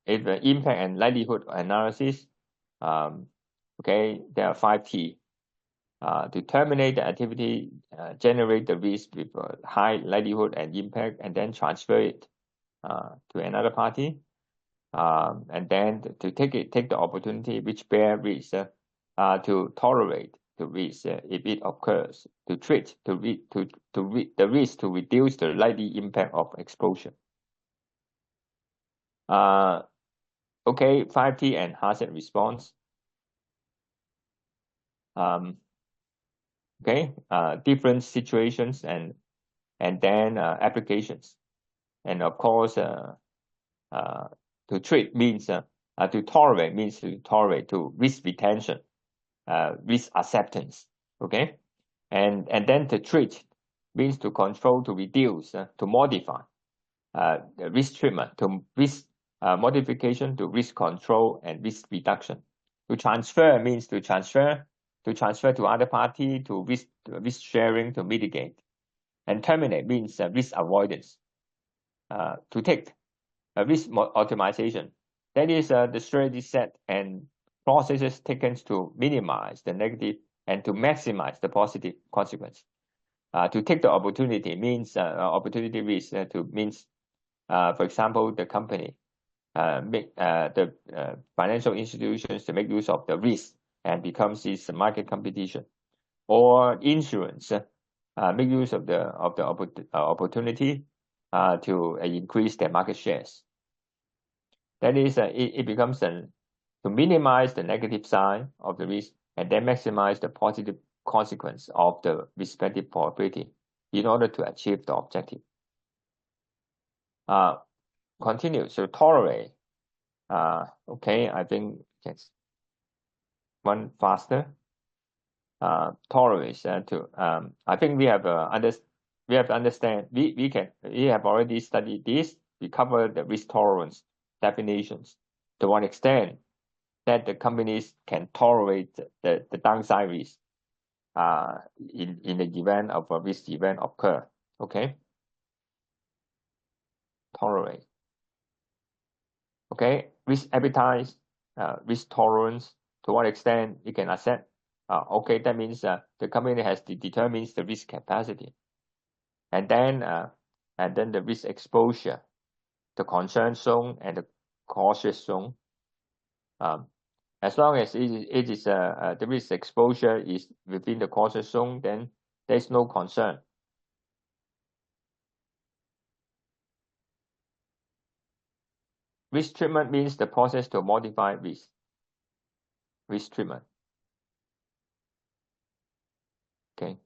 If the impact and likelihood analysis, okay, there are 5T. To terminate the activity, generate the risk with high likelihood and impact, and then transfer it to another party, and then to take the opportunity which bear risk, to tolerate the risk if it occurs, to treat the risk to reduce the likely impact of exposure. Okay, 5T and hazard response. Okay, different situations and then applications, and of course, to treat means to tolerate means to tolerate, to risk retention, risk acceptance. Okay, and then to treat means to control, to reduce, to modify. The risk treatment, to risk modification, to risk control and risk reduction. To transfer means to transfer to other party, to risk sharing, to mitigate. And terminate means risk avoidance. To take risk optimization, that is the strategy set and processes taken to minimize the negative and to maximize the positive consequence. To take the opportunity means opportunity risk to means, for example, the company make the financial institutions to make use of the risk and becomes this market competition, or insurance make use of the opportunity to increase their market shares. That is, it becomes to minimize the negative side of the risk and then maximize the positive consequence of the respective probability in order to achieve the objective. Continue. So tolerate. Okay, I think yes. One faster. Tolerance to I think we have to understand, we have already studied this. We cover the risk tolerance definitions to one extent that the companies can tolerate the downside risk in the event of a risk event occur. Okay, tolerate. Okay, risk appetite, risk tolerance, to what extent it can accept. Okay, that means the company has determines the risk capacity, and then the risk exposure, the concern zone and the cautious zone. As long as it is the risk exposure is within the cautious zone, then there is no concern. Risk treatment means the process to modify risk. Risk treatment. Okay.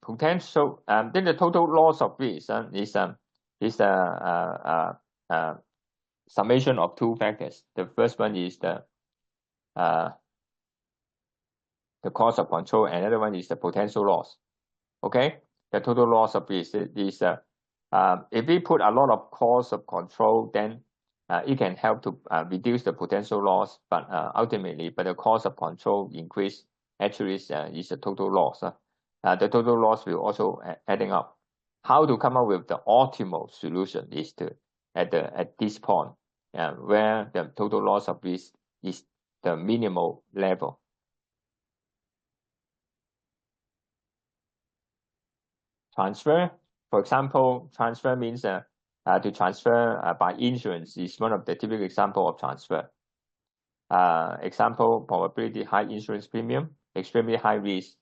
Potential. Then the total loss of risk is summation of two factors. The first one is the cost of control, and another one is the potential loss. Okay, the total loss of risk is if we put a lot of cost of control, then it can help to reduce the potential loss, but ultimately, the cost of control increase actually is a total loss. The total loss will also adding up. How to come up with the optimal solution is to at this point where the total loss of risk is the minimal level. Transfer, for example, transfer means to transfer by insurance is one of the typical example of transfer. Example, probability high insurance premium, extremely high risk,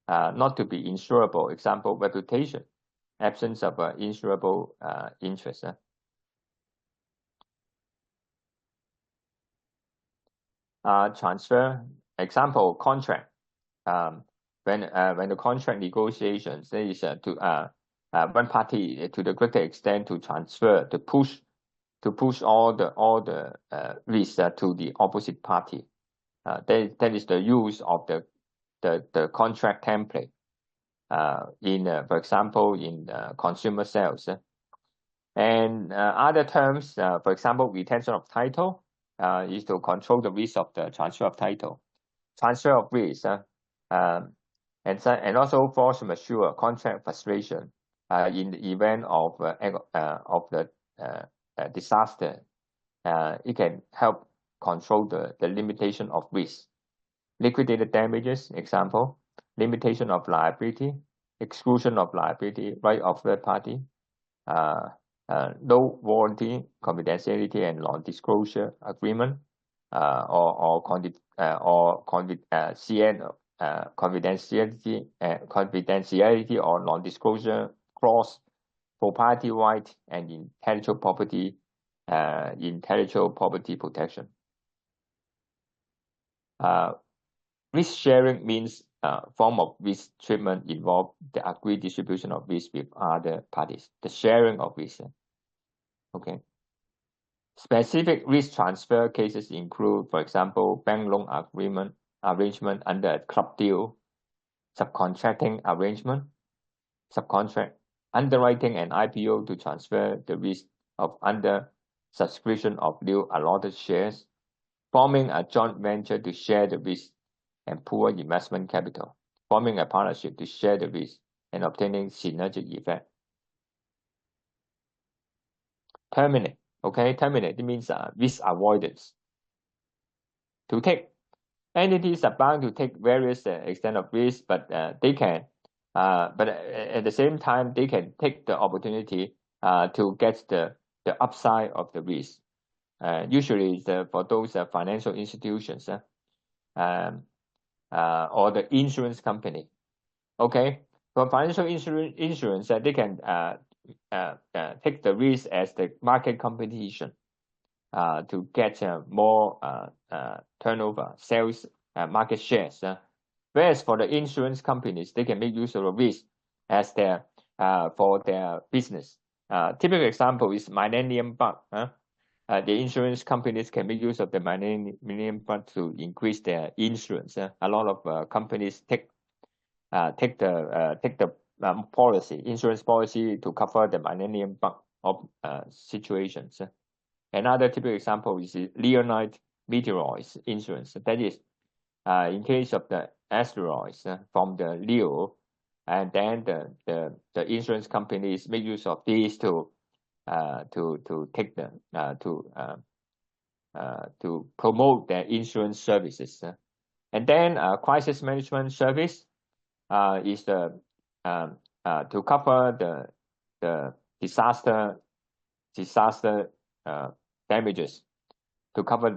not to be insurable. Example, reputation, absence of insurable interest. Transfer, example, contract. When the contract negotiations, there is to one party to the greater extent to transfer, to push all the risk to the opposite party. That is the use of the contract template in for example in consumer sales. And other terms, for example, retention of title is to control the risk of the transfer of title. Transfer of risk and also force majeure contract frustration in the event of the disaster. It can help control the limitation of risk. Liquidated damages, example, limitation of liability, exclusion of liability, right of third party. no warranty, confidentiality, and non-disclosure agreement, CN, confidentiality or non-disclosure clause, propriety right, and intellectual property protection. Risk sharing means form of risk treatment involve the agreed distribution of risk with other parties. The sharing of risk. Okay. Specific risk transfer cases include, for example, bank loan arrangement under a club deal, subcontracting arrangement, subcontract, underwriting an IPO to transfer the risk of under subscription of new allotted shares, forming a joint venture to share the risk and pool investment capital, forming a partnership to share the risk and obtaining synergic effect. Terminate. Okay, terminate means risk avoidance. To take, entities are bound to take various extent of risk, but they can, but at the same time, they can take the opportunity to get the upside of the risk. Usually, for those financial institutions or the insurance company. Okay, for financial insurance, they can take the risk as the market competition to get more turnover, sales, market shares. Whereas for the insurance companies, they can make use of the risk as their for their business. Typical example is Millennium Bug. The insurance companies can make use of the Millennium Bug to increase their insurance. A lot of companies take the insurance policy to cover the Millennium Bug of situations. Another typical example is Leonid meteoroids insurance. That is, in case of the asteroids from the Leo, and then the insurance companies make use of these to take them to promote their insurance services. And then crisis management service is to cover the disaster damages, to cover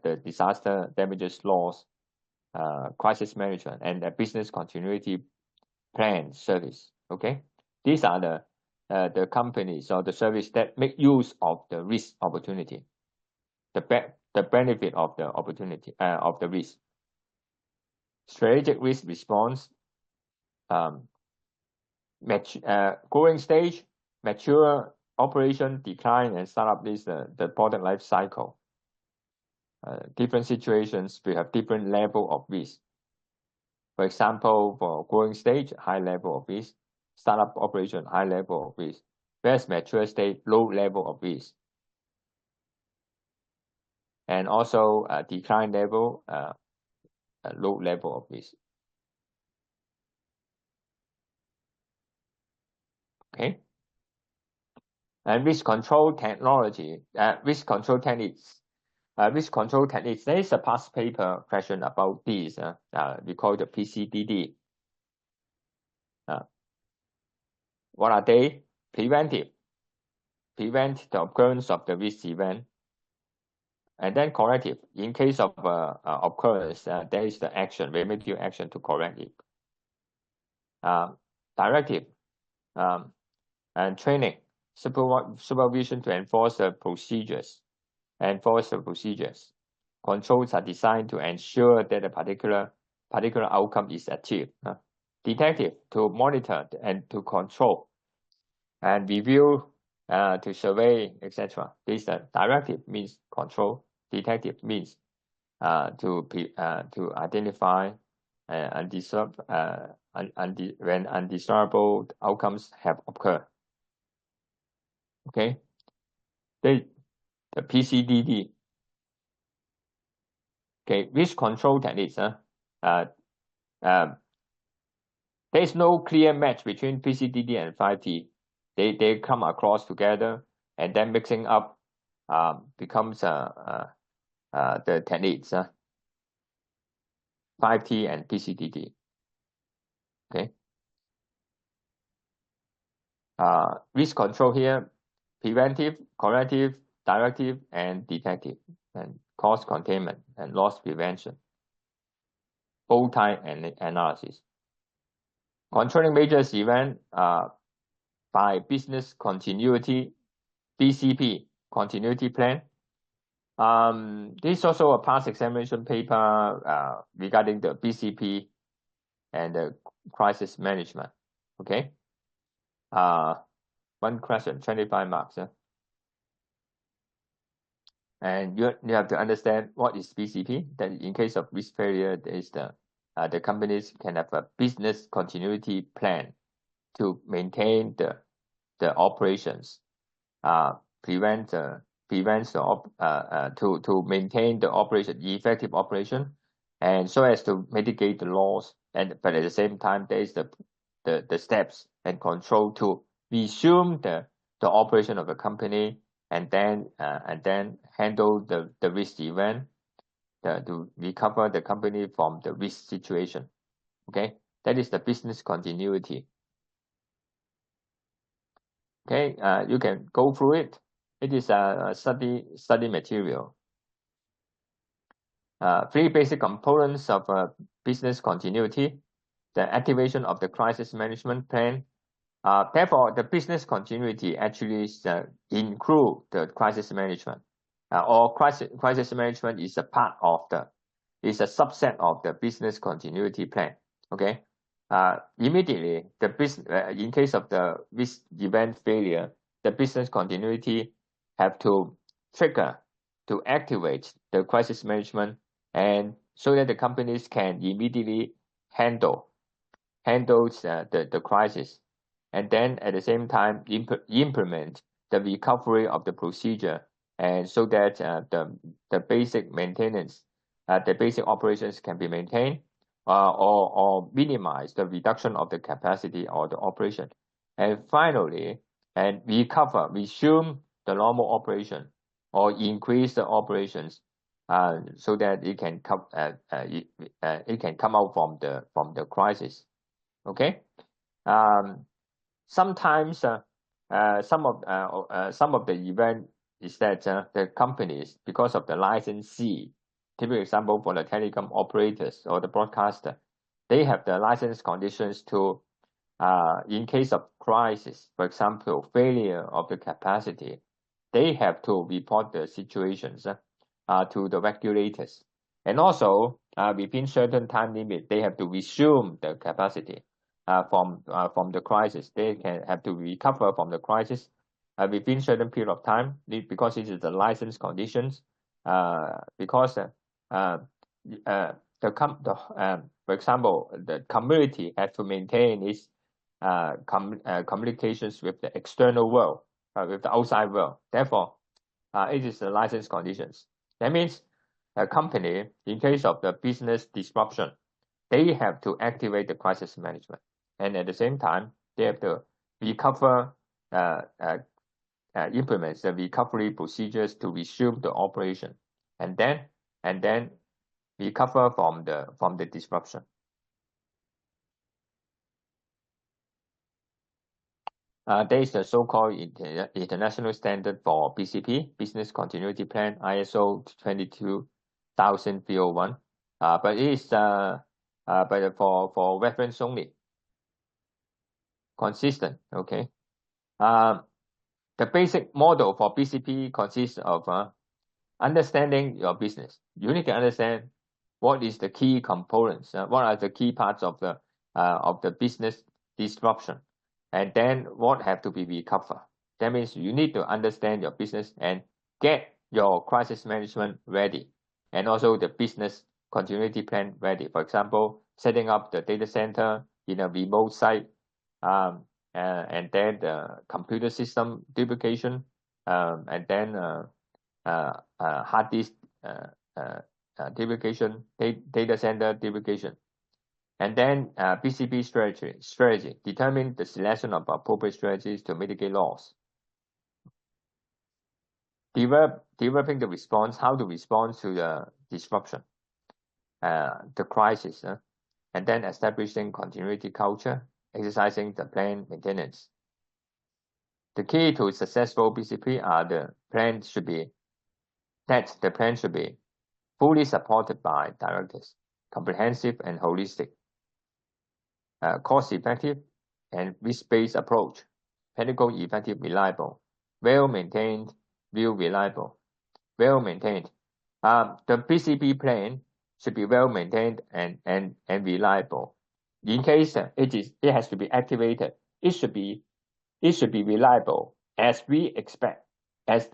the disaster damages loss, crisis management, and the business continuity plan service. Okay, these are the companies or the service that make use of the risk opportunity, the benefit of the opportunity of the risk. Strategic risk response, growing stage, mature operation, decline, and startup is the product life cycle. Different situations, we have different level of risk. For example, for growing stage, high level of risk. Startup operation, high level of risk. Whereas mature stage, low level of risk. And also decline level, low level of risk. Okay. And risk control technology, risk control techniques. Risk control techniques. There is a past paper question about these. We call the PCDD. What are they? Preventive. Prevent the occurrence of the risk event. And then corrective. In case of occurrence, there is the action, remedial action to correct it. Directive and training, supervision to enforce the procedures. Controls are designed to ensure that a particular outcome is achieved. Detective, to monitor and to control and review, to survey, etc. This directive means control. Detective means to identify when undesirable outcomes have occurred. Okay, the PCDD. Okay, risk control techniques. There is no clear match between PCDD and 5T. They come across together, and then mixing up becomes the techniques. 5T and PCDD. Okay. Risk control here, preventive, corrective, directive, and detective, and cost containment and loss prevention, bow tie and analysis. Controlling major event by business continuity, BCP, continuity plan. This is also a past examination paper regarding the BCP and the crisis management. Okay. One question, 25 marks. And you have to understand what is BCP. That in case of risk failure, there is the companies can have a business continuity plan to maintain the operations, to maintain the operation, effective operation, and so as to mitigate the loss. But at the same time, there is the steps and control to resume the operation of the company, and then handle the risk event, to recover the company from the risk situation. Okay, that is the business continuity. Okay, you can go through it. It is a study material. Three basic components of business continuity: the activation of the crisis management plan. Therefore, the business continuity actually include the crisis management, or crisis management is a part of is a subset of the business continuity plan. Okay, immediately in case of the risk event failure, the business continuity have to trigger to activate the crisis management, and so that the companies can immediately handle the crisis, and then at the same time implement the recovery of the procedure, and so that the basic maintenance, the basic operations can be maintained, or minimize the reduction of the capacity or the operation, and finally resume the normal operation or increase the operations, so that it can come out from the crisis. Okay. Sometimes some of the event is that the companies, because of the licensee, typical example for the telecom operators or the broadcaster, they have the license conditions to, in case of crisis, for example, failure of the capacity, they have to report the situations to the regulators, and also within certain time limit, they have to resume the capacity from the crisis. They can have to recover from the crisis within certain period of time, because it is the license conditions. Because for example, the community has to maintain its communications with the external world, with the outside world. Therefore, it is the license conditions. That means a company, in case of the business disruption, they have to activate the crisis management, and at the same time, they have to recover, implement the recovery procedures to resume the operation, and then recover from the disruption. There is the so-called international standard for BCP, Business Continuity Plan, ISO 22301. But it is but for reference only. Consistent. Okay. The basic model for BCP consists of understanding your business. You need to understand what is the key components, what are the key parts of the business disruption, and then what have to be recovered. That means you need to understand your business and get your crisis management ready, and also the business continuity plan ready. For example, setting up the data center in a remote site, and then the computer system duplication, and then hard disk duplication, data center duplication, and then BCP strategy. Determine the selection of appropriate strategies to mitigate loss. Developing the response, how to respond to the disruption, the crisis, and then establishing continuity culture, exercising the plan maintenance. The key to successful BCP are the plan should be fully supported by directors, comprehensive and holistic, cost-effective and risk-based approach, technical effective, reliable, well-maintained, reliable, well-maintained. The BCP plan should be well-maintained and reliable. In case it has to be activated, it should be reliable as we expect, as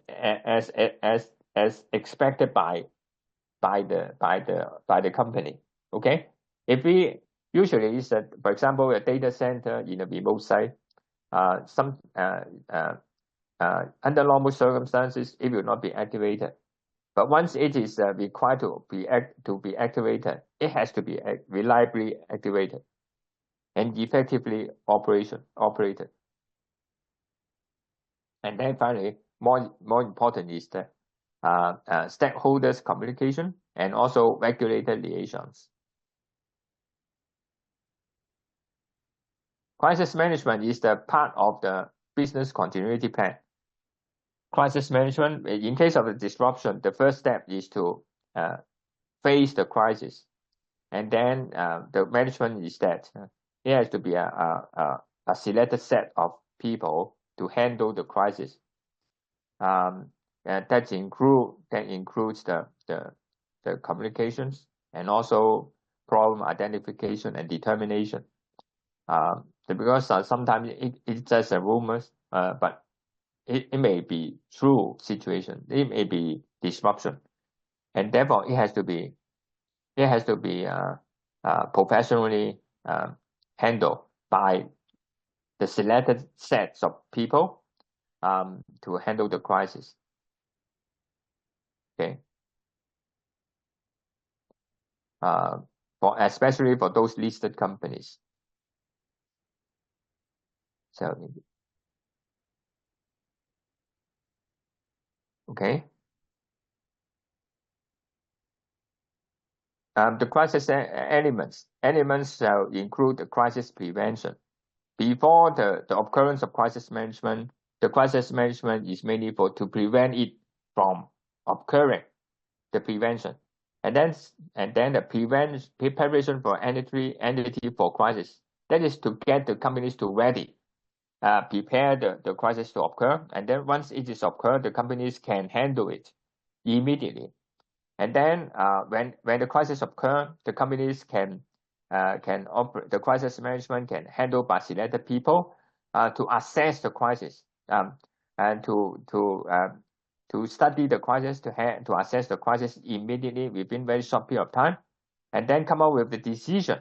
expected by the company. Okay, if we usually is that, for example, a data center in a remote site, under normal circumstances it will not be activated, but once it is required to be activated, it has to be reliably activated and effectively operated. And then finally, more important is the stakeholders communication and also regulator liaisons. Crisis management is the part of the business continuity plan. Crisis management, in case of a disruption, the first step is to face the crisis, and then the management is that it has to be a selected set of people to handle the crisis. That includes the communications and also problem identification and determination. Because sometimes it's just a rumors, but it may be true situation. It may be disruption, and therefore it has to be professionally handled by the selected sets of people to handle the crisis. Okay. Especially for those listed companies. So, okay. The crisis elements shall include the crisis prevention. Before the occurrence of crisis management, the crisis management is mainly to prevent it from occurring, the prevention. And then the preparation for entity for crisis. That is to get the companies to ready, prepare the crisis to occur. And then once it is occurred, the companies can handle it immediately. And then when the crisis occur, the companies can operate. The crisis management can handle by selected people to assess the crisis and to study the crisis, to assess the crisis immediately within very short period of time, and then come up with the decision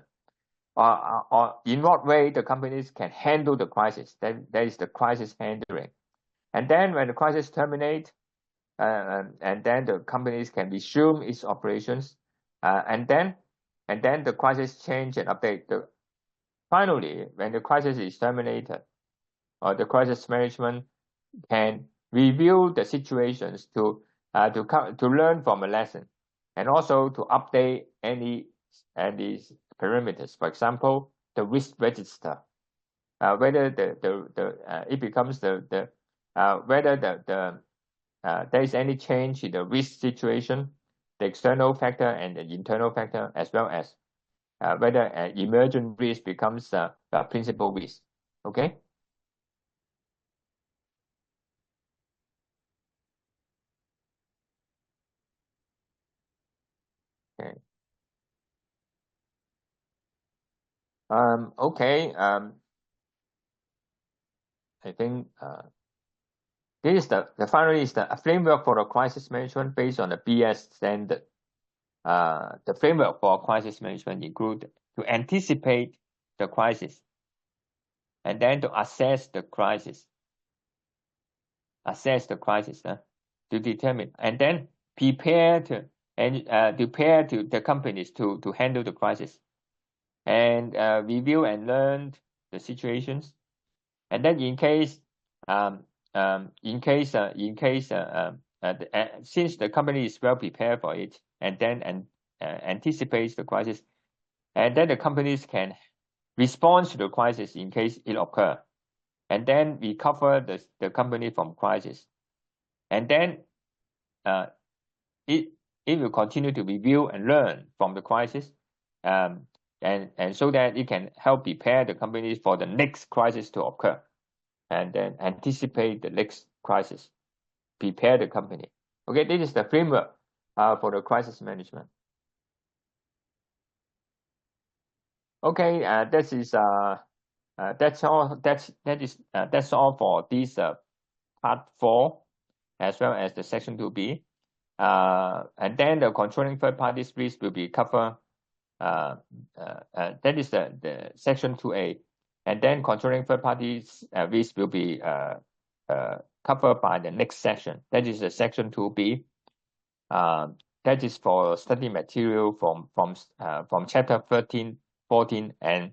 or in what way the companies can handle the crisis. That is the crisis handling. And then when the crisis terminates, and then the companies can resume its operations, and then the crisis change and update. Finally, when the crisis is terminated, or the crisis management can review the situations to learn from a lesson, and also to update any parameters. For example, the risk register, whether it becomes whether there is any change in the risk situation, the external factor and the internal factor, as well as whether an emergent risk becomes a principal risk. Okay. Okay. Okay. I think this is finally is the framework for the crisis management based on the BS standard. The framework for crisis management include to anticipate the crisis, and then to assess the crisis, to determine, and then prepare the companies to handle the crisis, and review and learn the situations, and then in case since the company is well prepared for it, and then anticipates the crisis, and then the companies can respond to the crisis in case it occurs. and then we cover the company from crisis, and then it will continue to review and learn from the crisis, and so that it can help prepare the company for the next crisis to occur, and then anticipate the next crisis, prepare the company. Okay, this is the framework for the crisis management. Okay, that is that's all. That's all for this part 4, as well as the section 2B. And then the controlling third parties risk will be covered. That is the section 2A, and then controlling third parties risk will be covered by the next section. That is the section 2B. That is for study material from chapter 13, 14, and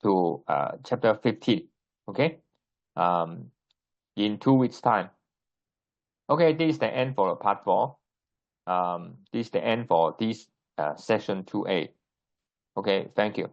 to chapter 15. Okay, in 2 weeks' time. Okay, this is the end for part 4. This is the end for this section 2A. Okay, thank you.